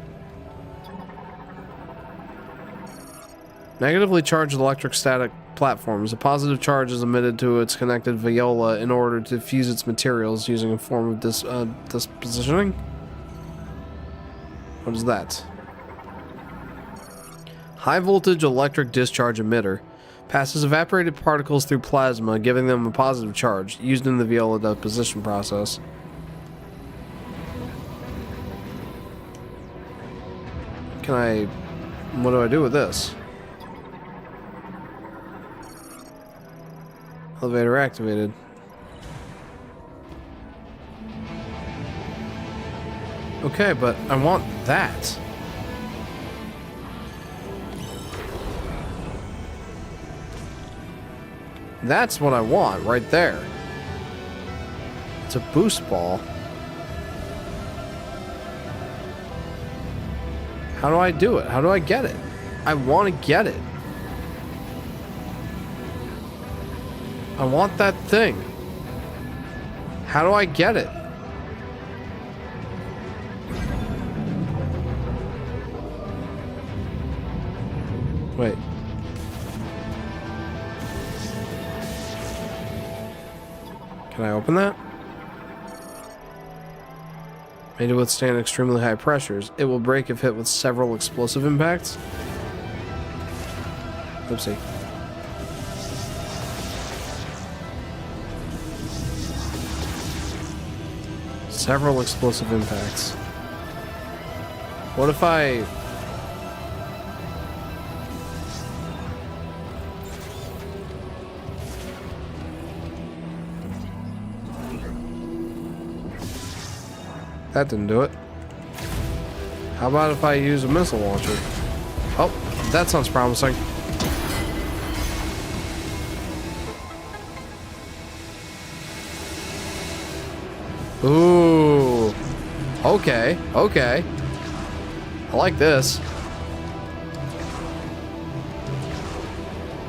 Negatively charged electrostatic platforms. A positive charge is emitted to its connected viola in order to fuse its materials using a form of dispositioning. What is that? High voltage electric discharge emitter. Passes evaporated particles through plasma, giving them a positive charge, used in the viola deposition process. What do I do with this? Elevator activated. Okay, but I want that. That's what I want right there. It's a boost ball. How do I do it? How do I get it? I want to get it. I want that thing. How do I get it? Wait. Can I open that? Made to withstand extremely high pressures. It will break if hit with several explosive impacts. Oopsie. Several explosive impacts. What if I... That didn't do it. How about if I use a missile launcher? Oh, that sounds promising. Ooh. Okay, okay. I like this.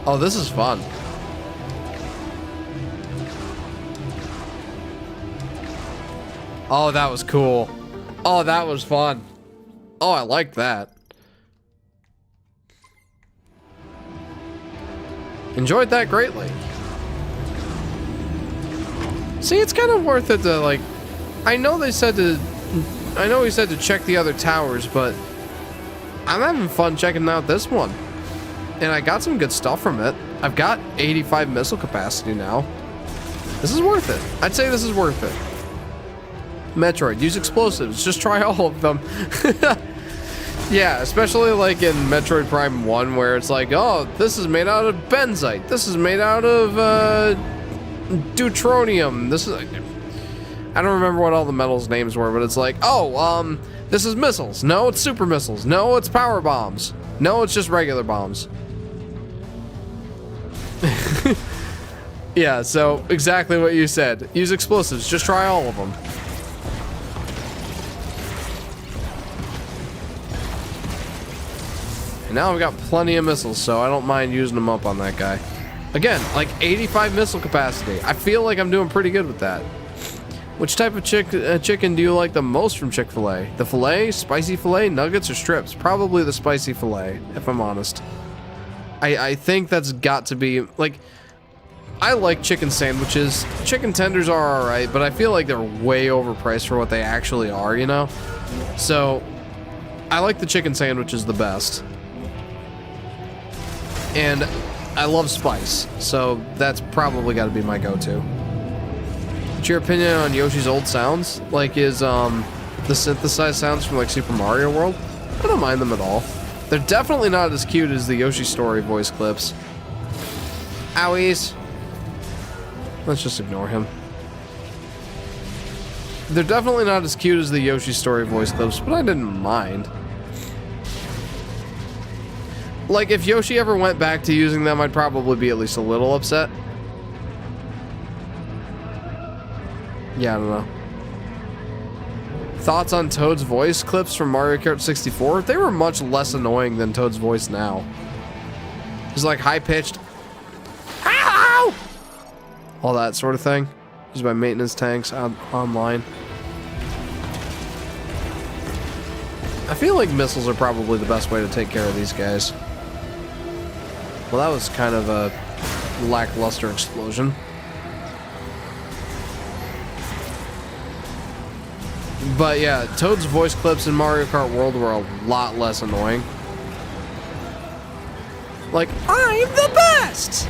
Oh, this is fun. Oh, that was cool. Oh, that was fun. Oh, I like that. Enjoyed that greatly. See, it's kind of worth it to, like... I know he said to check the other towers, but... I'm having fun checking out this one. And I got some good stuff from it. I've got 85 missile capacity now. This is worth it. I'd say this is worth it. Metroid, use explosives. Just try all of them. Yeah, especially like in Metroid Prime 1 where it's like, oh, this is made out of benzite. This is made out of deuteronium. This is... I don't remember what all the metals names were, but it's like, oh, this is missiles. No, it's super missiles. No, it's power bombs. No, it's just regular bombs. Yeah, so exactly what you said. Use explosives. Just try all of them. And now I've got plenty of missiles, so I don't mind using them up on that guy. Again, like 85 missile capacity. I feel like I'm doing pretty good with that. Which type of chicken do you like the most from Chick-fil-A? The filet, spicy filet, nuggets, or strips? Probably the spicy filet, if I'm honest. I think that's got to be, like... I like chicken sandwiches. Chicken tenders are alright, but I feel like they're way overpriced for what they actually are, you know? So, I like the chicken sandwiches the best. And I love spice, so that's probably got to be my go-to. What's your opinion on Yoshi's old sounds? Like his, the synthesized sounds from, like, Super Mario World? I don't mind them at all. They're definitely not as cute as the Yoshi Story voice clips. Owies. Let's just ignore him. They're definitely not as cute as the Yoshi Story voice clips, but I didn't mind. Like, if Yoshi ever went back to using them, I'd probably be at least a little upset. Yeah, I don't know. Thoughts on Toad's voice clips from Mario Kart 64? They were much less annoying than Toad's voice now. It's like high-pitched... Ow! All that sort of thing. Used by maintenance tanks online. I feel like missiles are probably the best way to take care of these guys. Well, that was kind of a lackluster explosion. But yeah, Toad's voice clips in Mario Kart World were a lot less annoying. Like, I'm the best!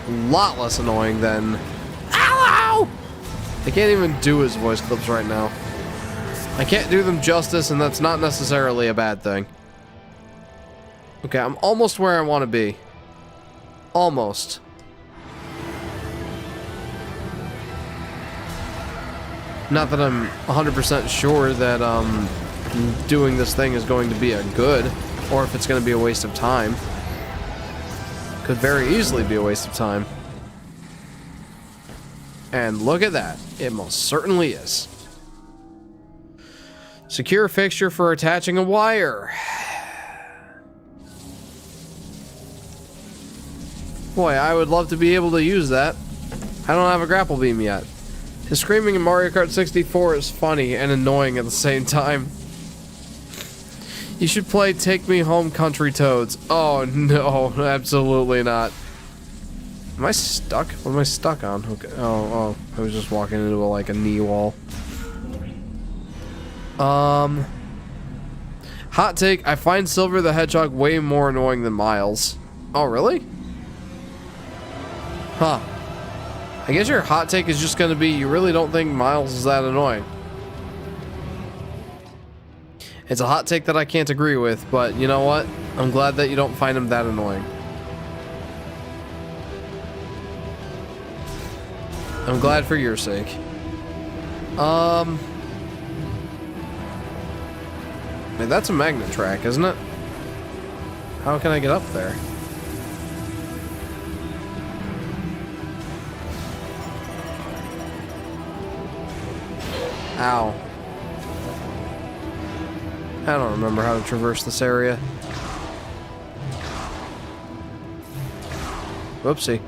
A lot less annoying than... Ow! I can't even do his voice clips right now. I can't do them justice, and that's not necessarily a bad thing. Okay, I'm almost where I want to be. Almost. Not that I'm 100% sure that doing this thing is going to be a good, or if it's going to be a waste of time. Could very easily be a waste of time. And look at that. It most certainly is. Secure fixture for attaching a wire. Boy, I would love to be able to use that. I don't have a grapple beam yet. His screaming in Mario Kart 64 is funny and annoying at the same time. You should play Take Me Home Country Toads. Oh no, absolutely not. Am I stuck? What am I stuck on? Okay. Oh, I was just walking into like a knee wall. Hot take, I find Silver the Hedgehog way more annoying than Miles. Oh, really? Huh. I guess your hot take is just gonna be you really don't think Miles is that annoying. It's a hot take that I can't agree with, but you know what? I'm glad that you don't find him that annoying. I'm glad for your sake. Man, that's a magnet track, isn't it? How can I get up there? Ow. I don't remember how to traverse this area. Whoopsie.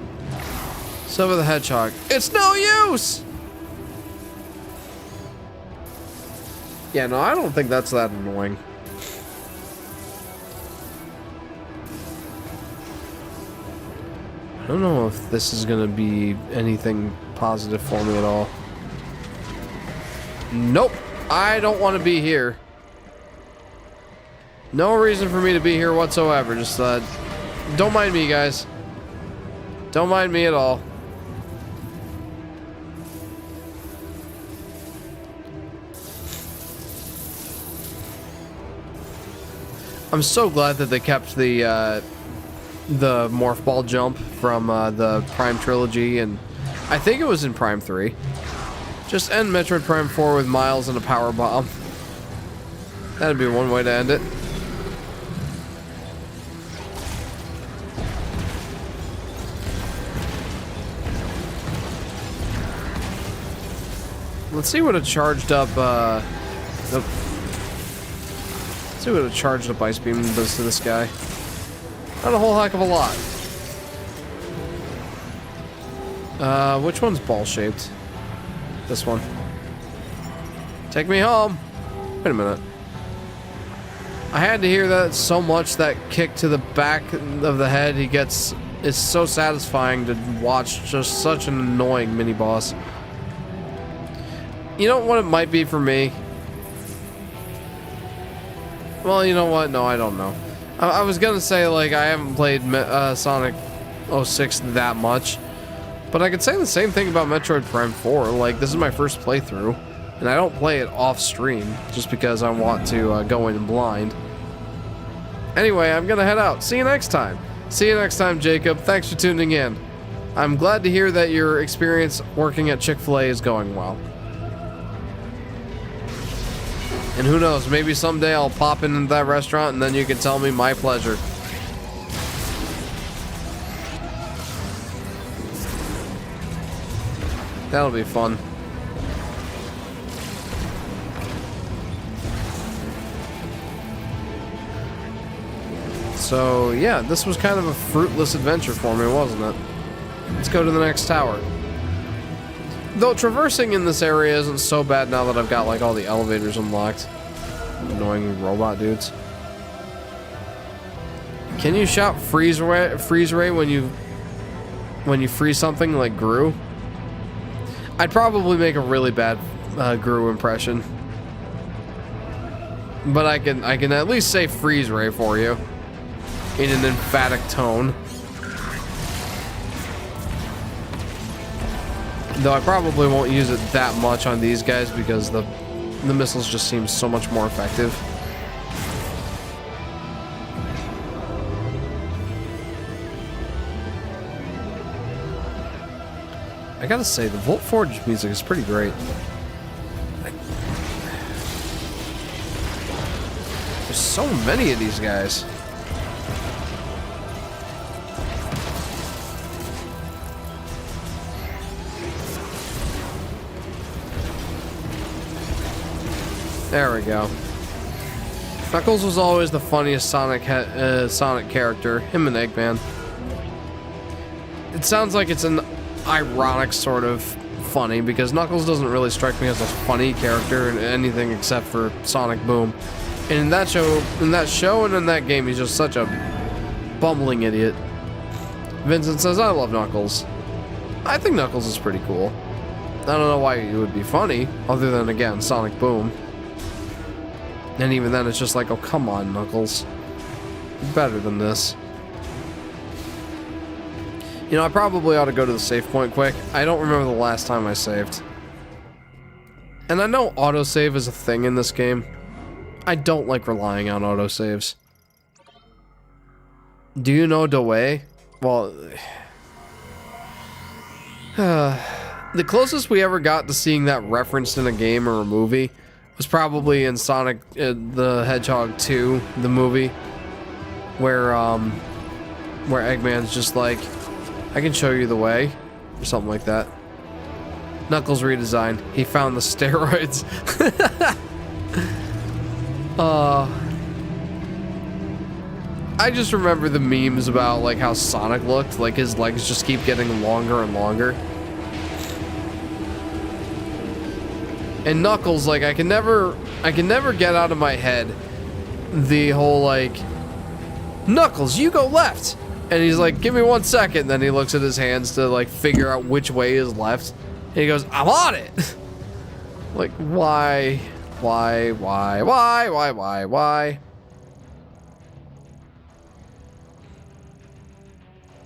Silver the Hedgehog. It's no use! Yeah, no, I don't think that's that annoying. I don't know if this is gonna be anything positive for me at all. Nope. I don't want to be here. No reason for me to be here whatsoever. Just, don't mind me, guys. Don't mind me at all. I'm so glad that they kept the morph ball jump from the Prime trilogy, and I think it was in Prime 3. Just end Metroid Prime 4 with Miles and a power bomb. That'd be one way to end it. Let's see what a charged up nope. Let's see what a charged up ice beam does to this guy. Not a whole heck of a lot. Which one's ball shaped? This one. Take me home. Wait a minute. I had to hear that so much. That kick to the back of the head he gets is so satisfying to watch. Just such an annoying mini boss. You know what it might be for me? Well, you know what? No, I don't know. I was gonna say, like, I haven't played Sonic 06 that much. But I could say the same thing about Metroid Prime 4. Like, this is my first playthrough, and I don't play it off stream just because I want to go in blind. Anyway, I'm gonna head out. See you next time. See you next time, Jacob. Thanks for tuning in. I'm glad to hear that your experience working at Chick-fil-A is going well. And who knows, maybe someday I'll pop into that restaurant and then you can tell me my pleasure. That'll be fun. So, yeah, this was kind of a fruitless adventure for me, wasn't it? Let's go to the next tower. Though traversing in this area isn't so bad now that I've got, like, all the elevators unlocked. Annoying robot dudes. Can you shout freeze ray when you freeze something like Gru? I'd probably make a really bad Gru impression. But I can at least say freeze ray for you in an emphatic tone. Though I probably won't use it that much on these guys because the missiles just seem so much more effective. I gotta say, the Volt Forge music is pretty great. so many of these guys. There we go. Knuckles was always the funniest Sonic character. Him and Eggman. It sounds like it's an ironic sort of funny, because Knuckles doesn't really strike me as a funny character in anything except for Sonic Boom. And in that show and in that game, he's just such a bumbling idiot. Vincent says, I love Knuckles. I think Knuckles is pretty cool. I don't know why he would be funny, other than, again, Sonic Boom. And even then, it's just like, oh, come on, Knuckles. You're better than this. You know, I probably ought to go to the save point quick. I don't remember the last time I saved. And I know autosave is a thing in this game. I don't like relying on autosaves. Do you know the way? Well... the closest we ever got to seeing that referenced in a game or a movie was probably in Sonic the Hedgehog 2, the movie, where Eggman's just like, I can show you the way, or something like that. Knuckles redesign. He found the steroids. I just remember the memes about like how Sonic looked, like his legs just keep getting longer and longer. And Knuckles, like I can never get out of my head the whole like, Knuckles, you go left. And he's like, give me 1 second. And then he looks at his hands to like figure out which way is left. And he goes, I'm on it. Like, why?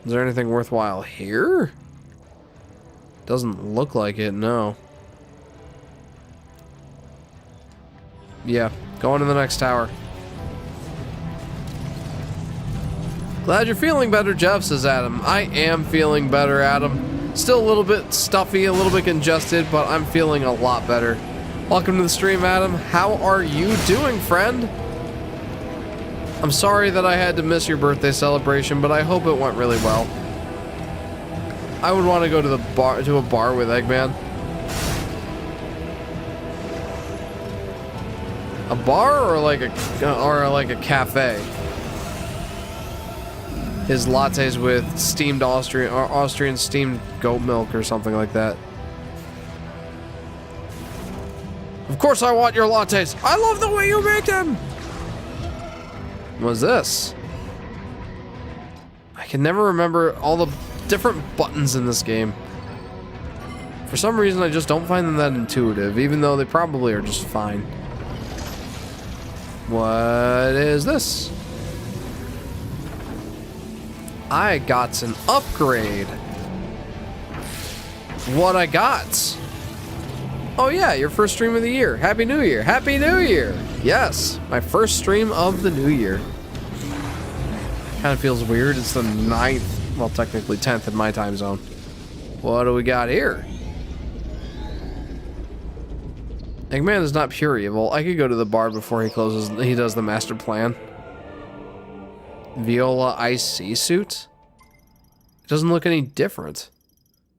Is there anything worthwhile here? Doesn't look like it, no. Yeah, going to the next tower. Glad you're feeling better, Jeff, says Adam. I am feeling better, Adam. Still a little bit stuffy, a little bit congested, but I'm feeling a lot better. Welcome to the stream, Adam. How are you doing, friend? I'm sorry that I had to miss your birthday celebration, but I hope it went really well. I would want to go to a bar with Eggman. A bar or like a cafe? His lattes with steamed Austrian steamed goat milk or something like that. Of course I want your lattes. I love the way you make them. What's this? I can never remember all the different buttons in this game. For some reason, I just don't find them that intuitive, even though they probably are just fine. What is this? I got an upgrade. What I got? Oh yeah, your first stream of the year. Happy New Year. Happy New Year. Yes, my first stream of the new year. Kind of feels weird. It's the 9th, well, technically 10th in my time zone. What do we got here? Eggman is not pure evil. I could go to the bar before he does the master plan. Viola IC suit? It doesn't look any different.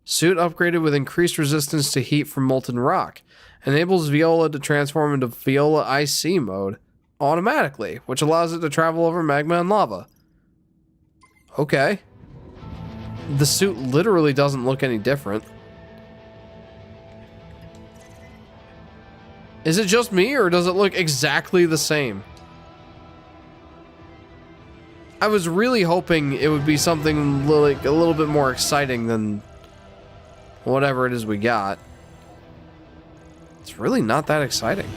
Suit upgraded with increased resistance to heat from molten rock. Enables Viola to transform into Viola IC mode automatically, which allows it to travel over magma and lava. Okay. The suit literally doesn't look any different. Is it just me, or does it look exactly the same? I was really hoping it would be something like a little bit more exciting than whatever it is we got. It's really not that exciting.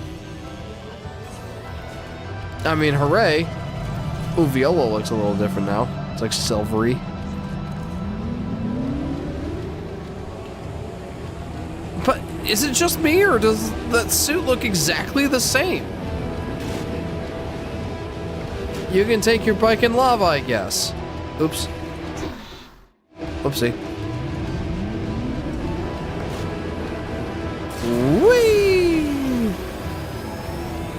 I mean, hooray. Ooh, Viola looks a little different now. It's like silvery. But is it just me, or does that suit look exactly the same? You can take your bike in lava, I guess. Oops. Whoopsie. Whee!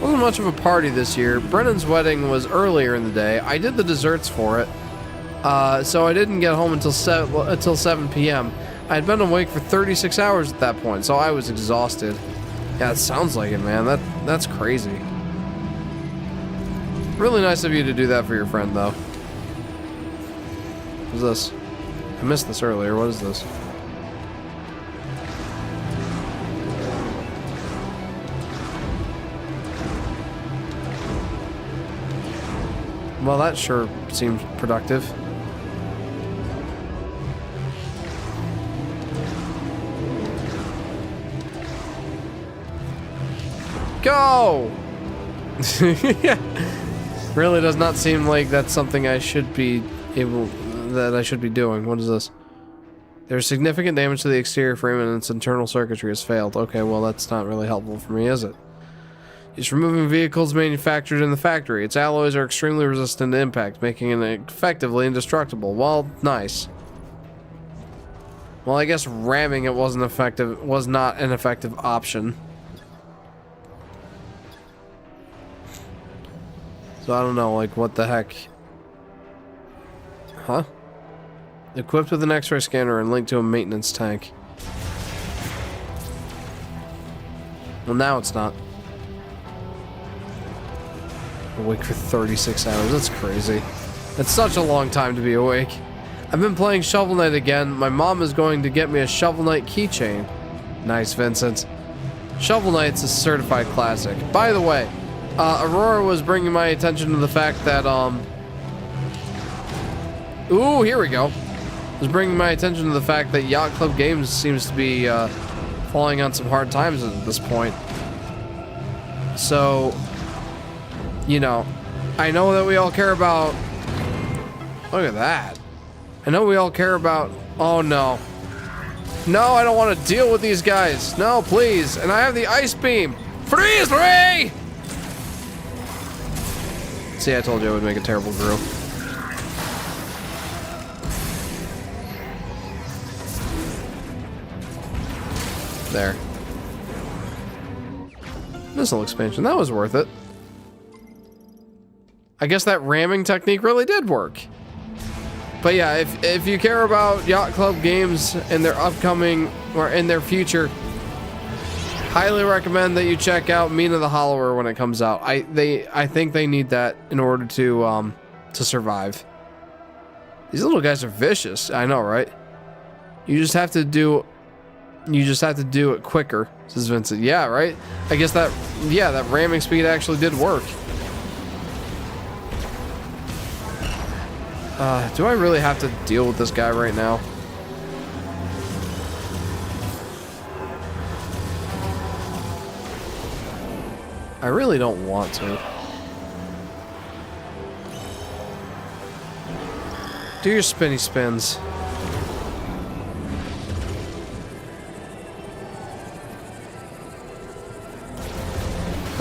Wasn't much of a party this year. Brennan's wedding was earlier in the day. I did the desserts for it. So I didn't get home until 7 p.m. I had been awake for 36 hours at that point, so I was exhausted. Yeah, it sounds like it, man. That's crazy. Really nice of you to do that for your friend, though. What's this? I missed this earlier. What is this? Well, that sure seems productive. Go! Really does not seem like that's something I should be doing. What is this? There's significant damage to the exterior frame and its internal circuitry has failed. Okay, well that's not really helpful for me, is it? It's removing vehicles manufactured in the factory. Its alloys are extremely resistant to impact, making it effectively indestructible. Well, nice. Well, I guess ramming it was not an effective option. So I don't know, like, what the heck? Huh? Equipped with an X-ray scanner and linked to a maintenance tank. Well, now it's not. Awake for 36 hours. That's crazy. That's such a long time to be awake. I've been playing Shovel Knight again. My mom is going to get me a Shovel Knight keychain. Nice, Vincent. Shovel Knight's a certified classic. By the way, Aurora was bringing my attention to the fact that, ooh, here we go. Was bringing my attention to the fact that Yacht Club Games seems to be, falling on some hard times at this point. So, you know, I know that we all care about... Look at that. I know we all care about... Oh, no. No, I don't want to deal with these guys. No, please. And I have the ice beam. Freeze ray! See, I told you I would make a terrible crew. There. Missile expansion. That was worth it. I guess that ramming technique really did work. But yeah, if you care about Yacht Club Games and their upcoming or in their future, highly recommend that you check out Mina the Hollower when it comes out. I think they need that in order to survive. These little guys are vicious. I know, right? You just have to do it quicker, says Vincent. Yeah, right? I guess that ramming speed actually did work. Do I really have to deal with this guy right now? I really don't want to. Do your spinny spins.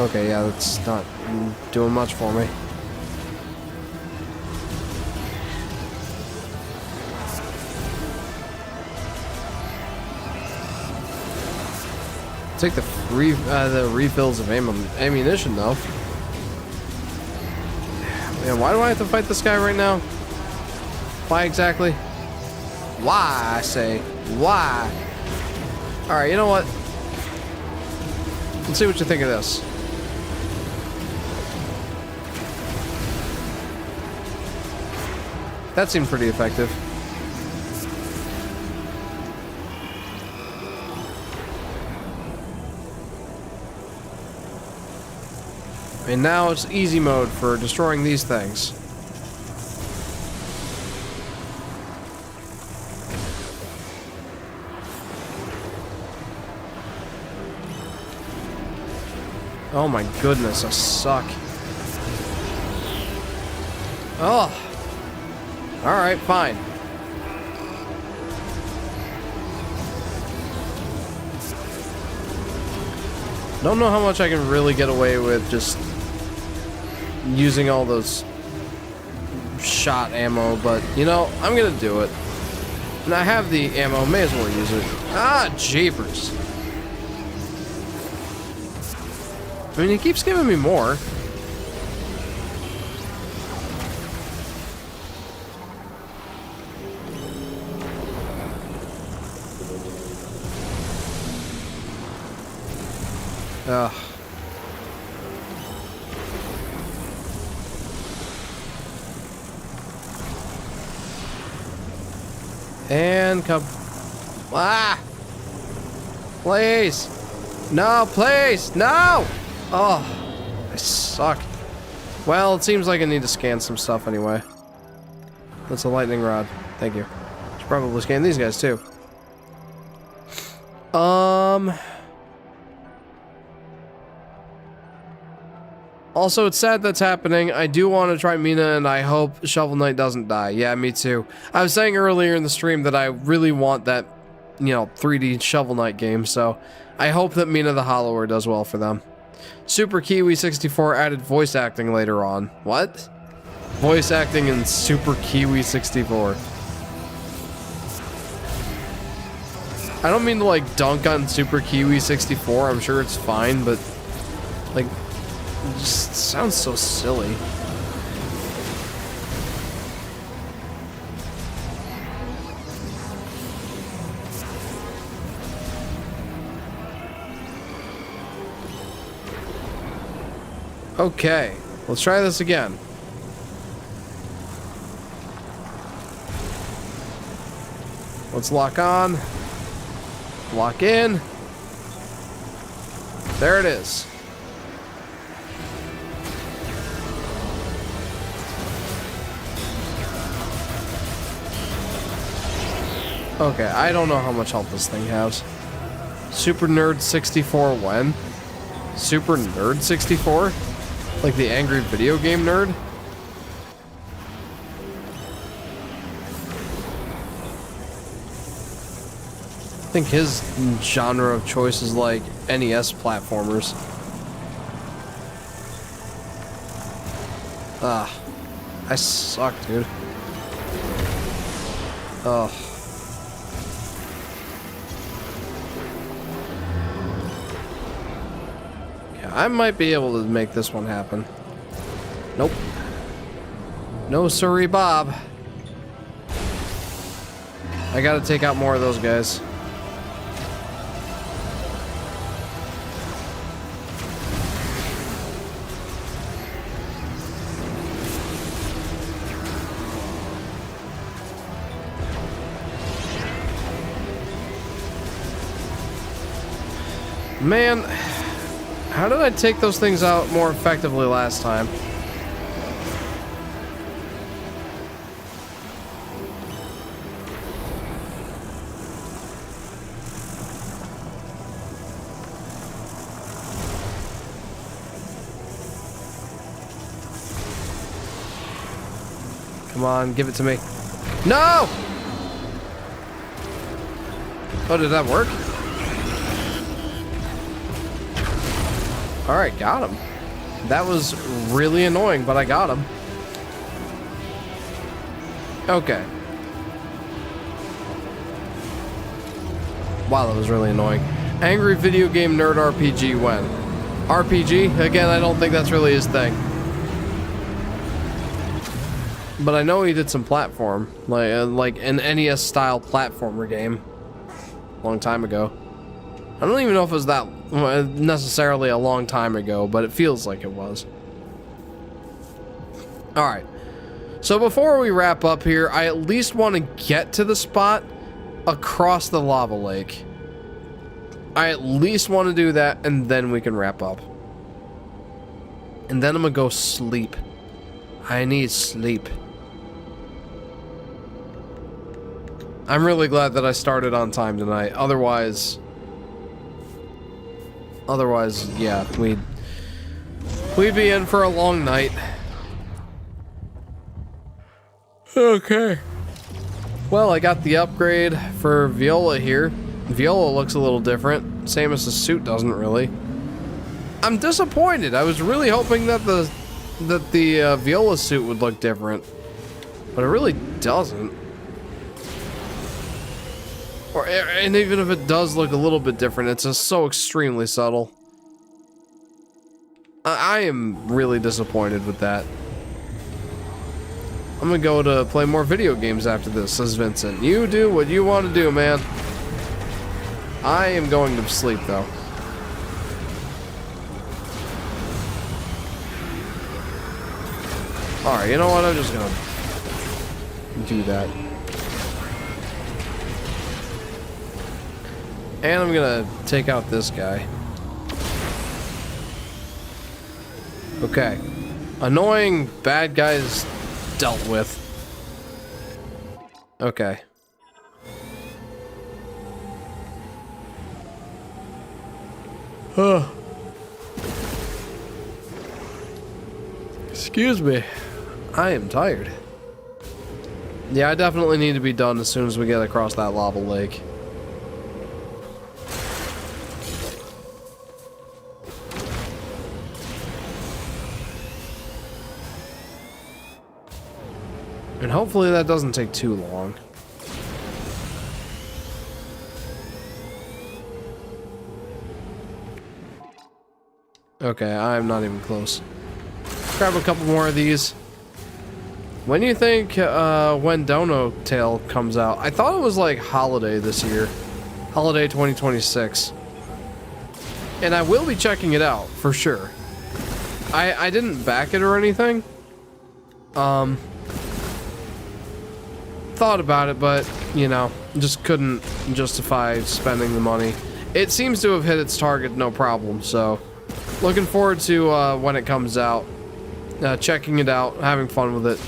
Okay, yeah, that's not doing much for me. Take the refills of ammunition though. Man, why do I have to fight this guy right now? Why exactly? Why, I say? Why? Alright, you know what? Let's see what you think of this. That seemed pretty effective. And now it's easy mode for destroying these things. Oh my goodness, I suck. Oh. Alright, fine. Don't know how much I can really get away with just using all those shot ammo, but you know, I'm gonna do it. And I have the ammo, may as well use it. Ah, jeepers. I mean, he keeps giving me more. Ugh. And come. Ah! Please! No, please! No! Oh, I suck. Well, it seems like I need to scan some stuff anyway. That's a lightning rod. Thank you. Should probably scan these guys too. Also, it's sad that's happening. I do want to try Mina, and I hope Shovel Knight doesn't die. Yeah, me too. I was saying earlier in the stream that I really want that, you know, 3D Shovel Knight game, so I hope that Mina the Hollower does well for them. Super Kiwi 64 added voice acting later on. What? Voice acting in Super Kiwi 64. I don't mean to, like, dunk on Super Kiwi 64. I'm sure it's fine, but, like, it just sounds so silly. Okay, let's try this again. Let's lock on. Lock in. There it is. Okay, I don't know how much health this thing has. Super Nerd 64 when? Super Nerd 64? Like the angry video game nerd? I think his genre of choice is like NES platformers. Ah, I suck, dude. Ugh. I might be able to make this one happen. Nope. No sorry, Bob. I gotta take out more of those guys. Man, how did I take those things out more effectively last time? Come on, give it to me. No! Oh, did that work? Alright, got him. That was really annoying, but I got him. Okay. Wow, that was really annoying. Angry video game nerd RPG when? RPG? Again, I don't think that's really his thing. But I know he did some platform, like an NES style platformer game, a long time ago. I don't even know if it was that necessarily a long time ago, but it feels like it was. Alright, so before we wrap up here, I at least want to get to the spot across the lava lake. I at least want to do that, and then we can wrap up. And then I'm gonna go sleep. I need sleep. I'm really glad that I started on time tonight. Otherwise, yeah, we'd be in for a long night. Okay. Well, I got the upgrade for Viola here. Viola looks a little different. Samus's suit doesn't really. I'm disappointed. I was really hoping that the Viola suit would look different, but it really doesn't. And even if it does look a little bit different, it's just so extremely subtle. I am really disappointed with that. I'm gonna go to play more video games after this, says Vincent. You do what you want to do, man. I am going to sleep, though. Alright, you know what? I'm just gonna do that. And I'm gonna take out this guy. Okay. Annoying bad guys dealt with. Okay. Excuse me. I am tired. Yeah, I definitely need to be done as soon as we get across that lava lake. And hopefully that doesn't take too long. Okay, I'm not even close. Grab a couple more of these. When do you think when Dono Tale comes out? I thought it was like holiday this year. Holiday 2026. And I will be checking it out, for sure. I didn't back it or anything. Thought about it, but, you know, just couldn't justify spending the money. It seems to have hit its target no problem, so looking forward to when it comes out. Checking it out, having fun with it.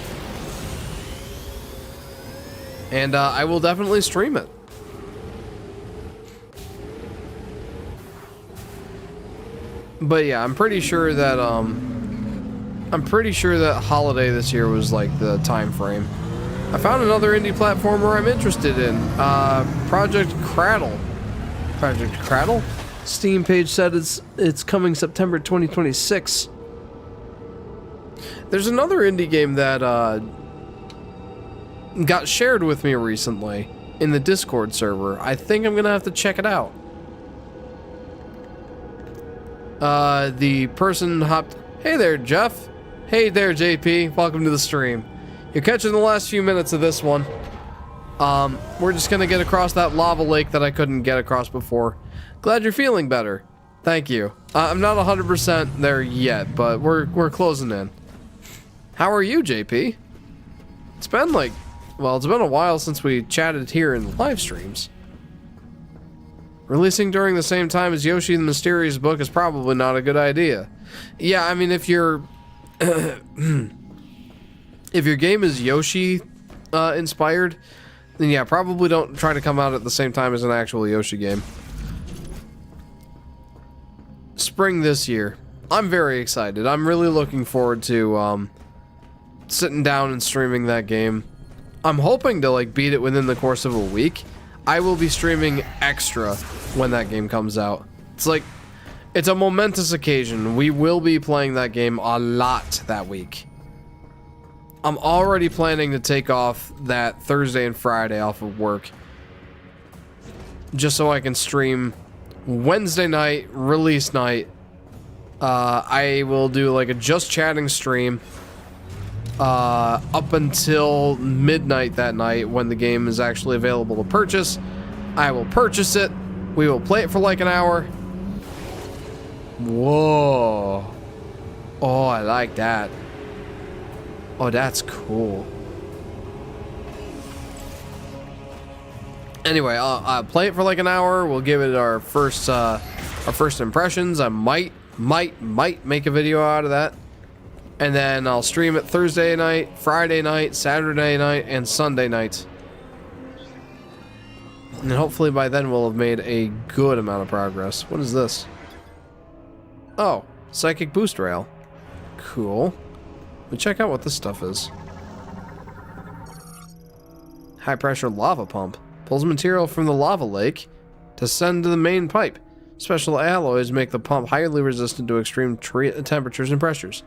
And I will definitely stream it. But yeah, I'm pretty sure that holiday this year was like the time frame. I found another indie platformer I'm interested in. Project Cradle. Project Cradle? Steam page said it's coming September 2026. There's another indie game that got shared with me recently in the Discord server. I think I'm gonna have to check it out. The person hopped. Hey there, Jeff. Hey there, JP. Welcome to the stream. You're catching the last few minutes of this one. We're just gonna get across that lava lake that I couldn't get across before. Glad you're feeling better. Thank you. I'm not 100% there yet, but we're closing in. How are you, JP? It's been like, well, it's been a while since we chatted here in the live streams. Releasing during the same time as Yoshi and the Mysterious Book is probably not a good idea. Yeah, I mean, if you're if your game is Yoshi inspired, then yeah, probably don't try to come out at the same time as an actual Yoshi game. Spring this year. I'm very excited. I'm really looking forward to sitting down and streaming that game. I'm hoping to like beat it within the course of a week. I will be streaming extra when that game comes out. It's like, it's a momentous occasion. We will be playing that game a lot that week. I'm already planning to take off that Thursday and Friday off of work, just so I can stream Wednesday night, release night. I will do like a just chatting stream up until midnight that night when the game is actually available to purchase. I will purchase it. We will play it for like an hour. Whoa. Oh, I like that. Oh, that's cool. Anyway, I'll play it for like an hour. We'll give it our first impressions. I might make a video out of that. And then I'll stream it Thursday night, Friday night, Saturday night, and Sunday night. And hopefully by then we'll have made a good amount of progress. What is this? Oh, Psychic Boost Rail. Cool. Let me check out what this stuff is. High pressure lava pump. Pulls material from the lava lake to send to the main pipe. Special alloys make the pump highly resistant to extreme temperatures and pressures.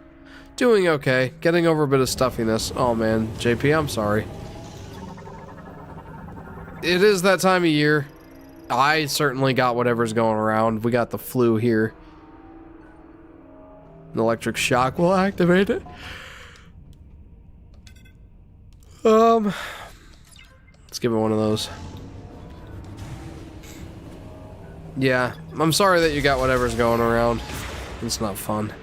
Doing okay. Getting over a bit of stuffiness. Oh man, JP, I'm sorry. It is that time of year. I certainly got whatever's going around. We got the flu here. An electric shock will activate it. Let's give it one of those. Yeah, I'm sorry that you got whatever's going around. It's not fun.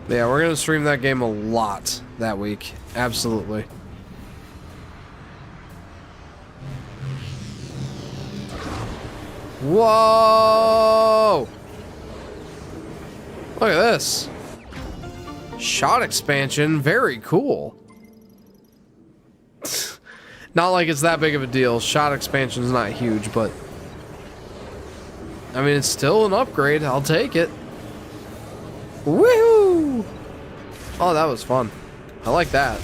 Yeah, we're gonna stream that game a lot that week. Absolutely. Whoa! Look at this. Shot expansion, very cool. Not like it's that big of a deal. Shot expansion's not huge, but I mean, it's still an upgrade. I'll take it. Woohoo! Oh, that was fun. I like that.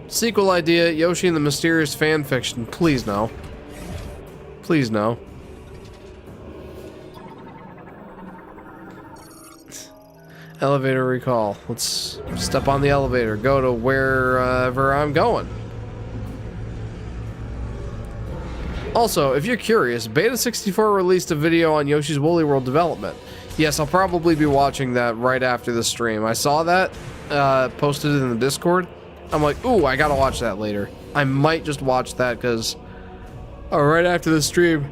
Sequel idea, Yoshi and the Mysterious Fanfiction. Please no. Please no. Elevator recall. Let's step on the elevator. Go to wherever I'm going. Also, if you're curious, Beta 64 released a video on Yoshi's Woolly World development. Yes, I'll probably be watching that right after the stream. I saw that posted in the Discord. I'm like, ooh, I gotta watch that later. I might just watch that because right after the stream.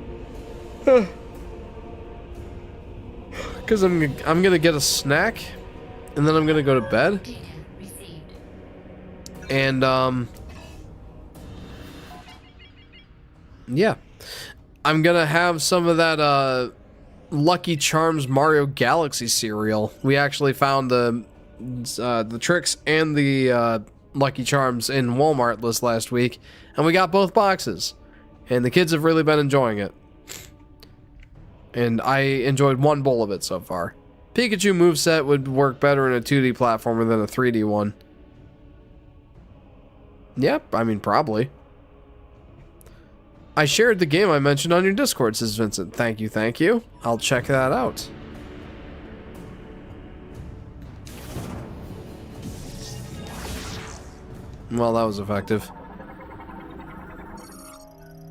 Because I'm gonna get a snack, and then I'm gonna go to bed. And yeah, I'm gonna have some of that Lucky Charms Mario Galaxy cereal. We actually found the tricks and the Lucky Charms in Walmart this last week, and we got both boxes, and the kids have really been enjoying it. And I enjoyed one bowl of it so far. Pikachu moveset would work better in a 2D platformer than a 3D one. Yep, I mean, probably. I shared the game I mentioned on your Discord, says Vincent. Thank you, thank you. I'll check that out. Well, that was effective.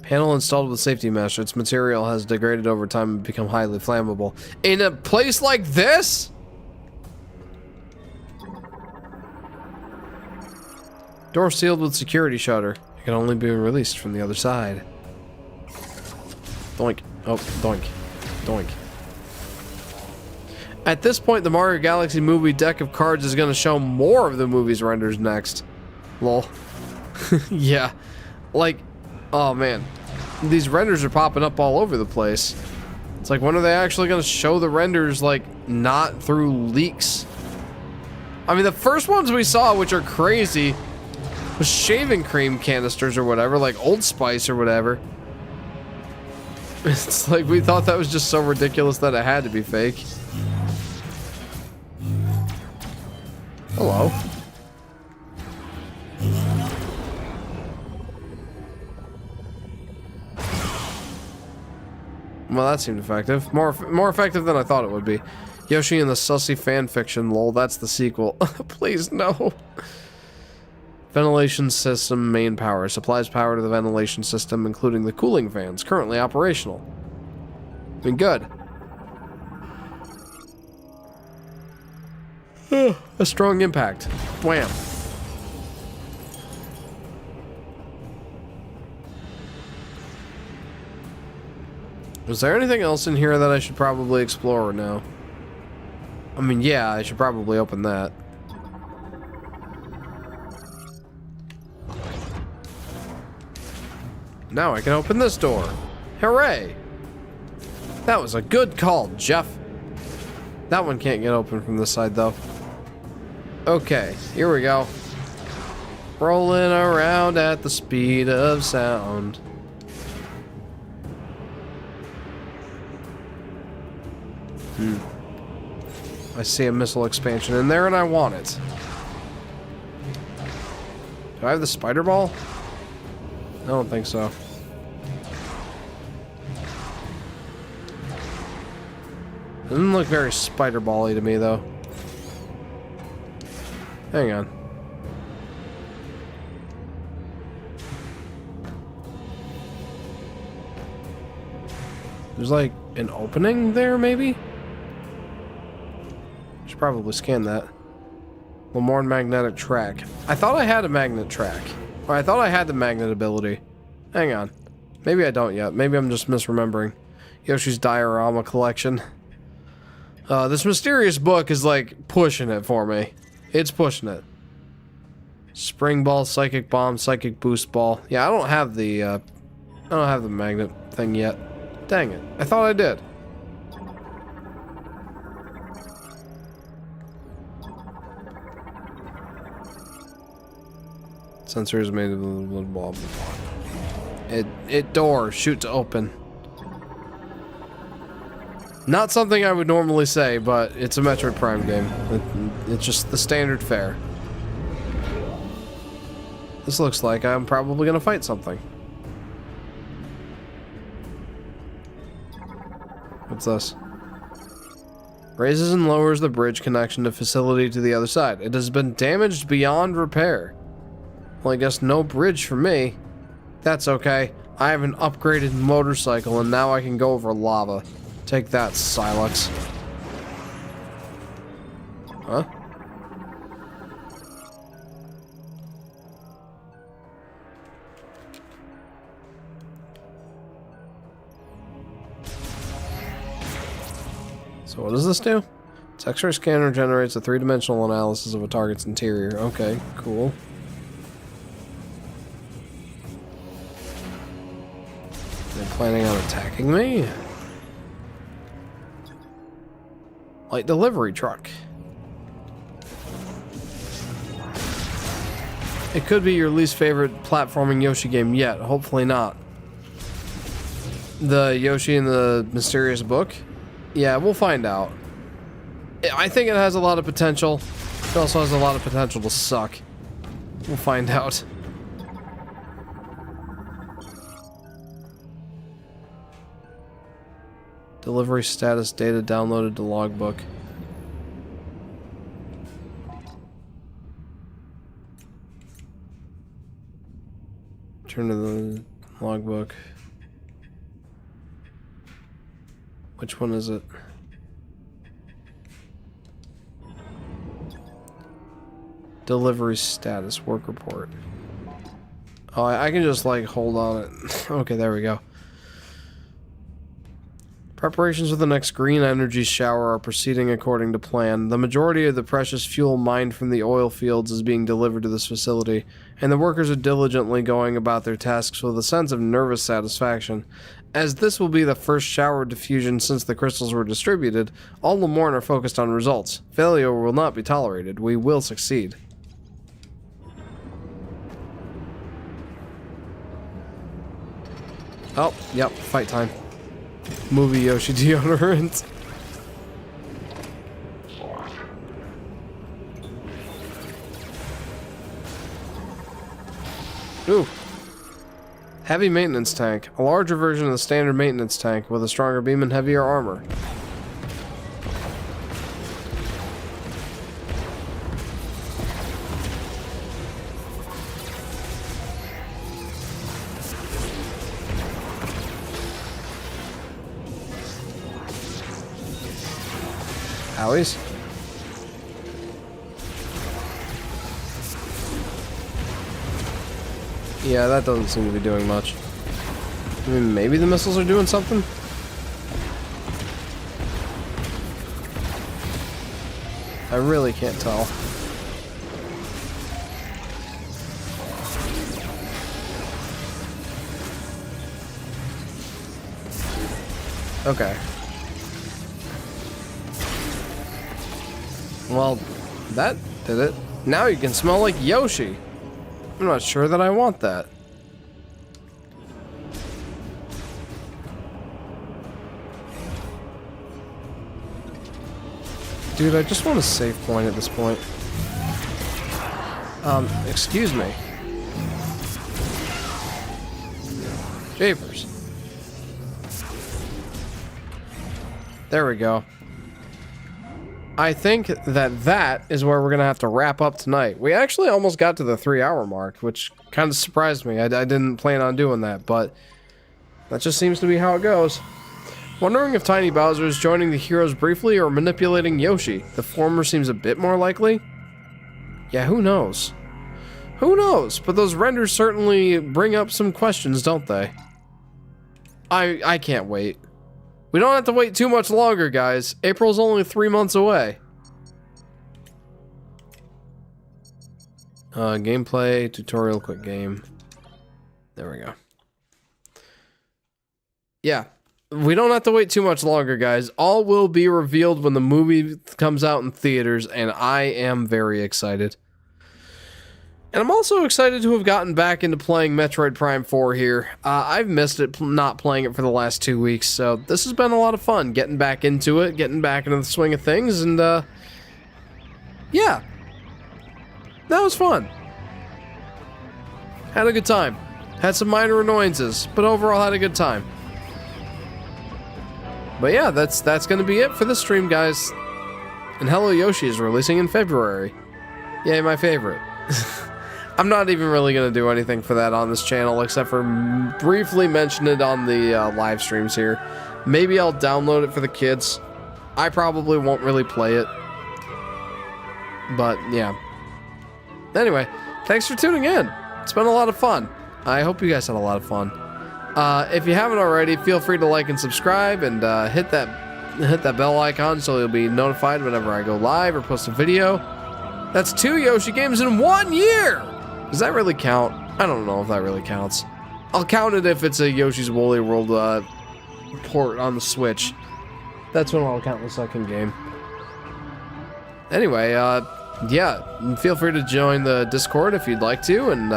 Panel installed with safety mesh. Its material has degraded over time and become highly flammable. In a place like this? Door sealed with security shutter. It can only be released from the other side. Doink. Oh, doink. Doink. At this point, the Mario Galaxy movie deck of cards is going to show more of the movie's renders next. Lol. Yeah. Like, oh man. These renders are popping up all over the place. It's like, when are they actually going to show the renders, like, not through leaks? I mean, the first ones we saw, which are crazy, was shaving cream canisters or whatever, like Old Spice or whatever. It's like, we thought that was just so ridiculous that it had to be fake. Hello. Well, that seemed effective. More effective than I thought it would be. Yoshi and the Sussy Fanfiction, lol, that's the sequel. Please, no. Ventilation system main power. Supplies power to the ventilation system, including the cooling fans, currently operational. Been good. A strong impact. Wham. Was there anything else in here that I should probably explore now? I mean, yeah, I should probably open that. Now I can open this door. Hooray! That was a good call, Jeff. That one can't get open from this side, though. Okay, here we go. Rolling around at the speed of sound. I see a missile expansion in there and I want it. Do I have the spider ball? I don't think so. Doesn't look very spider ball-y to me though. Hang on. There's like an opening there, maybe? Should probably scan that. Lamorne magnetic track. I thought I had a magnet track. Or I thought I had the magnet ability. Hang on. Maybe I don't yet. Maybe I'm just misremembering. Yoshi's diorama collection. This mysterious book is like pushing it for me. It's pushing it. Spring ball, psychic bomb, psychic boost ball. Yeah, I don't have the magnet thing yet. Dang it. I thought I did. Sensor is made of blah, blah, blah, blah. It door shoots open. Not something I would normally say, but it's a Metroid Prime game. It's just the standard fare. This looks like I'm probably gonna fight something. What's this? Raises and lowers the bridge connection to facility to the other side. It has been damaged beyond repair. Well, I guess no bridge for me. That's okay. I have an upgraded motorcycle and now I can go over lava. Take that, Silex. Huh? So what does this do? Its X-ray scanner generates a three-dimensional analysis of a target's interior. Okay, cool. They're planning on attacking me? Light delivery truck. It could be your least favorite platforming Yoshi game yet. Hopefully not. The Yoshi in the mysterious book? Yeah, we'll find out. I think it has a lot of potential. It also has a lot of potential to suck. We'll find out. Delivery status data downloaded to logbook. Turn to the logbook. Which one is it? Delivery status, work report. Oh, I can just like hold on it. Okay, there we go. Preparations for the next green energy shower are proceeding according to plan. The majority of the precious fuel mined from the oil fields is being delivered to this facility, and the workers are diligently going about their tasks with a sense of nervous satisfaction. As this will be the first shower diffusion since the crystals were distributed, all Lamorne are focused on results. Failure will not be tolerated. We will succeed. Oh, yep, fight time. Movie Yoshi deodorant. Ooh. Heavy maintenance tank. A larger version of the standard maintenance tank with a stronger beam and heavier armor. Owies. Yeah, that doesn't seem to be doing much. I mean, maybe the missiles are doing something? I really can't tell. Okay. Well, that did it. Now you can smell like Yoshi. I'm not sure that I want that. Dude, I just want a save point at this point. Excuse me. Japers. There we go. I think that is where we're gonna have to wrap up tonight. We actually almost got to the 3-hour mark, which kind of surprised me. I didn't plan on doing that, but that just seems to be how it goes. Wondering if Tiny Bowser is joining the heroes briefly or manipulating Yoshi. The former seems a bit more likely. Yeah, who knows? Who knows? But those renders certainly bring up some questions, don't they? I can't wait. We don't have to wait too much longer, guys. April's only 3 months away. Gameplay, tutorial, quick game. There we go. Yeah. We don't have to wait too much longer, guys. All will be revealed when the movie comes out in theaters, and I am very excited. And I'm also excited to have gotten back into playing Metroid Prime 4 here. I've missed it not playing it for the last 2 weeks, so this has been a lot of fun, getting back into it, getting back into the swing of things, and yeah. That was fun. Had a good time. Had some minor annoyances, but overall had a good time. But yeah, that's going to be it for this stream, guys. And Hello Yoshi is releasing in February. Yay, my favorite. I'm not even really going to do anything for that on this channel, except for briefly mention it on the live streams here. Maybe I'll download it for the kids. I probably won't really play it. But, yeah. Anyway, thanks for tuning in. It's been a lot of fun. I hope you guys had a lot of fun. If you haven't already, feel free to like and subscribe and hit that bell icon so you'll be notified whenever I go live or post a video. That's 2 Yoshi games in 1 year! Does that really count? I don't know if that really counts. I'll count it if it's a Yoshi's Woolly World port on the Switch. That's when I'll count the second game. Anyway, yeah, feel free to join the Discord if you'd like to, and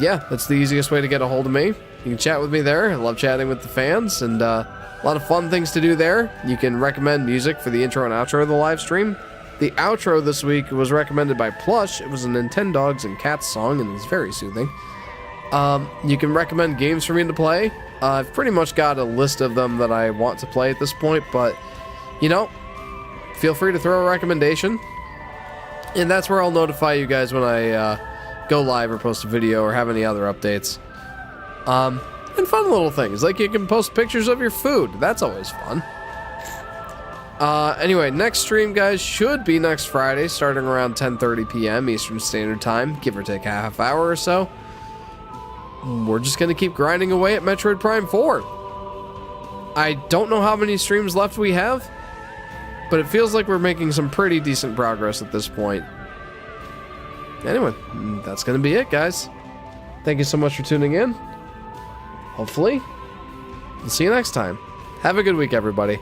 yeah, that's the easiest way to get a hold of me. You can chat with me there. I love chatting with the fans, and a lot of fun things to do there. You can recommend music for the intro and outro of the live stream. The outro this week was recommended by Plush. It was a Nintendogs and Cats song, and it's very soothing. You can recommend games for me to play. I've pretty much got a list of them that I want to play at this point, but, you know, feel free to throw a recommendation. And that's where I'll notify you guys when I go live or post a video or have any other updates. And fun little things, like you can post pictures of your food. That's always fun. Anyway, next stream, guys, should be next Friday, starting around 10:30 p.m. Eastern Standard Time, give or take a half hour or so. We're just going to keep grinding away at Metroid Prime 4. I don't know how many streams left we have, but it feels like we're making some pretty decent progress at this point. Anyway, that's going to be it, guys. Thank you so much for tuning in. Hopefully, we'll see you next time. Have a good week, everybody.